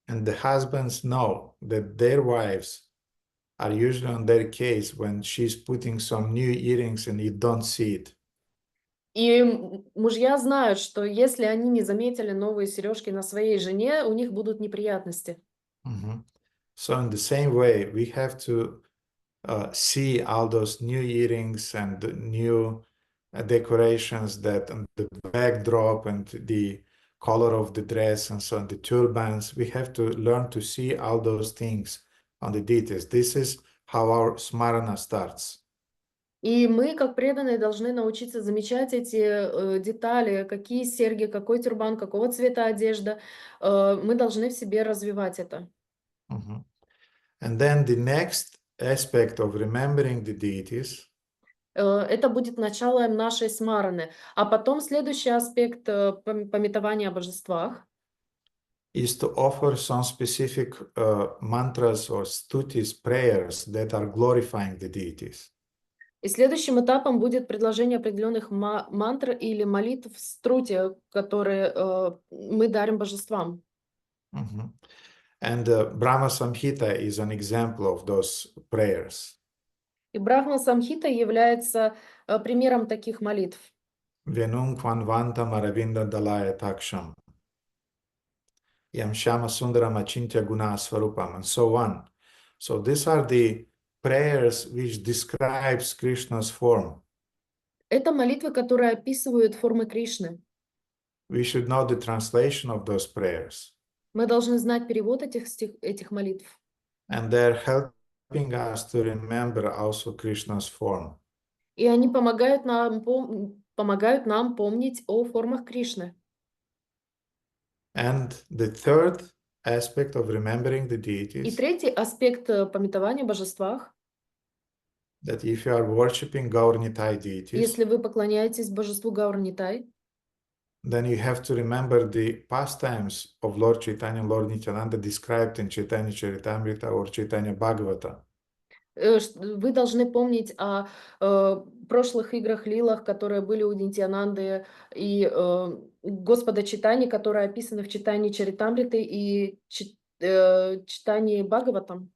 And the husbands know that their wives are usually on their case when she's putting some new earrings and you don't see it. И мужья знают, что если они не заметили новые сережки на своей жене, у них будут неприятности. So in the same way, we have to see all those new earrings and the new decorations that and the backdrop and the color of the dress and so on, the turbans. We have to learn to see all those things on the details. This is how our smarana starts. И мы, как преданные, должны научиться замечать эти детали, какие серьги, какой тюрбан, какого цвета одежда. Мы должны в себе развивать это. And then the next aspect of remembering the deities Это будет началом нашей смараны. А потом следующий аспект памятования о божествах is to offer some specific mantras or stutis, prayers that are glorifying the deities. И следующим этапом будет предложение определенных мантр или молитв в струте, которые мы дарим божествам. And Brahma Samhita is an example of those prayers. И Брахма Самхита является примером таких молитв. Venum Kvanvantam Aravinda Dalaya Taksham Yam Shama Sundaram Achintya Guna Swarupam, and so on. So these are the prayers which describes Krishna's form. Это молитвы, которые описывают формы Кришны. We should know the translation of those prayers. Мы должны знать перевод этих молитв. And they're helping us to remember also Krishna's form. И они помогают нам помнить о формах Кришны. And the third aspect of remembering the И deities, третий аспект памятования о божествах, that if you are worshipping Gaurnitai deities, если вы поклоняетесь божеству Гаурнитай, then you have to remember the pastimes of Lord Chaitanya and Lord Nityananda described in Chaitanya Charitamrita or Chaitanya Bhagavatam. вы должны помнить о прошлых играх, лилах, которые были у Нитьянанды, и Господа Чайтани, которые описаны в Чайтанье Чаритамрите и Чайтанье Бхагаватам.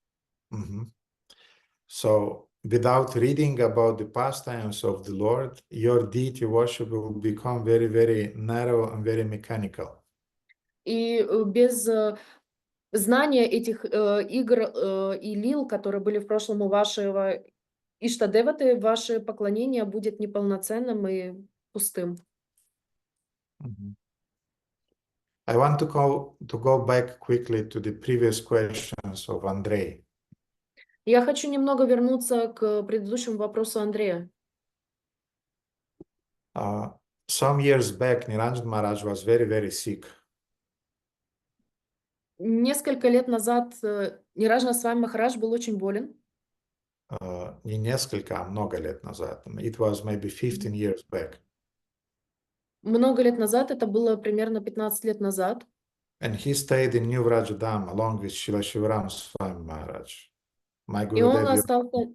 So, without reading about the pastimes of the Lord, your deity worship will become very, very narrow and very mechanical. И без знания этих игр и лил, которые были в прошлом у вашего Иштадеваты, ваше поклонение будет неполноценным и пустым. I want to go back quickly to the previous questions of Andrei. Я хочу немного вернуться к предыдущему вопросу Андрея. Some years back, Niranjan Maharaj was very, very sick. Несколько лет назад Ниранджана Свами Махарадж был очень болен. Не несколько, а много лет назад. It was maybe 15 years back. Много лет назад, это было примерно 15 лет назад. And he stayed in New Vrajadam along with Srila Shivaram Swami Maharaj. My Gurudev.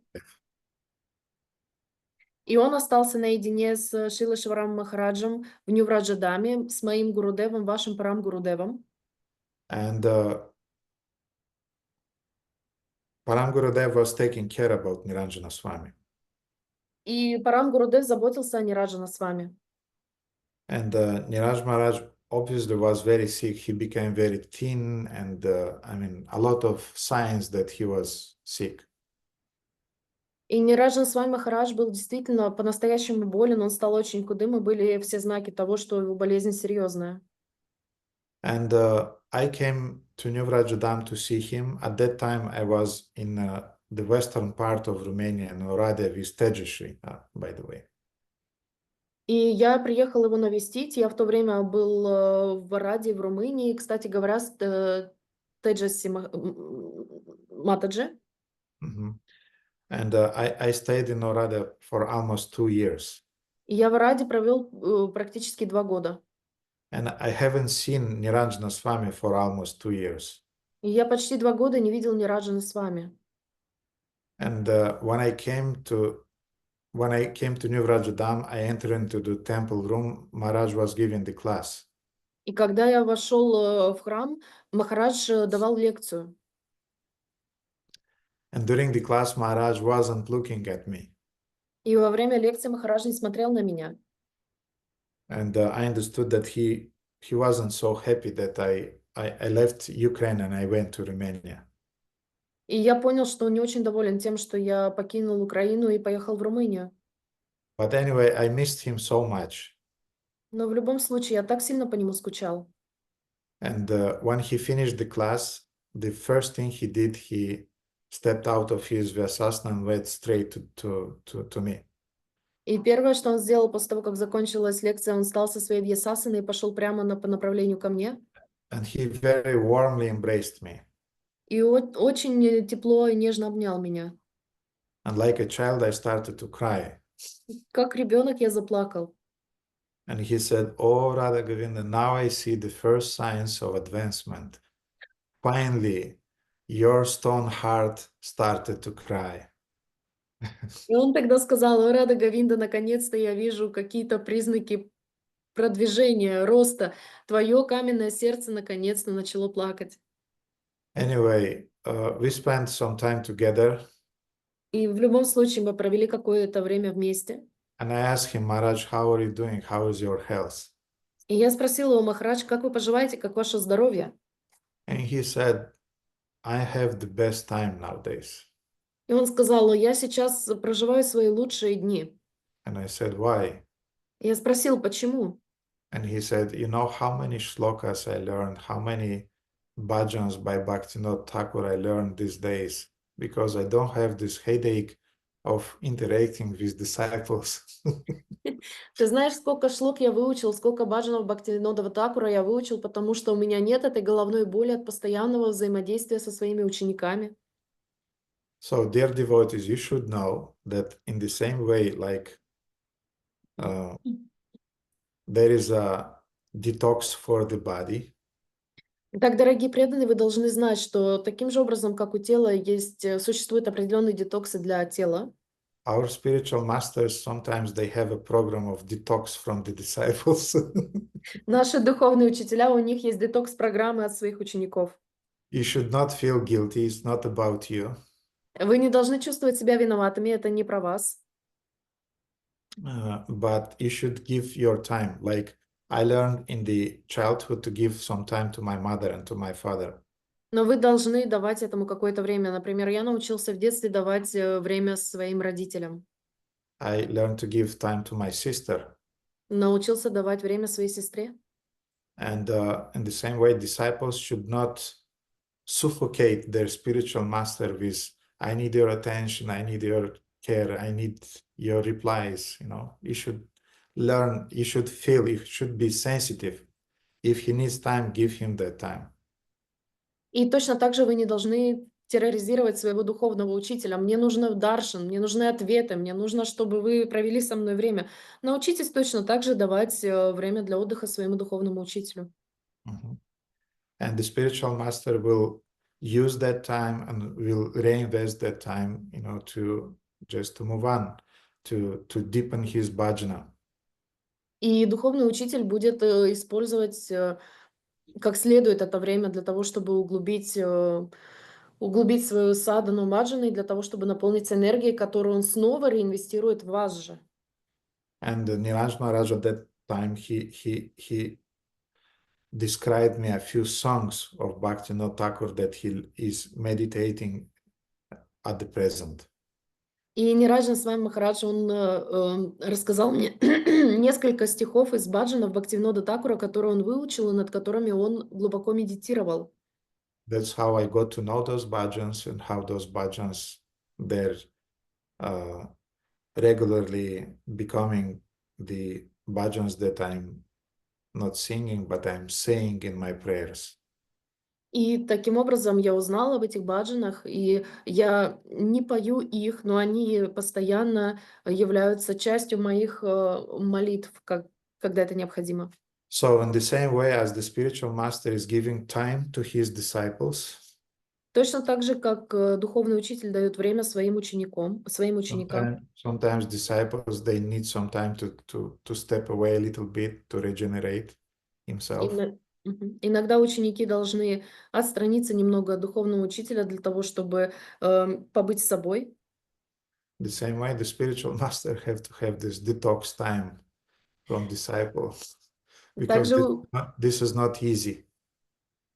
И он остался наедине с Шрила Шиварам Махараджем в Нью-Враджадаме, с моим Гурудевом, вашим Парам Гурудевом. And Param Gurudev was taking care about Niranjana Swami. И Парам Гурудев заботился о Ниранджана Свами. And Niraj Maharaj obviously was very sick. He became very thin, and a lot of signs that he was sick. И Ниранджан Свами Махарадж был действительно по-настоящему болен, он стал очень худым, и были все знаки того, что его болезнь серьезная. And I came to New Vrajadam to see him. At that time, I was in the western part of Romania, in Oradea, VEDICE, by the way. И я приехала его навестить. Я в то время был в Орадии, в Румынии. Кстати говоря, с Теджаси Матаджи. And I stayed in Oradea for almost 2 years. И я в Ораде провел практически 2 года. And I haven't seen Niranjana Swami for almost 2 years. И я почти 2 года не видел Ниранджана Свами. And when I came to New Vrajadam, I entered into the temple room. Maharaj was giving the class. И когда я вошел в храм, Махарадж давал лекцию. And during the class, Maharaj wasn't looking at me. И во время лекции Махарадж не смотрел на меня. And I understood that he wasn't so happy that I left Ukraine and I went to Romania. И я понял, что он не очень доволен тем, что я покинул Украину и поехал в Румынию. But anyway, I missed him so much. Но в любом случае, я так сильно по нему скучал. And when he finished the class, the first thing he did, he stepped out of his Vyasasana and went straight to me. И первое, что он сделал после того, как закончилась лекция, он встал со своей вьясасаны и пошел прямо по направлению ко мне. And he very warmly embraced me. И очень тепло и нежно обнял меня. And like a child, I started to cry. Как ребенок я заплакал. And he said, "Oh, Radha Govinda, now I see the first signs of advancement. Finally, your stone heart started to cry." И он тогда сказал: «О, Рада Говинда, наконец-то я вижу какие-то признаки продвижения, роста. Твое каменное сердце наконец-то начало плакать». Anyway, we spent some time together. И в любом случае мы провели какое-то время вместе. And I asked him, "Maharaj, how are you doing? How is your health?" И я спросила у Махарадж: как вы поживаете, как ваше здоровье? And he said, "I have the best time nowadays." И он сказал: я сейчас проживаю свои лучшие дни. And I said, "Why?" И я спросил, почему? And he said, "You know how many shlokas I learned, how many bhajans by Bhaktivinoda Thakur I learned these days, because I don't have this headache of interacting with disciples." Ты знаешь, сколько шлок я выучил, сколько баджанов Бхактивинода Thakura я выучил, потому что у меня нет этой головной боли от постоянного взаимодействия со своими учениками. So, dear devotees, you should know that in the same way, like there is a detox for the body, Так, дорогие преданные, вы должны знать, что таким же образом, как у тела существуют определенные детоксы для тела, our spiritual masters sometimes they have a program of detox from the disciples. наши духовные учителя, у них есть детокс-программы от своих учеников. You should not feel guilty, it's not about you. Вы не должны чувствовать себя виноватыми, это не про вас. But you should give your time. Like I learned in the childhood to give some time to my mother and to my father. Но вы должны давать этому какое-то время. Например, я научился в детстве давать время своим родителям. I learned to give time to my sister. Научился давать время своей сестре. And in the same way, disciples should not suffocate their spiritual master with, "I need your attention, I need your care, I need your replies." You should learn, you should feel, you should be sensitive. If he needs time, give him that time. И точно так же вы не должны терроризировать своего духовного учителя. Мне нужно даршан, мне нужны ответы, мне нужно, чтобы вы провели со мной время. Научитесь точно так же давать время для отдыха своему духовному учителю. And the spiritual master will use that time and will reinvest that time, to move on, to deepen his bhajana. И духовный учитель будет использовать как следует это время для того, чтобы углубить свою садану баджаны, и для того, чтобы наполниться энергией, которую он снова реинвестирует в вас же. And Niraj Maharaj at that time, he described me a few songs of Bhaktivinoda Thakur that he is meditating at the present. И Нираджан с вами Махарадж, он рассказал мне несколько стихов из баджанов Бхактивинода Thakura, которые он выучил и над которыми он глубоко медитировал. That's how I got to know those bhajans and how those bhajans, they're regularly becoming the bhajans that I'm not singing, but I'm saying in my prayers. И таким образом я узнала об этих баджанах, и я не пою их, но они постоянно являются частью моих молитв, когда это необходимо. So in the same way as the spiritual master is giving time to his disciples, Точно так же, как духовный учитель дает время своим ученикам. Sometimes disciples, they need some time to step away a little bit to regenerate himself. Иногда ученики должны отстраниться немного от духовного учителя для того, чтобы побыть с собой. The same way, the spiritual master have to have this detox time from disciples because Также this is not easy.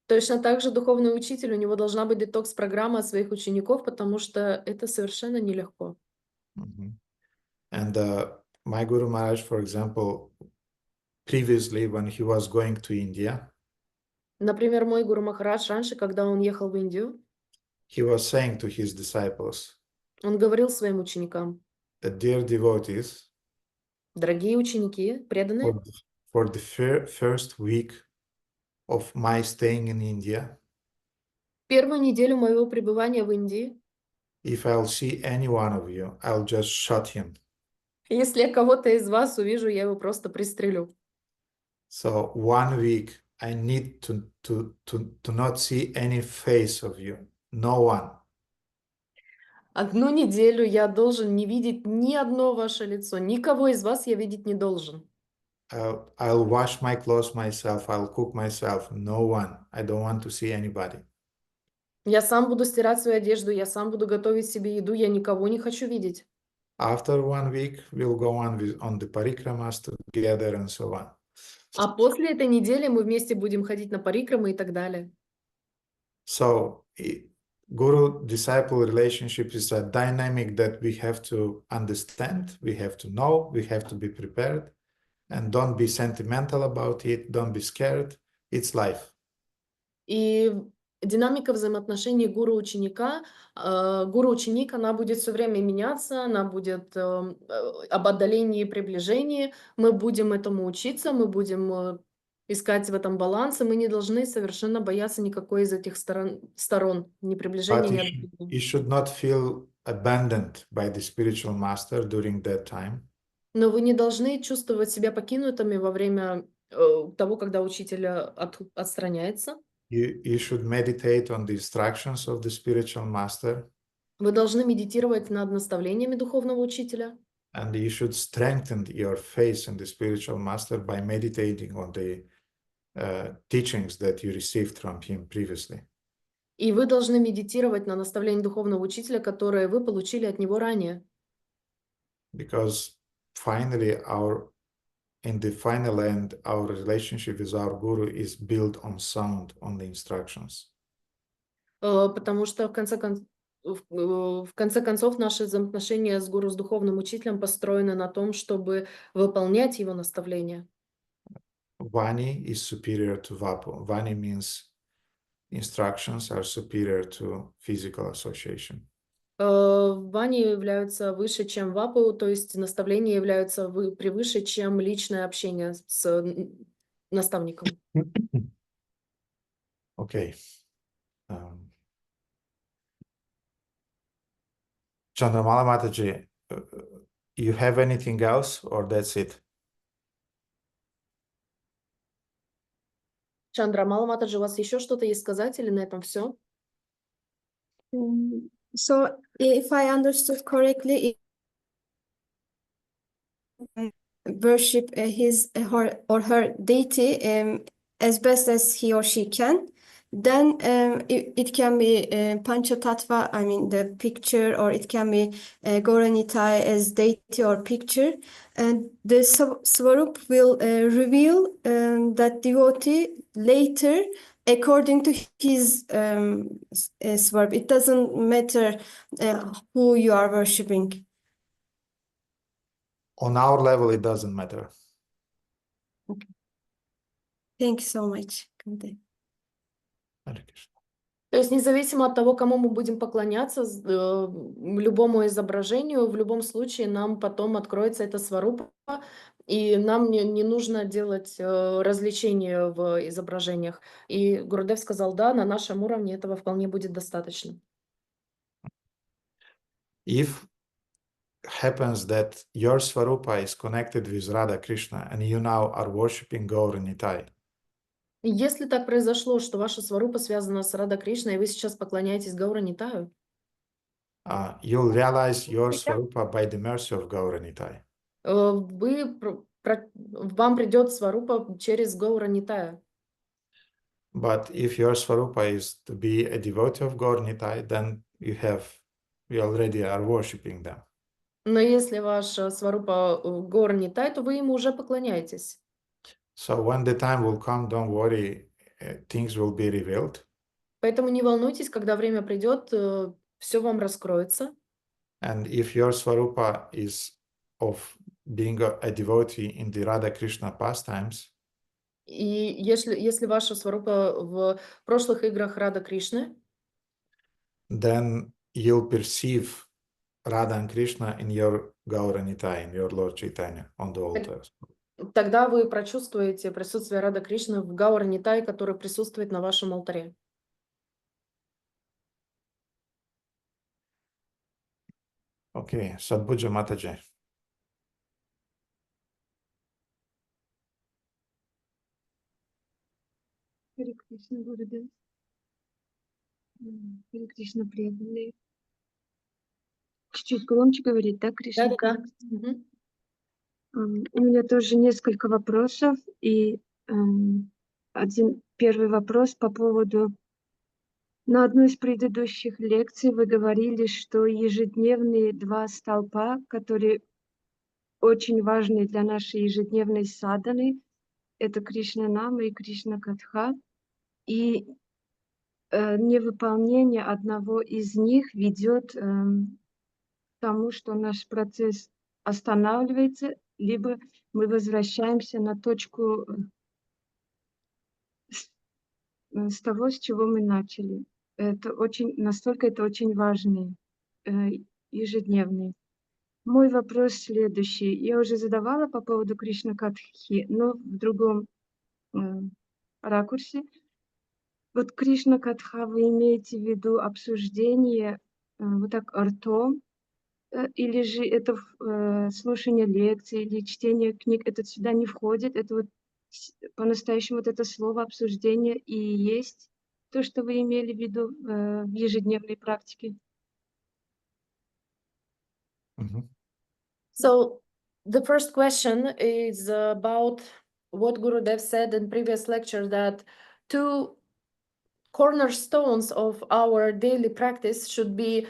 точно так же духовный учитель, у него должна быть детокс-программа от своих учеников, потому что это совершенно нелегко. And my Guru Maharaj, for example, previously when he was going to India, Например, мой Гуру Махарадж раньше, когда он ехал в Индию, he was saying to his disciples он говорил своим ученикам: that dear devotees, дорогие ученики, преданные, for the first week of my staying in India, первую неделю моего пребывания в Индии, if I'll see any one of you, I'll just shot him. если я кого-то из вас увижу, я его просто пристрелю. So 1 week I need to not see any face of you, no one. Одну неделю я должен не видеть ни одно ваше лицо, никого из вас я видеть не должен. I'll wash my clothes myself, I'll cook myself, no one. I don't want to see anybody. Я сам буду стирать свою одежду, я сам буду готовить себе еду, я никого не хочу видеть. After 1 week, we'll go on the parikramas together and so on. А после этой недели мы вместе будем ходить на парикрамы и так далее. So, guru-disciple relationship is a dynamic that we have to understand, we have to know, we have to be prepared, and don't be sentimental about it, don't be scared, it's life. И динамика взаимоотношений гуру-ученика, гуру-ученик, она будет все время меняться, она будет об отдалении и приближении. Мы будем этому учиться, мы будем искать в этом баланс, и мы не должны совершенно бояться никакой из этих сторон, ни приближения, ни отдаления. You should not feel abandoned by the spiritual master during that time. Но вы не должны чувствовать себя покинутыми во время того, когда учитель отстраняется. You should meditate on the instructions of the spiritual master. Вы должны медитировать над наставлениями духовного учителя. And you should strengthen your faith in the spiritual master by meditating on the teachings that you received from him previously. И вы должны медитировать на наставления духовного учителя, которые вы получили от него ранее. Because finally, in the final end, our relationship with our guru is built on sound, on the instructions. Потому что в конце концов наши взаимоотношения с гуру, с духовным учителем построены на том, чтобы выполнять его наставления. Vani is superior to Vapu. Vani means instructions are superior to physical association. Вани являются выше, чем вапу, то есть наставления являются превыше, чем личное общение с наставником. Okay. Chandramala Mataji, you have anything else or that's it? Чандрамала Матаджи, у вас еще что-то есть сказать или на этом все? So, if I understood correctly, worship his or her deity as best as he or she can, then it can be Panchatattva, I mean the picture, or it can be Gauranitai as deity or picture, and the Svarup will reveal that devotee later according to his Svarup. It doesn't matter who you are worshipping. On our level, it doesn't matter. Okay. Thank you so much. То есть независимо от того, кому мы будем поклоняться, любому изображению, в любом случае нам потом откроется эта сварупа, и нам не нужно делать развлечения в изображениях. И Гурудев сказал, да, на нашем уровне этого вполне будет достаточно. If happens that your Svarupa is connected with Radha Krishna and you now are worshipping Gauranitai, если так произошло, что ваша сварупа связана с Рада Кришной, и вы сейчас поклоняетесь Гауранитаю, you'll realize your Svarupa by the mercy of Gauranitai. вам придет сварупа через Гауранитая. But if your Svarupa is to be a devotee of Gaur Nitai, then you already are worshipping them. Но если ваш сварупа Гаур Нитай, то вы ему уже поклоняетесь. So when the time will come, don't worry, things will be revealed. Поэтому не волнуйтесь, когда время придет, все вам раскроется. And if your Svarupa is of being a devotee in the Radha Krishna pastimes, И если ваша сварупа в прошлых играх Рада Кришны, then you'll perceive Radha and Krishna in your Gaura Nitai, in your Lord Chaitanya, on the altar. тогда вы прочувствуете присутствие Рада Кришны в Гаур Нитай, который присутствует на вашем алтаре. Okay, Sadbhuja Mataji. Харе Кришна, Гурудев. Харе Кришна, преданные. Чуть-чуть громче говорить, да, Кришна? Да. Мгм. У меня тоже несколько вопросов. И первый вопрос по поводу... На одной из предыдущих лекций вы говорили, что ежедневные 2 столпа, которые очень важны для нашей ежедневной садханы, это Кришна Нама и Кришна Катха. И невыполнение одного из них ведет к тому, что наш процесс останавливается, либо мы возвращаемся на точку с того, с чего мы начали. Настолько это очень важный, ежедневный. Мой вопрос следующий. Я уже задавала по поводу Кришна Катхи, но в другом ракурсе. Вот Кришна Катха, вы имеете в виду обсуждение вот так ртом, или же это слушание лекций или чтение книг, это сюда не входит, это вот по-настоящему вот это слово обсуждение и есть то, что вы имели в виду в ежедневной практике? So the first question is about what Gurudev said in previous lecture, that 2 cornerstones of our daily practice should be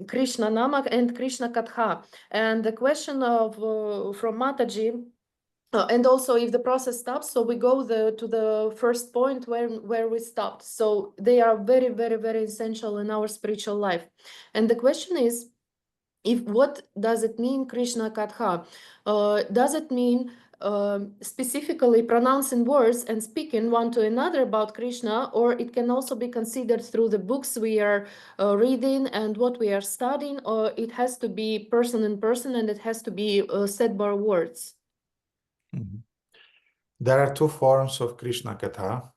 Krishna Nama and Krishna Katha. And the question from Mataji, and also if the process stops, so we go to the first point where we stopped. So they are very, very, very essential in our spiritual life. And the question is, what does it mean, Krishna Katha? Does it mean specifically pronouncing words and speaking one to another about Krishna, or it can also be considered through the books we are reading and what we are studying, or it has to be person in person and it has to be said by words? There are 2 forms of Krishna Katha.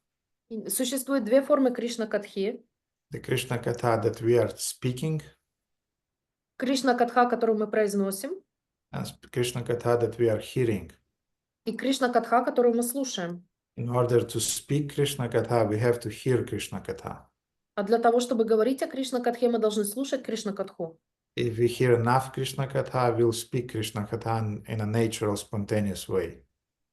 Существует 2 формы Кришна Катхи. The Krishna Katha that we are speaking, Кришна Катха, которую мы произносим, and Krishna Katha that we are hearing. и Кришна Катха, которую мы слушаем. In order to speak Krishna Katha, we have to hear Krishna Katha. А для того, чтобы говорить о Кришна Катхе, мы должны слушать Кришна Катху. If we hear enough Krishna Katha, we'll speak Krishna Katha in a natural, spontaneous way.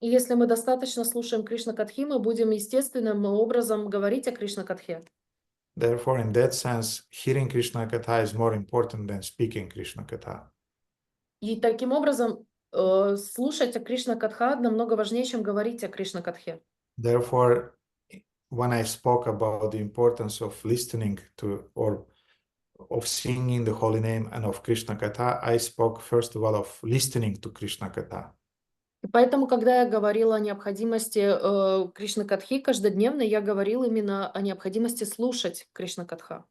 И если мы достаточно слушаем Кришна Катхи, мы будем естественным образом говорить о Кришна Катхе. Therefore, in that sense, hearing Krishna Katha is more important than speaking Krishna Katha. И таким образом слушать о Кришна Катха намного важнее, чем говорить о Кришна Катхе. Therefore, when I spoke about the importance of listening to or of singing the holy name and of Krishna Katha, I spoke first of all of listening to Krishna Katha. И поэтому, когда я говорила о необходимости Кришна Катхи каждодневно, я говорила именно о необходимости слушать Кришна Катха.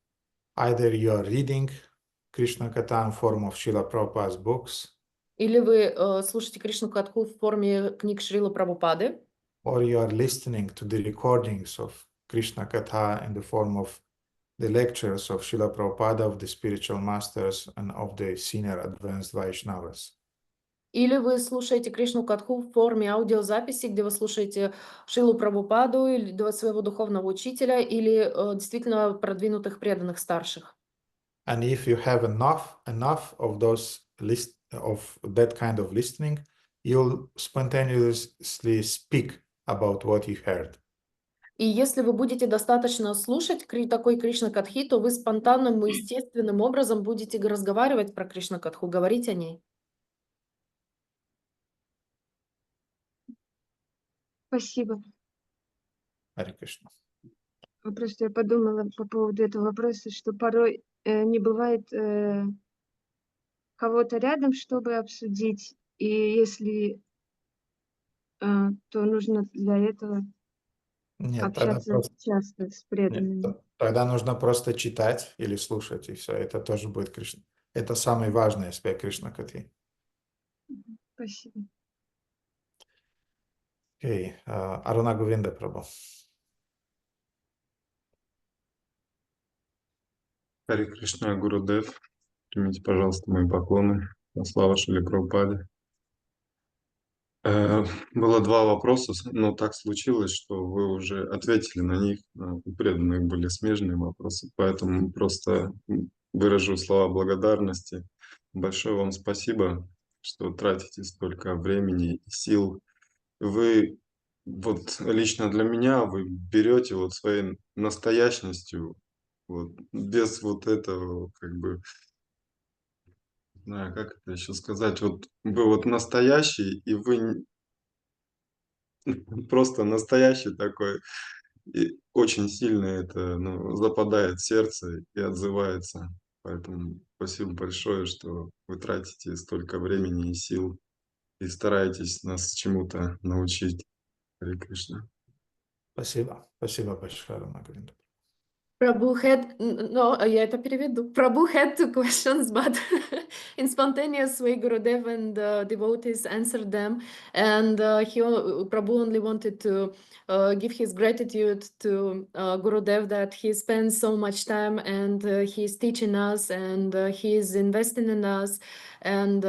Either you are reading Krishna Katha in form of Srila Prabhupada's books, Или вы слушаете Кришну Катху в форме книг Шрилы Прабхупады, or you are listening to the recordings of Krishna Katha in the form of the lectures of Srila Prabhupada, of the spiritual masters, and of the senior advanced Vaishnavas. или вы слушаете Кришну Катху в форме аудиозаписи, где вы слушаете Шрилу Прабхупаду, или своего духовного учителя, или действительно продвинутых преданных старших. And if you have enough of those of that kind of listening, you'll spontaneously speak about what you heard. И если вы будете достаточно слушать такой Кришна-катхи, то вы спонтанным и естественным образом будете разговаривать про Кришна-катху, говорить о ней. Спасибо. Харе Кришна. Просто я подумала по поводу этого вопроса, что порой не бывает кого-то рядом, чтобы обсудить. И если то нужно для этого Нет, тогда общаться просто... часто с Нет, преданными. тогда нужно просто читать или слушать, и все. Это тоже будет Кришна. Это самый важный аспект Кришна-катхи. Спасибо. Окей. Радха Говинда, Прабhu. Харе Кришна, Гурудев. Примите, пожалуйста, мои поклоны. Слава Шриле Прабхупаде. Было два вопроса, но так случилось, что вы уже ответили на них. У преданных были смежные вопросы, поэтому просто выражу слова благодарности. Большое вам спасибо, что тратите столько времени и сил. Вы, вот лично для меня, вы берете вот своей настоящностью, вот, без вот этого, как бы, не знаю, как это еще сказать, вот вы вот настоящий, и вы просто настоящий такой. И очень сильно это, ну, западает в сердце и отзывается. Поэтому спасибо большое, что вы тратите столько времени и сил и стараетесь нас чему-то научить. Харе Кришна. Спасибо. Спасибо большое, Радха Говинда. Prabhu had, no, я это переведу. Prabhu had two questions, but in spontaneous way, Gurudev and devotees answered them. And Prabhu only wanted to give his gratitude to Gurudev that he spends so much time and he's teaching us and he is investing in us. And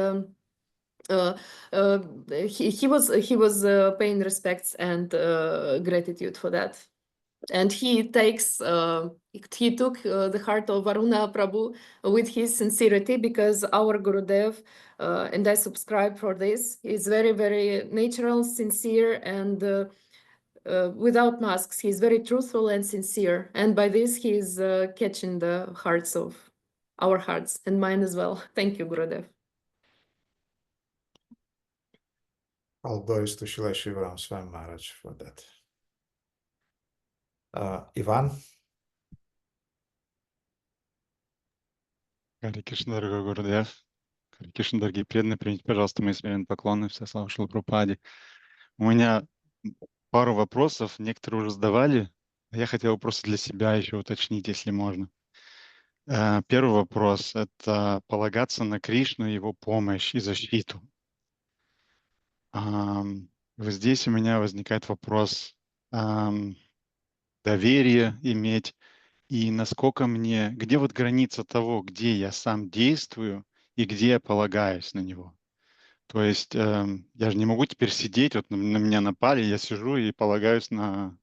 he was paying respects and gratitude for that. And he took the heart of Varuna Prabhu with his sincerity, because our Gurudev, and I subscribe for this, is very, very natural, sincere, and without masks. He's very truthful and sincere. And by this, he is catching the hearts of our hearts and mine as well. Thank you, Gurudev. All glories to Srila Shivaram Swami Maharaj for that. Иван. Харе Кришна, дорогой Гурудев. Харе Кришна, дорогие преданные, примите, пожалуйста, мои смиренные поклоны. Вся слава Шриле Прабхупаде. У меня пару вопросов, некоторые уже задавали. Я хотел просто для себя еще уточнить, если можно. Первый вопрос — это полагаться на Кришну, его помощь и защиту. Вот здесь у меня возникает вопрос, доверие иметь, и насколько мне, где вот граница того, где я сам действую и где я полагаюсь на него. То есть я же не могу теперь сидеть, вот на меня напали, я сижу и полагаюсь на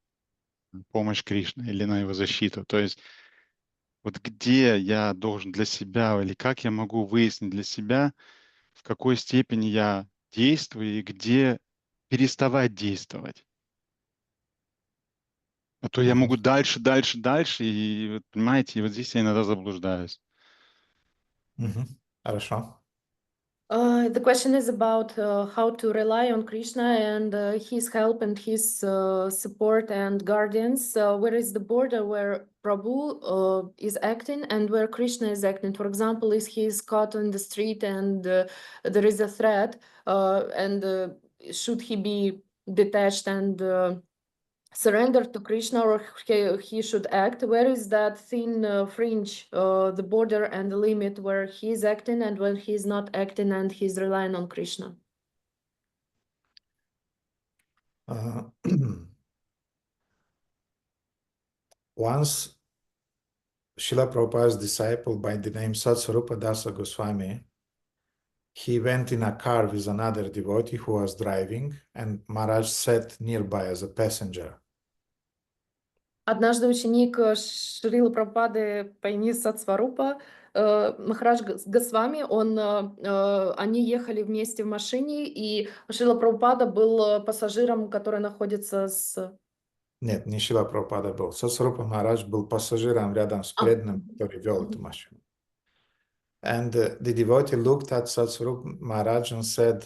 помощь Кришны или на его защиту. То есть вот где я должен для себя, или как я могу выяснить для себя, в какой степени я действую и где переставать действовать. А то я могу дальше, и, вот, понимаете, и вот здесь я иногда заблуждаюсь. Хорошо. The question is about how to rely on Krishna and his help and his support and guardians. Where is the border where Prabhu is acting and where Krishna is acting? For example, if he is caught on the street and there is a threat, and should he be detached and surrender to Krishna, or he should act? Where is that thin fringe, the border and the limit where he is acting and when he is not acting and he's relying on Krishna? Once Srila Prabhupada's disciple by the name Satsvarupa Dasa Goswami, he went in a car with another devotee who was driving, and Maharaj sat nearby as a passenger. Однажды ученик Шрилы Прабхупады по имени Сатсварупа, Махарадж Госвами, они ехали вместе в машине, и Шрила Прабхупада был пассажиром, который находится Нет, не Шила Прабхупада был. Сацрупа Махарадж был пассажиром рядом с преданным, который вел эту машину. And the devotee looked at Satsvarup Maharaj and said,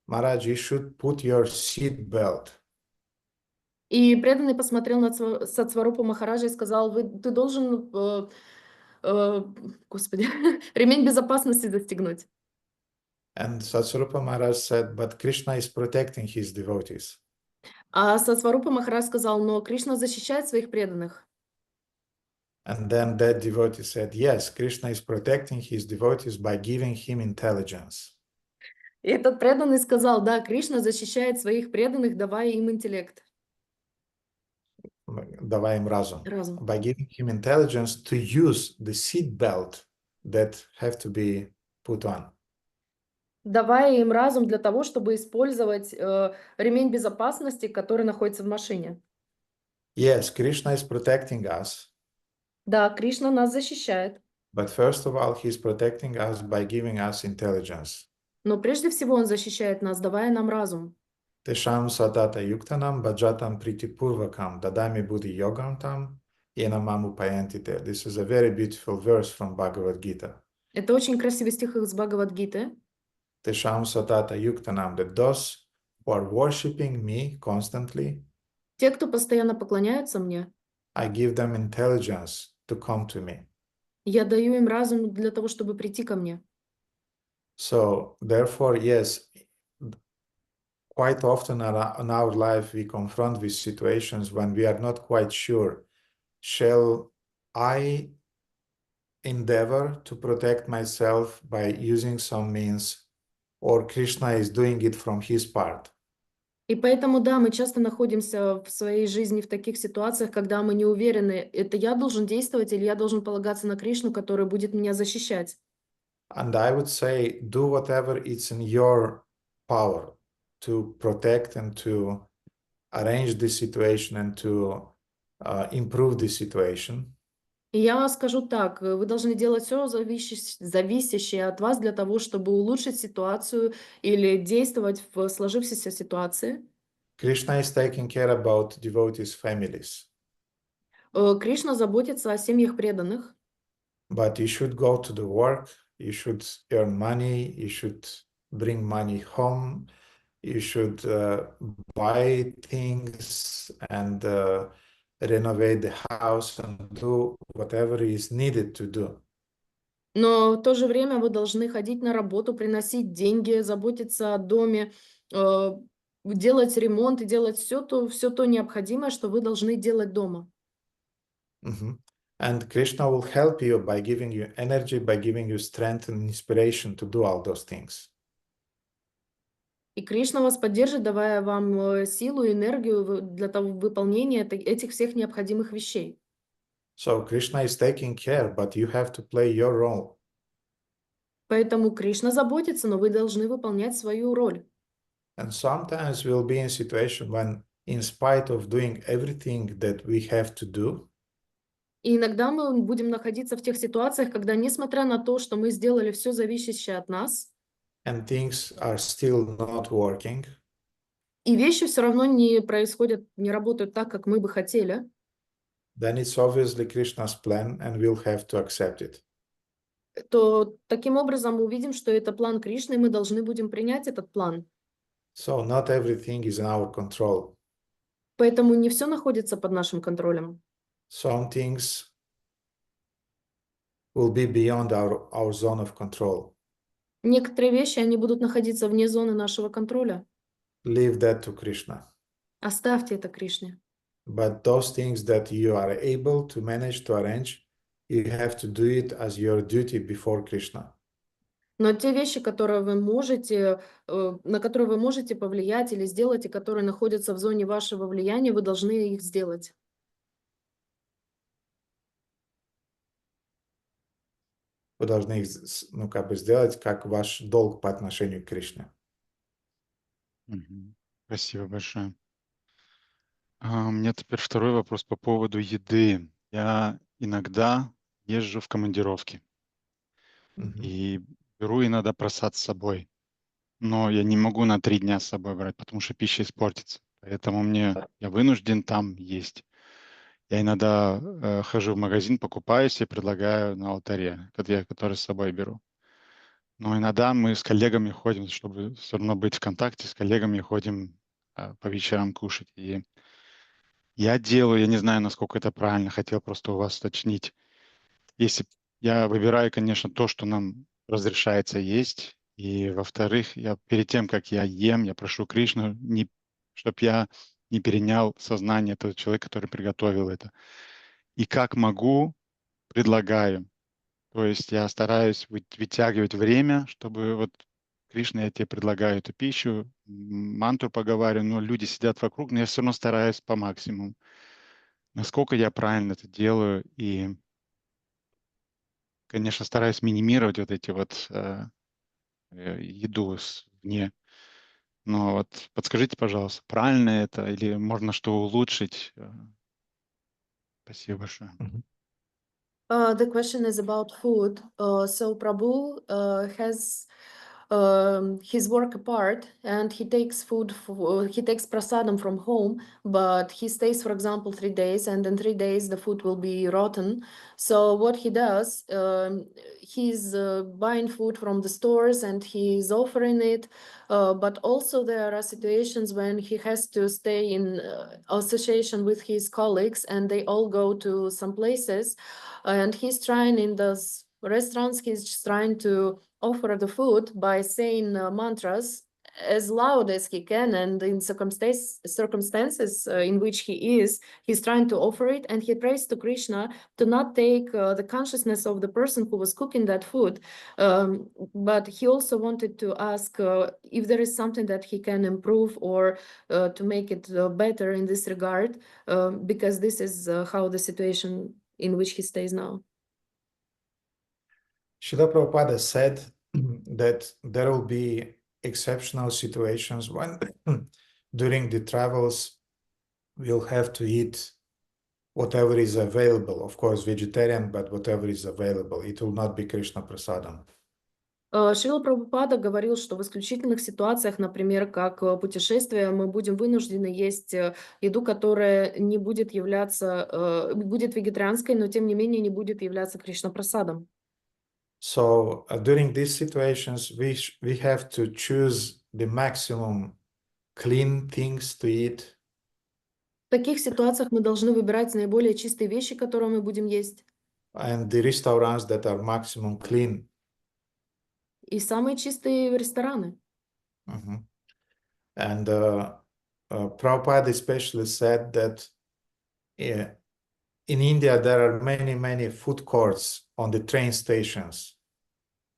Maharaj, you should put your seat belt. И преданный посмотрел на Сатсварупу Махараджа и сказал, ты должен, господи, ремень безопасности застегнуть. And Satsvarupa Maharaj said, but Krishna is protecting his devotees. А Сатсварупа Махарадж сказал, но Кришна защищает своих преданных. And then that devotee said, yes, Krishna is protecting his devotees by giving him intelligence. И этот преданный сказал, да, Кришна защищает своих преданных, давая им интеллект. Давая им разум. Разум. By giving him intelligence to use the seat belt that have to be put on. Давая им разум для того, чтобы использовать ремень безопасности, который находится в машине. Yes, Krishna is protecting us. Да, Кришна нас защищает. But first of all, he is protecting us by giving us intelligence. Но прежде всего он защищает нас, давая нам разум. Tesham sadata yuktanam bhajatam pritipurvakam dadami buddhi yogam tam yena mamu payantite. This is a very beautiful verse from Bhagavad Gita. Это очень красивый стих из Бхагавад-гиты. Tesham sadata yuktanam, that those who are worshipping me constantly, Те, кто постоянно поклоняются мне, I give them intelligence to come to me. я даю им разум для того, чтобы прийти ко мне. So therefore, yes, quite often in our life we confront with situations when we are not quite sure, shall I endeavor to protect myself by using some means, or Krishna is doing it from his part? И поэтому, да, мы часто находимся в своей жизни в таких ситуациях, когда мы не уверены, это я должен действовать или я должен полагаться на Кришну, который будет меня защищать. And I would say, do whatever it's in your power to protect and to arrange this situation and to improve the situation. И я скажу так, вы должны делать все зависящее от вас для того, чтобы улучшить ситуацию или действовать в сложившейся ситуации. Krishna is taking care about devotees' families. Кришна заботится о семьях преданных. But you should go to the work, you should earn money, you should bring money home, you should buy things and renovate the house and do whatever is needed to do. Но в то же время вы должны ходить на работу, приносить деньги, заботиться о доме, делать ремонт и делать все то необходимое, что вы должны делать дома. And Krishna will help you by giving you energy, by giving you strength and inspiration to do all those things. И Кришна вас поддержит, давая вам силу и энергию для того выполнения этих всех необходимых вещей. So Krishna is taking care, but you have to play your role. Поэтому Кришна заботится, но вы должны выполнять свою роль. And sometimes we'll be in a situation when, in spite of doing everything that we have to do, И иногда мы будем находиться в тех ситуациях, когда, несмотря на то, что мы сделали все зависящее от нас, and things are still not working, и вещи все равно не происходят, не работают так, как мы бы хотели, then it's obviously Krishna's plan and we'll have to accept it. то таким образом мы увидим, что это план Кришны, и мы должны будем принять этот план. So not everything is in our control. Поэтому не все находится под нашим контролем. Some things will be beyond our zone of control. Некоторые вещи, они будут находиться вне зоны нашего контроля. Leave that to Krishna. Оставьте это Кришне. But those things that you are able to manage to arrange, you have to do it as your duty before Krishna. Но те вещи, которые вы можете, на которые вы можете повлиять или сделать, и которые находятся в зоне вашего влияния, вы должны их сделать. Вы должны их, сделать как ваш долг по отношению к Кришне. Спасибо большое. У меня теперь второй вопрос по поводу еды. Я иногда езжу в командировки и беру иногда просад с собой. Но я не могу на 3 дня с собой брать, потому что пища испортится. Поэтому я вынужден там есть. Я иногда хожу в магазин, покупаю себе, предлагаю на алтаре, который с собой беру. Но иногда мы с коллегами ходим, чтобы все равно быть в контакте, с коллегами ходим по вечерам кушать. И я не знаю, насколько это правильно, хотел просто у вас уточнить. Если я выбираю, конечно, то, что нам разрешается есть, и, во-вторых, перед тем, как я ем, я прошу Кришну, чтобы я не перенял сознание этого человека, который приготовил это. И как могу, предлагаю. То есть я стараюсь вытягивать время, чтобы вот, Кришна, я тебе предлагаю эту пищу, мантру поговариваю, но люди сидят вокруг, но я все равно стараюсь по максимуму. Насколько я правильно это делаю, и, конечно, стараюсь минимировать вот эти вот еду вне. Но вот подскажите, пожалуйста, правильно это или можно что улучшить? Спасибо большое. The question is about food. So Prabhu has his work apart, and he takes he takes prasadam from home, but he stays, for example, 3 days, and in 3 days the food will be rotten. So what he does, he's buying food from the stores and he's offering it, but also there are situations when he has to stay in association with his colleagues, and they all go to some places. And he's trying in those restaurants, he's trying to offer the food by saying mantras as loud as he can, and in circumstances in which he's trying to offer it, and he prays to Krishna to not take the consciousness of the person who was cooking that food, but he also wanted to ask if there is something that he can improve or to make it better in this regard, because this is how the situation in which he stays now. Srila Prabhupada said that there will be exceptional situations when during the travels we'll have to eat whatever is available, of course vegetarian, but whatever is available. It will not be Krishna Prasadam. Шрила Прабхупада говорил, что в исключительных ситуациях, например, как путешествие, мы будем вынуждены есть еду, которая не будет являться, будет вегетарианской, но тем не менее не будет являться Кришна Прасадом. So during these situations, we have to choose the maximum clean things to eat. В таких ситуациях мы должны выбирать наиболее чистые вещи, которые мы будем есть. And the restaurants that are maximum clean. И самые чистые рестораны. And Prabhupada especially said that in India there are many food courts on the train stations.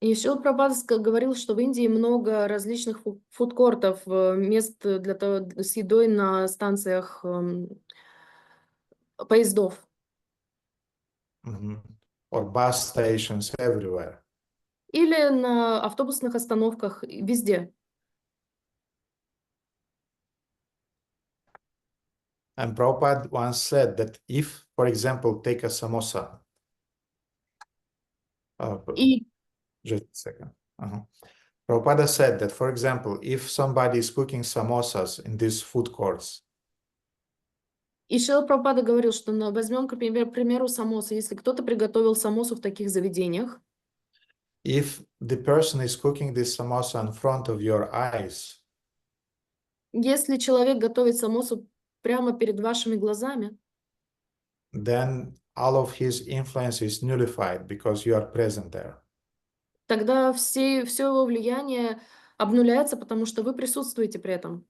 И Шрила Прабхупада говорил, что в Индии много различных фудкортов, мест для того, с едой на станциях поездов. Or bus stations everywhere. Или на автобусных остановках, везде. And Prabhupada once said that if, for example, take a samosa. Just a second. Prabhupada said that, for example, if somebody is cooking samosas in these food courts. И Шрила Прабхупада говорил, что возьмем, к примеру, самосы. Если кто-то приготовил самосу в таких заведениях, if the person is cooking this samosa in front of your eyes, если человек готовит самосу прямо перед вашими глазами, then all of his influence is nullified because you are present there. Тогда все его влияние обнуляется, потому что вы присутствуете при этом.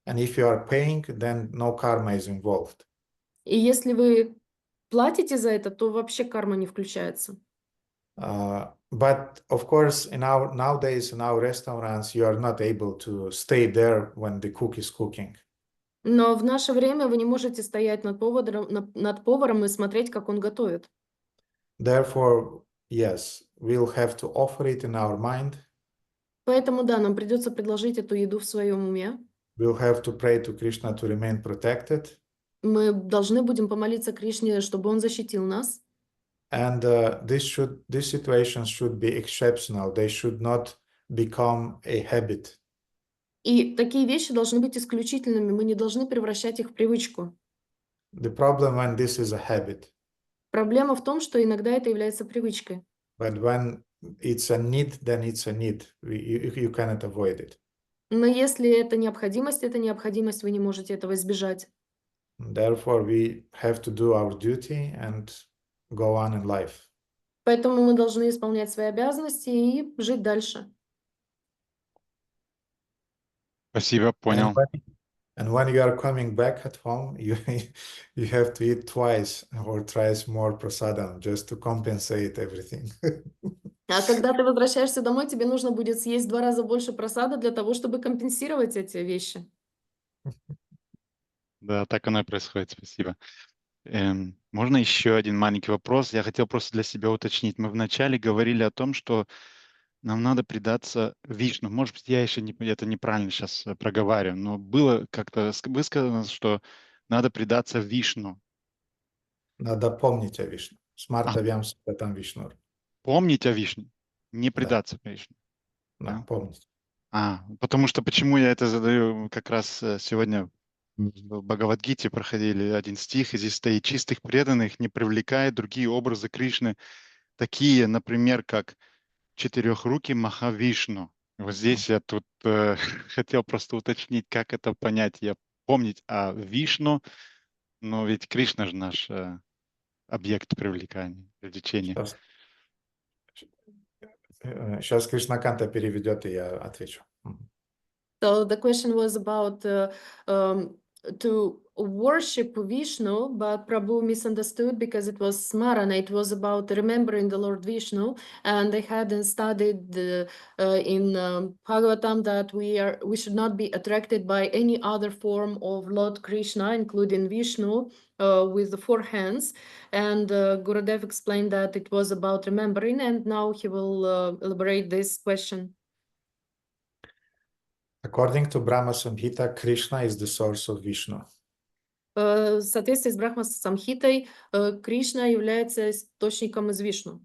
And if you are paying, then no karma is involved. И если вы платите за это, то вообще карма не включается. But of course, nowadays in our restaurants, you are not able to stay there when the cook is cooking. Но в наше время вы не можете стоять над поваром и смотреть, как он готовит. Therefore, yes, we'll have to offer it in our mind. Поэтому да, нам придется предложить эту еду в своем уме. We'll have to pray to Krishna to remain protected. Мы должны будем помолиться Кришне, чтобы он защитил нас. And these situations should be exceptional. They should not become a habit. И такие вещи должны быть исключительными, мы не должны превращать их в привычку. The problem when this is a habit, Проблема в том, что иногда это является привычкой. but when it's a need, then it's a need. You cannot avoid it. Но если это необходимость, вы не можете этого избежать. Therefore, we have to do our duty and go on in life. Поэтому мы должны исполнять свои обязанности и жить дальше. Спасибо, понял. And when you are coming back at home, you have to eat twice or thrice more prasadam just to compensate everything. А когда ты возвращаешься домой, тебе нужно будет съесть 2 раза больше просада для того, чтобы компенсировать эти вещи. Да, так оно и происходит. Спасибо. Можно еще один маленький вопрос? Я хотел просто для себя уточнить. Мы вначале говорили о том, что нам надо предаться Вишну. Может быть, я еще это неправильно сейчас проговариваю, но было как-то высказано, что надо предаться Вишну. Надо помнить о Вишну. Смартавьям там Вишну. Помнить о Вишне, не предаться Вишне. Да, помнить. Потому что почему я это задаю, как раз сегодня в Бхагавад-гите проходили один стих, и здесь стоит: чистых преданных не привлекает другие образы Кришны, такие, например, как четырехрукий Махавишну. Вот здесь я тут хотел просто уточнить, как это понять. Я помнить о Вишну, но ведь Кришна же наш объект привлекания, привлечения. Сейчас Кришнаканта переведет, и я отвечу. So the question was about to worship Vishnu, but Prabhu misunderstood because it was smarana. It was about remembering the Lord Vishnu, and they hadn't studied in Bhagavatam that we should not be attracted by any other form of Lord Krishna, including Vishnu, with the 4 hands. And Gurudev explained that it was about remembering, and now he will elaborate this question. According to Brahma Samhita, Krishna is the source of Vishnu. В соответствии с Брахма-самхитой, Кришна является источником из Вишну.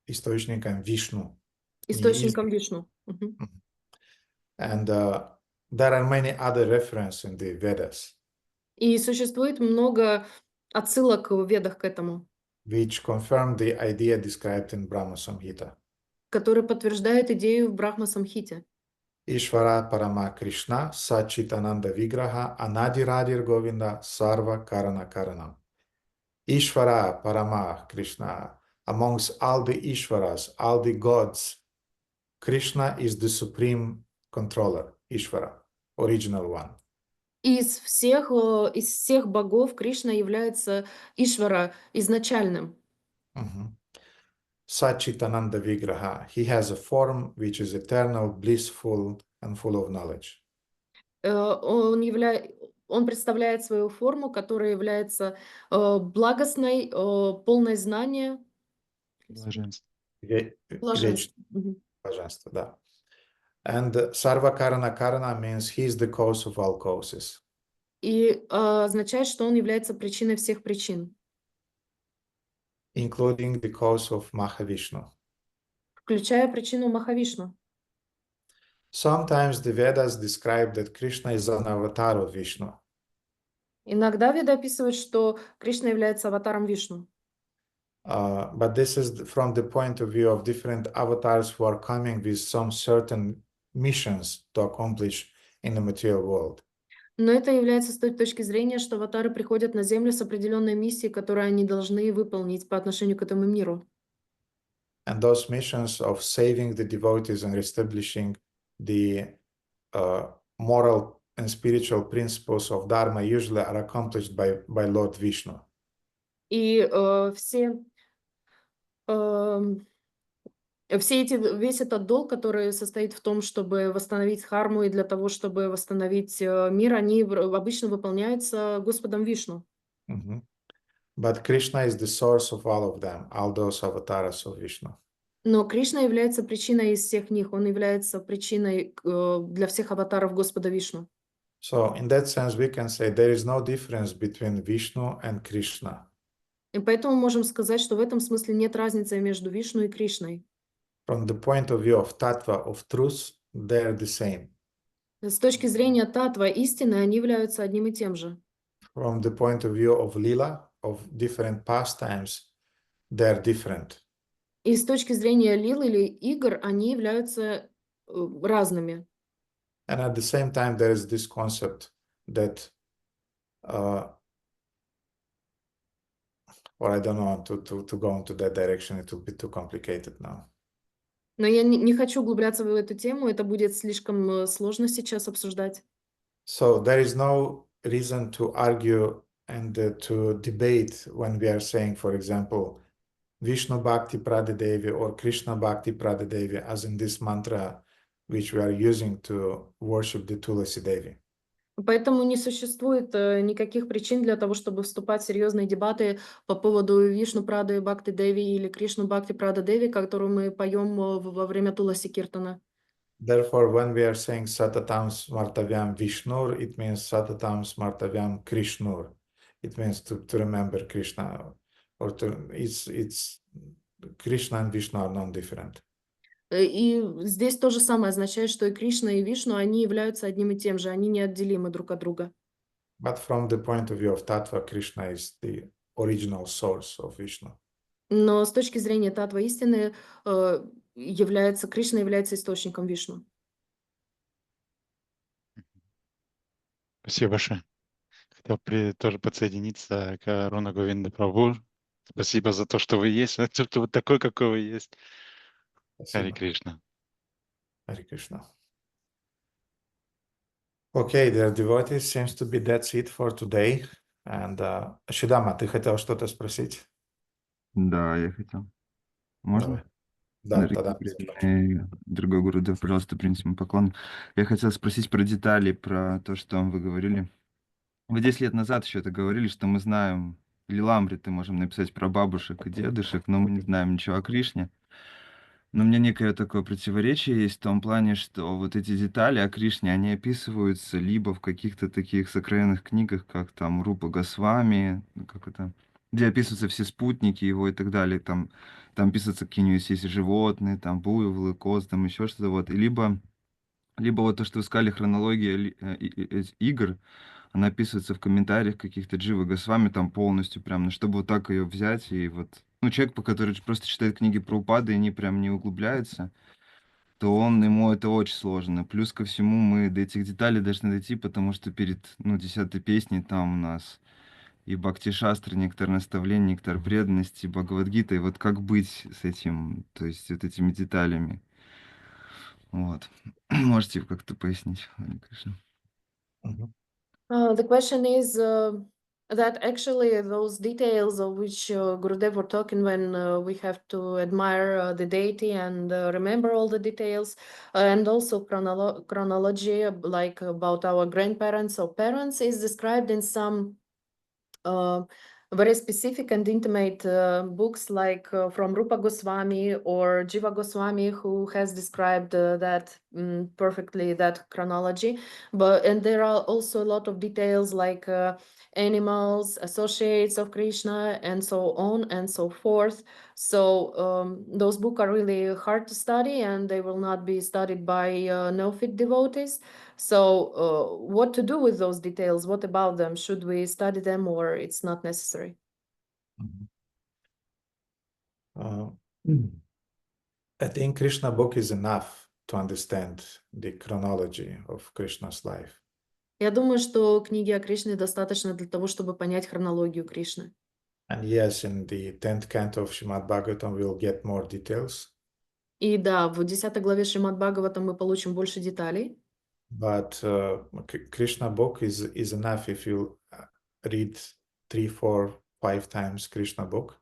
Источником Вишну. Источником Вишну. And there are many other references in the Vedas. И существует много отсылок в Ведах к этому, which confirm the idea described in Brahma Samhita. которые подтверждают идею в Брахма-самхите. Ishvara Parama Krishna Sachitananda Vigraha Anadiradir Govinda Sarva Karana Karanam. Ishvara Parama Krishna, amongst all the Ishvaras, all the gods, Krishna is the supreme controller, Ishvara, original one. Из всех богов Кришна является Ишвара, изначальным. Sachitananda Vigraha, he has a form which is eternal, blissful, and full of knowledge. Он представляет свою форму, которая является благостной, полной знания. Блаженство. Блаженство, да. And Sarva Karana Karana means he is the cause of all causes. И означает, что он является причиной всех причин. Including the cause of Mahavishnu. Включая причину Махавишну. Sometimes the Vedas describe that Krishna is an avatar of Vishnu. Иногда Веды описывают, что Кришна является аватаром Вишну. But this is from the point of view of different avatars who are coming with some certain missions to accomplish in the material world. Но это является с той точки зрения, что аватары приходят на Землю с определенной миссией, которую они должны выполнить по отношению к этому миру. And those missions of saving the devotees and reestablishing the moral and spiritual principles of Dharma usually are accomplished by Lord Vishnu. И весь этот долг, который состоит в том, чтобы восстановить дхарму и для того, чтобы восстановить мир, они обычно выполняются Господом Вишну. But Krishna is the source of all of them, all those avatars of Vishnu. Но Кришна является причиной из всех них, он является причиной для всех аватаров Господа Вишну. So in that sense we can say there is no difference between Vishnu and Krishna. И поэтому можем сказать, что в этом смысле нет разницы между Вишну и Кришной. From the point of view of tattva, of truth, they are the same. С точки зрения татва истины, они являются одним и тем же. From the point of view of lila, of different pastimes, they're different. И с точки зрения лил или игр, они являются разными. And at the same time, there is this concept that, or I don't want to go into that direction, it will be too complicated now. Но я не хочу углубляться в эту тему, это будет слишком сложно сейчас обсуждать. So there is no reason to argue and to debate when we are saying, for example, Vishnu Bhakti Pradadevi or Krishna Bhakti Pradadevi, as in this mantra which we are using to worship the Tulasi Devi. Поэтому не существует никаких причин для того, чтобы вступать в серьезные дебаты по поводу Вишну Прады Бхакти Деви или Кришну Бхакти Прада Деви, которую мы поем во время Туласи Киртана. Therefore, when we are saying Satatam Smartavyam Vishnur, it means Satatam Smartavyam Krishnur. It means to remember Krishna, or it's Krishna and Vishnu are non-different. И здесь то же самое означает, что и Кришна, и Вишну, они являются одним и тем же, они неотделимы друг от друга. But from the point of view of Tattva, Krishna is the original source of Vishnu. Но с точки зрения татва истины, Кришна является источником Вишну. Спасибо большое. Хотел тоже подсоединиться к Радха Говинда Прабху. Спасибо за то, что вы есть, за то, что вы такой, какой вы есть. Хари Кришна. Hare Krishna. Okay, dear devotees, seems to be that's it for today. And Shidama, ты хотел что-то спросить? Да, я хотел. Можно? Да, Дорогие тогда. преданные, дорогой Гурудев, пожалуйста, принесите мой поклон. Я хотел спросить про детали, про то, что вы говорили. Вы 10 лет назад еще это говорили, что мы знаем Лиламриты, можем написать про бабушек и дедушек, но мы не знаем ничего о Кришне. Но у меня некое такое противоречие есть в том плане, что вот эти детали о Кришне, они описываются либо в каких-то таких сокровенных книгах, как там Рупа Госвами, как это, где описываются все спутники его и так далее, там описываются какие-нибудь есть животные, там буйволы, козы, там еще что-то вот, и либо вот то, что вы сказали, хронология игр, она описывается в комментариях каких-то Дживы Госвами там полностью прям, ну, чтобы вот так ее взять и вот, ну, человек, который просто читает книги про упады, и они прям не углубляются, то ему это очень сложно. Плюс ко всему мы до этих деталей должны дойти, потому что перед, 10-й песней там у нас и Бхакти-шастра, нектар наставлений, нектар преданности, Бхагавад-гита, и вот как быть с этим, то есть вот этими деталями. Вот. Можете как-то пояснить, Хари Кришна? The question is that actually those details of which Gurudev were talking when we have to admire the deity and remember all the details, and also chronology, like about our grandparents or parents, is described in some very specific and intimate books, like from Rupa Goswami or Jiva Goswami, who has described that perfectly, that chronology. And there are also a lot of details like animals, associates of Krishna, and so on and so forth. So those books are really hard to study, and they will not be studied by neophyte devotees. So what to do with those details? What about them? Should we study them, or it's not necessary? I think Krishna book is enough to understand the chronology of Krishna's life. Я думаю, что книги о Кришне достаточно для того, чтобы понять хронологию Кришны. And yes, in the 10th canto of Srimad Bhagavatam, we'll get more details. И да, в 10 главе Шримад Бхагаватам мы получим больше деталей. But Krishna book is enough if you read 3, 4, 5 times Krishna book.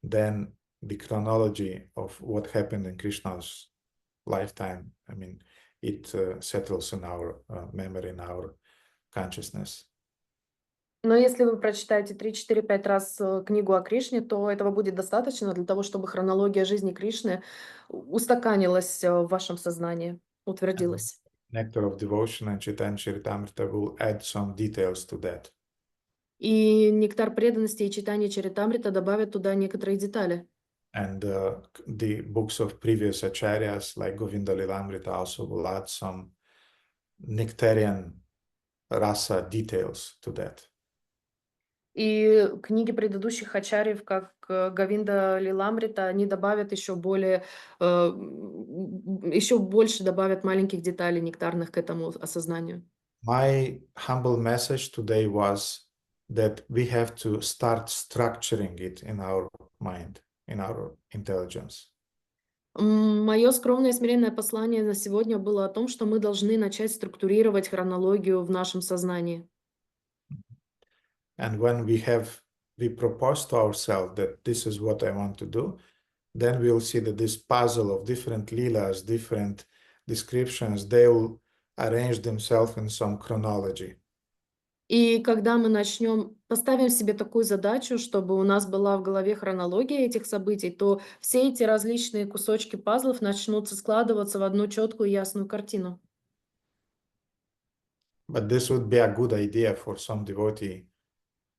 Then the chronology of what happened in Krishna's lifetime, I mean, it settles in our memory, in our consciousness. Но если вы прочитаете 3, 4, 5 раз книгу о Кришне, то этого будет достаточно для того, чтобы хронология жизни Кришны устаканилась в вашем сознании, утвердилась. Nectar of Devotion and Chaitanya Charitamrita will add some details to that. И нектар преданности и читание Чаритамрита добавят туда некоторые детали. And the books of previous acharyas like Govinda Lilamrita also will add some nectarian rasa details to that. И книги предыдущих ачарьев, как Говинда Лиламрита, они добавят еще больше добавят маленьких деталей нектарных к этому осознанию. My humble message today was that we have to start structuring it in our mind, in our intelligence. Мое скромное и смиренное послание на сегодня было о том, что мы должны начать структурировать хронологию в нашем сознании. And when we propose to ourselves that this is what I want to do, then we'll see that this puzzle of different leelas, different descriptions, they will arrange themselves in some chronology. И когда мы поставим себе такую задачу, чтобы у нас была в голове хронология этих событий, то все эти различные кусочки пазлов начнут складываться в одну четкую и ясную картину. But this would be a good idea for some devotee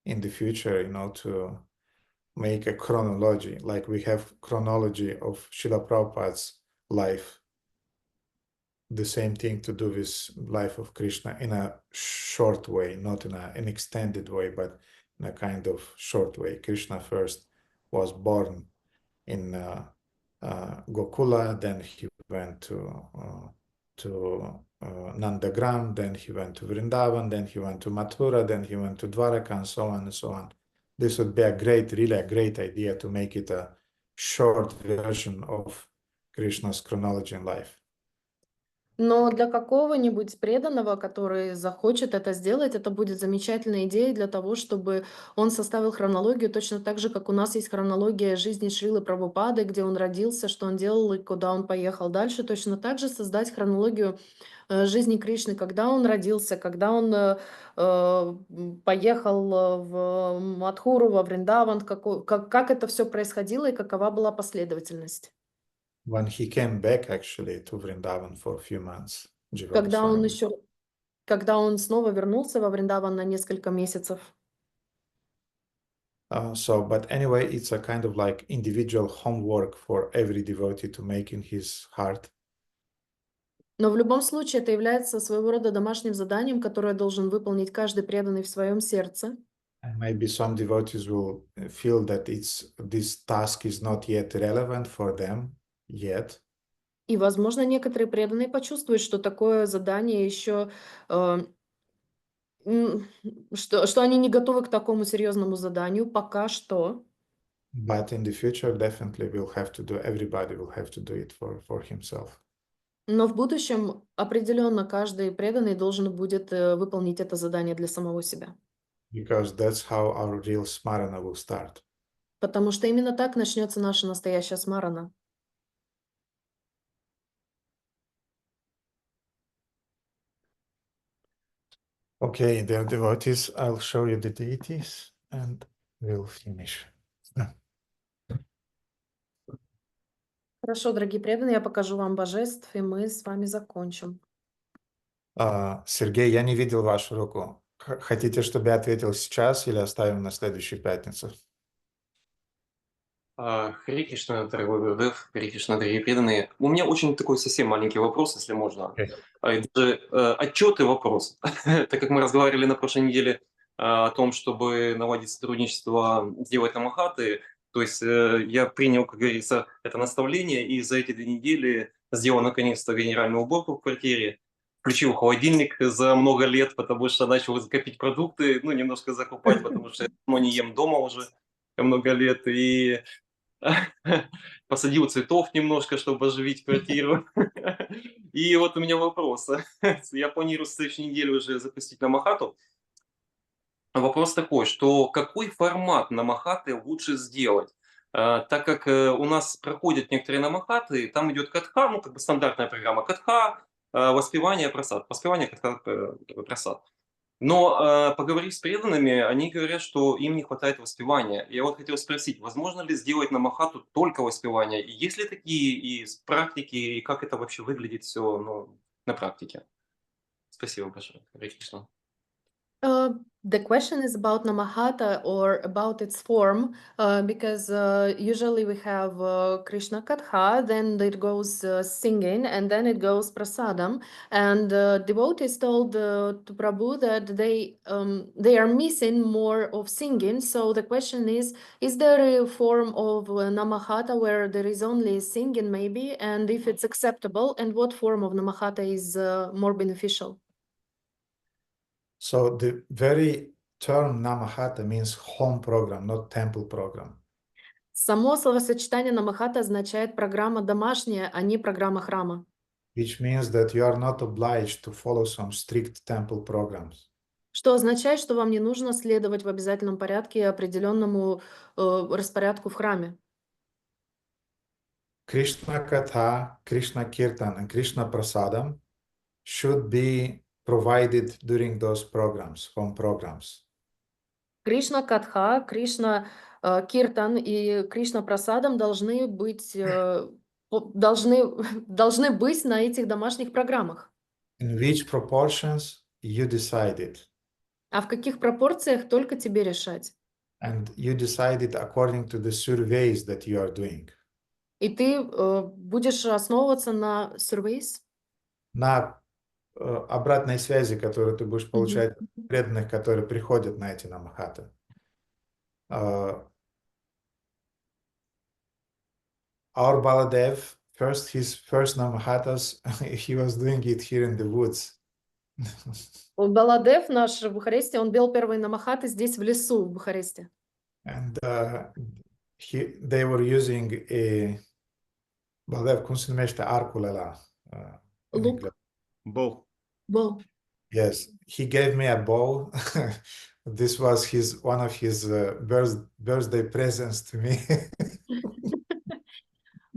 in the future, to make a chronology, like we have chronology of Srila Prabhupada's life. The same thing to do with life of Krishna in a short way, not in an extended way, but in a kind of short way. Krishna first was born in Gokula, then he went to Nandagram, then he went to Vrindavan, then he went to Mathura, then he went to Dwaraka, and so on and so on. This would be really a great idea to make it a short version of Krishna's chronology in life. Но для какого-нибудь преданного, который захочет это сделать, это будет замечательная идея для того, чтобы он составил хронологию точно так же, как у нас есть хронология жизни Шрилы Прабхупады, где он родился, что он делал и куда он поехал дальше. Точно так же создать хронологию жизни Кришны, когда он родился, когда он поехал в Мадхуру, во Вриндаван, как это все происходило и какова была последовательность. When he came back actually to Vrindavan for a few months, Jiva Когда он снова вернулся во Вриндаван на несколько месяцев. But anyway, it's a kind of like individual homework for every devotee to make in his heart. Но в любом случае это является своего рода домашним заданием, которое должен выполнить каждый преданный в своем сердце. And maybe some devotees will feel that this task is not yet relevant for them yet. И, возможно, некоторые преданные почувствуют, что такое задание еще, что они не готовы к такому серьезному заданию пока что. But in the future, definitely everybody will have to do it for himself. Но в будущем определенно каждый преданный должен будет выполнить это задание для самого себя. Because that's how our real smarana will start. Потому что именно так начнется наша настоящая смарана. Okay, dear devotees, I'll show you the deities and we'll finish. Хорошо, дорогие преданные, я покажу вам божеств, и мы с вами закончим. Сергей, я не видел вашу руку. Хотите, чтобы я ответил сейчас или оставим на следующую пятницу? Харе Кришна, дорогой Гурудев, Харе Кришна, дорогие преданные. У меня очень такой совсем маленький вопрос, если можно. Даже отчет и вопрос. Так как мы разговаривали на прошлой неделе о том, чтобы наладить сотрудничество, делать намахаты, то есть я принял, как говорится, это наставление, и за эти 2 недели сделал наконец-то генеральную уборку в квартире, включил холодильник за много лет, потому что начал копить продукты, немножко закупать, потому что я давно не ем дома уже много лет, и посадил цветов немножко, чтобы оживить квартиру. И вот у меня вопрос. Я планирую в следующей неделе уже запустить намахату. Вопрос такой, что какой формат намахаты лучше сделать? Так как у нас проходят некоторые намахаты, там идет катха, как бы стандартная программа катха, воспевание, просад. Воспевание, катха, просад. Но поговорив с преданными, они говорят, что им не хватает воспевания. Я вот хотел спросить, возможно ли сделать намахату только воспевание? И есть ли такие из практики, и как это вообще выглядит все на практике? Спасибо большое. Харе Кришна. The question is about Namahata or about its form, because usually we have Krishna Katha, then it goes singing, and then it goes prasadam. And devotees told to Prabhu that they are missing more of singing. So the question is there a form of Namahata where there is only singing maybe, and if it's acceptable, and what form of Namahata is more beneficial? So the very term Namahata means home program, not temple program. Само словосочетание Намахата означает программа домашняя, а не программа храма. Which means that you are not obliged to follow some strict temple programs. Что означает, что вам не нужно следовать в обязательном порядке определенному распорядку в храме. Krishna Katha, Krishna Kirtan, and Krishna Prasadam should be provided during those programs, home programs. Кришна Катха, Кришна Киртан и Кришна Прасадам должны быть должны быть на этих домашних программах. In which proportions you decide it. А в каких пропорциях только тебе решать. And you decide it according to the surveys that you are doing. И ты будешь основываться на surveys. На обратной связи, которую ты будешь получать от преданных, которые приходят на эти намахаты. Our Baladev, his first namahatas, he was doing it here in the woods. Баладев, наш в Бухаресте, он пел первые намахаты здесь в лесу в Бухаресте. And they were using a Baladev, cum se numește arcul ăla? Лук. Bow. Bow. Yes, he gave me a bow. This was one of his birthday presents to me.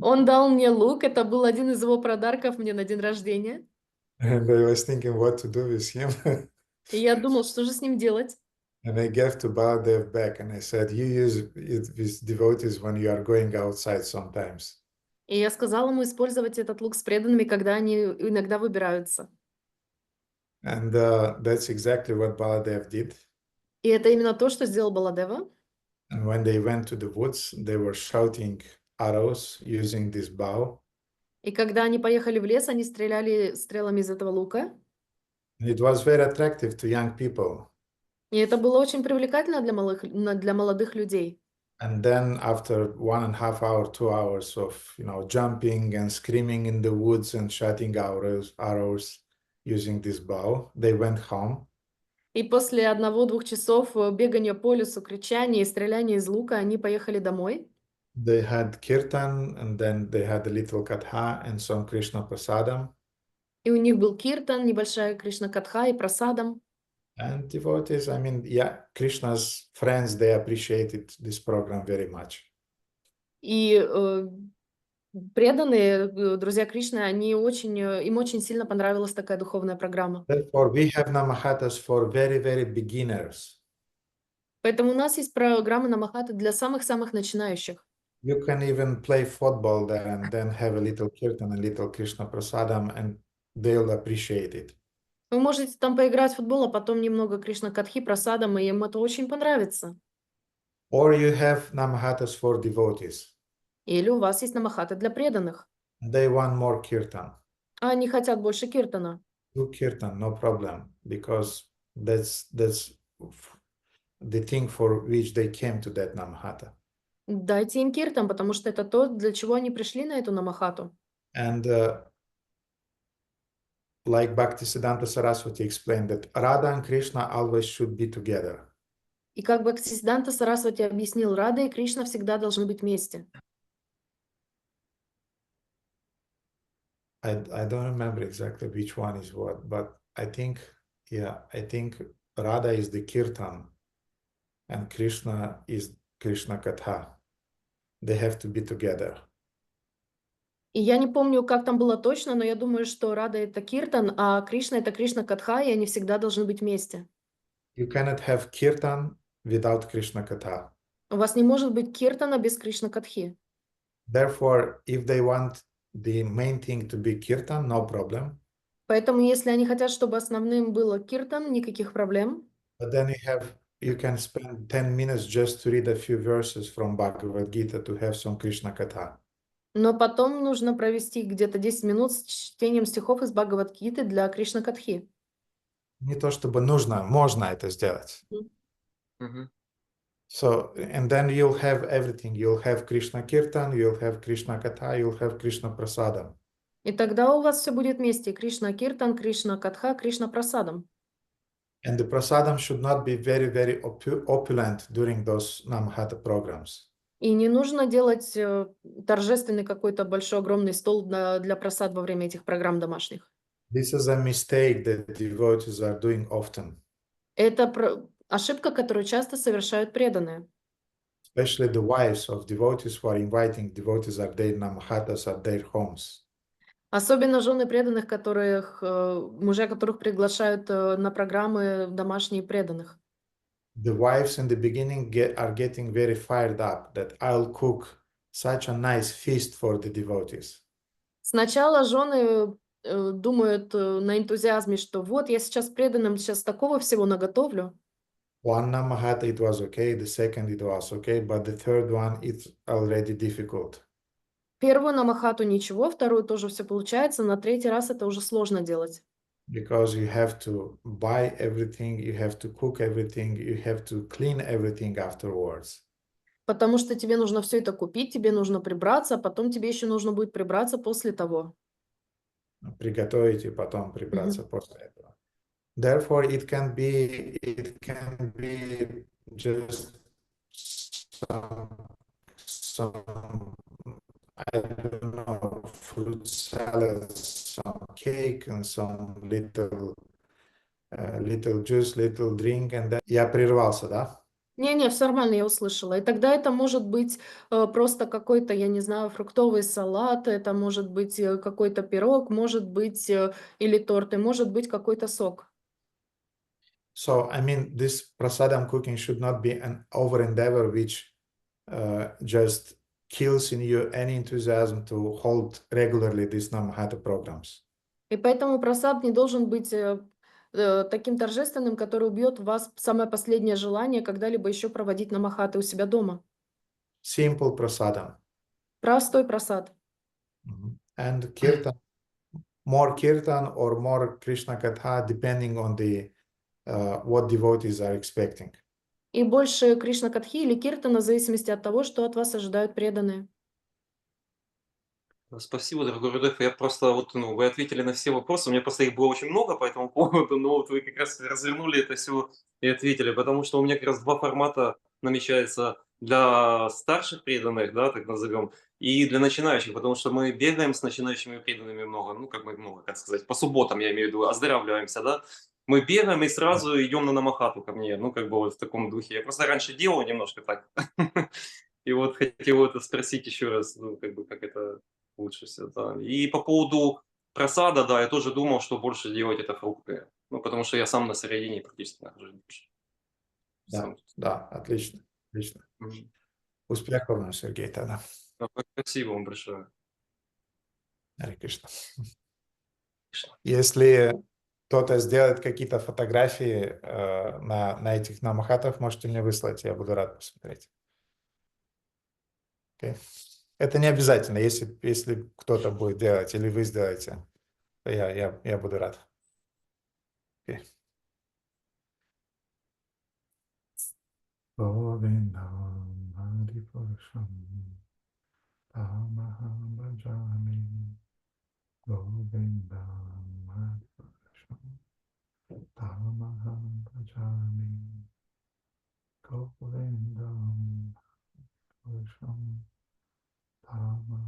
Он дал мне лук, это был один из его подарков мне на день рождения. And I was thinking what to do with him. И я думал, что же с ним делать. And I gave to Baladev back, and I said, you use it with devotees when you are going outside sometimes. И я сказала ему использовать этот лук с преданными, когда они иногда выбираются. And that's exactly what Baladev did. И это именно то, что сделал Баладева. And when they went to the woods, they were shouting arrows using this bow. И когда они поехали в лес, они стреляли стрелами из этого лука. And it was very attractive to young people. И это было очень привлекательно для молодых людей. And then after 1.5 hours, 2 hours of jumping and screaming in the woods and shooting arrows using this bow, they went home. И после 1-2 часов бегания по лесу, кричания и стреляния из лука, они поехали домой. They had kirtan, and then they had a little katha and some Krishna prasadam. И у них был киртан, небольшая Кришна Катха и прасадам. And devotees, Krishna's friends, they appreciated this program very much. И преданные, друзья Кришны, им очень сильно понравилась такая духовная программа. Therefore, we have namahatas for very, very beginners. Поэтому у нас есть программы намахаты для самых-самых начинающих. You can even play football there and then have a little kirtan, a little Krishna prasadam, and they'll appreciate it. Вы можете там поиграть в футбол, а потом немного Кришна Катхи, прасадам, и им это очень понравится. Or you have namahatas for devotees. Или у вас есть намахаты для преданных. They want more kirtan. А они хотят больше киртана. Do kirtan, no problem, because that's the thing for which they came to that namahata. Дайте им киртан, потому что это то, для чего они пришли на эту намахату. And like Bhaktisiddhanta Saraswati explained, that Radha and Krishna always should be together. И как Бхактисиддханта Сарасвати объяснил, Рада и Кришна всегда должны быть вместе. I don't remember exactly which one is what, but I think Radha is the kirtan and Krishna is Krishna Katha. They have to be together. И я не помню, как там было точно, но я думаю, что Рада это киртан, а Кришна это Кришна Катха, и они всегда должны быть вместе. You cannot have kirtan without Krishna Katha. У вас не может быть киртана без Кришна Катхи. Therefore, if they want the main thing to be kirtan, no problem. Поэтому, если они хотят, чтобы основным было киртан, никаких проблем. But then you can spend 10 minutes just to read a few verses from Bhagavad Gita to have some Krishna Katha. Но потом нужно провести где-то 10 минут с чтением стихов из Бхагавад-гиты для Кришна-катхи. Не то чтобы нужно, можно это сделать. Мгм. So, and then you'll have everything. You'll have Krishna Kirtan, you'll have Krishna Katha, you'll have Krishna Prasadam. И тогда у вас все будет вместе. Кришна-киртан, Кришна-катха, Кришна-прасадам. And the prasadam should not be very, very opulent during those Namahata programs. И не нужно делать торжественный какой-то большой, огромный стол для просад во время этих программ домашних. This is a mistake that devotees are doing often, Это ошибка, которую часто совершают преданные. especially the wives of devotees who are inviting devotees at their Namahatas at their homes. Особенно жены преданных, мужья которых приглашают на программы домашние преданных. The wives in the beginning are getting very fired up that I'll cook such a nice feast for the devotees. Сначала жены думают на энтузиазме, что вот я сейчас преданным сейчас такого всего наготовлю. One Namahata it was okay, the second it was okay, but the third one it's already difficult. Первую намахату ничего, вторую тоже все получается, на третий раз это уже сложно делать. Because you have to buy everything, you have to cook everything, you have to clean everything afterwards. Потому что тебе нужно все это купить, тебе нужно прибраться, а потом тебе еще нужно будет прибраться после того. Приготовить и потом прибраться после этого. Therefore, it can be just some I don't know, fruit salad, some cake, and some little juice, little drink, and then... Я прервался, да? Не-не, все нормально, я услышала. И тогда это может быть просто какой-то, я не знаю, фруктовый салат, это может быть какой-то пирог, может быть или торт, и может быть какой-то сок. So, I mean, this prasadam cooking should not be an over endeavor which just kills in you any enthusiasm to hold regularly these Namahata programs. И поэтому просад не должен быть таким торжественным, который убьет в вас самое последнее желание когда-либо еще проводить намахаты у себя дома. Simple prasadam. Простой просад. And kirtan, more kirtan or more Krishna Katha, depending on the what devotees are expecting. И больше Кришна-катхи или киртана в зависимости от того, что от вас ожидают преданные. Спасибо, дорогой Рудольф. Я просто вы ответили на все вопросы. У меня просто их было очень много по этому поводу, но вот вы как раз развернули это все и ответили, потому что у меня как раз два формата намечается для старших преданных, да, так назовем, и для начинающих, потому что мы бегаем с начинающими преданными много, как сказать, по субботам, я имею в виду, оздоравливаемся, да. Мы бегаем и сразу идем на намахату ко мне, вот в таком духе. Я просто раньше делал немножко так. И вот хотел это спросить еще раз, как это лучше всего, да. И по поводу просада, да, я тоже думал, что больше делать это фрукты. Потому что я сам на середине практически нахожусь. Да, отлично. Успехов вам, Сергей, тогда. Спасибо вам большое. Харе Кришна. Если кто-то сделает какие-то фотографии на этих намахатах, можете мне выслать, я буду рад посмотреть. Okay. Это не обязательно, если кто-то будет делать или вы сделаете, то я буду рад. Okay. Govindam Haripurusham Tamaham Bhajami Govindam Haripurusham Tamaham Bhajami Govindam Haripurusham Tamaham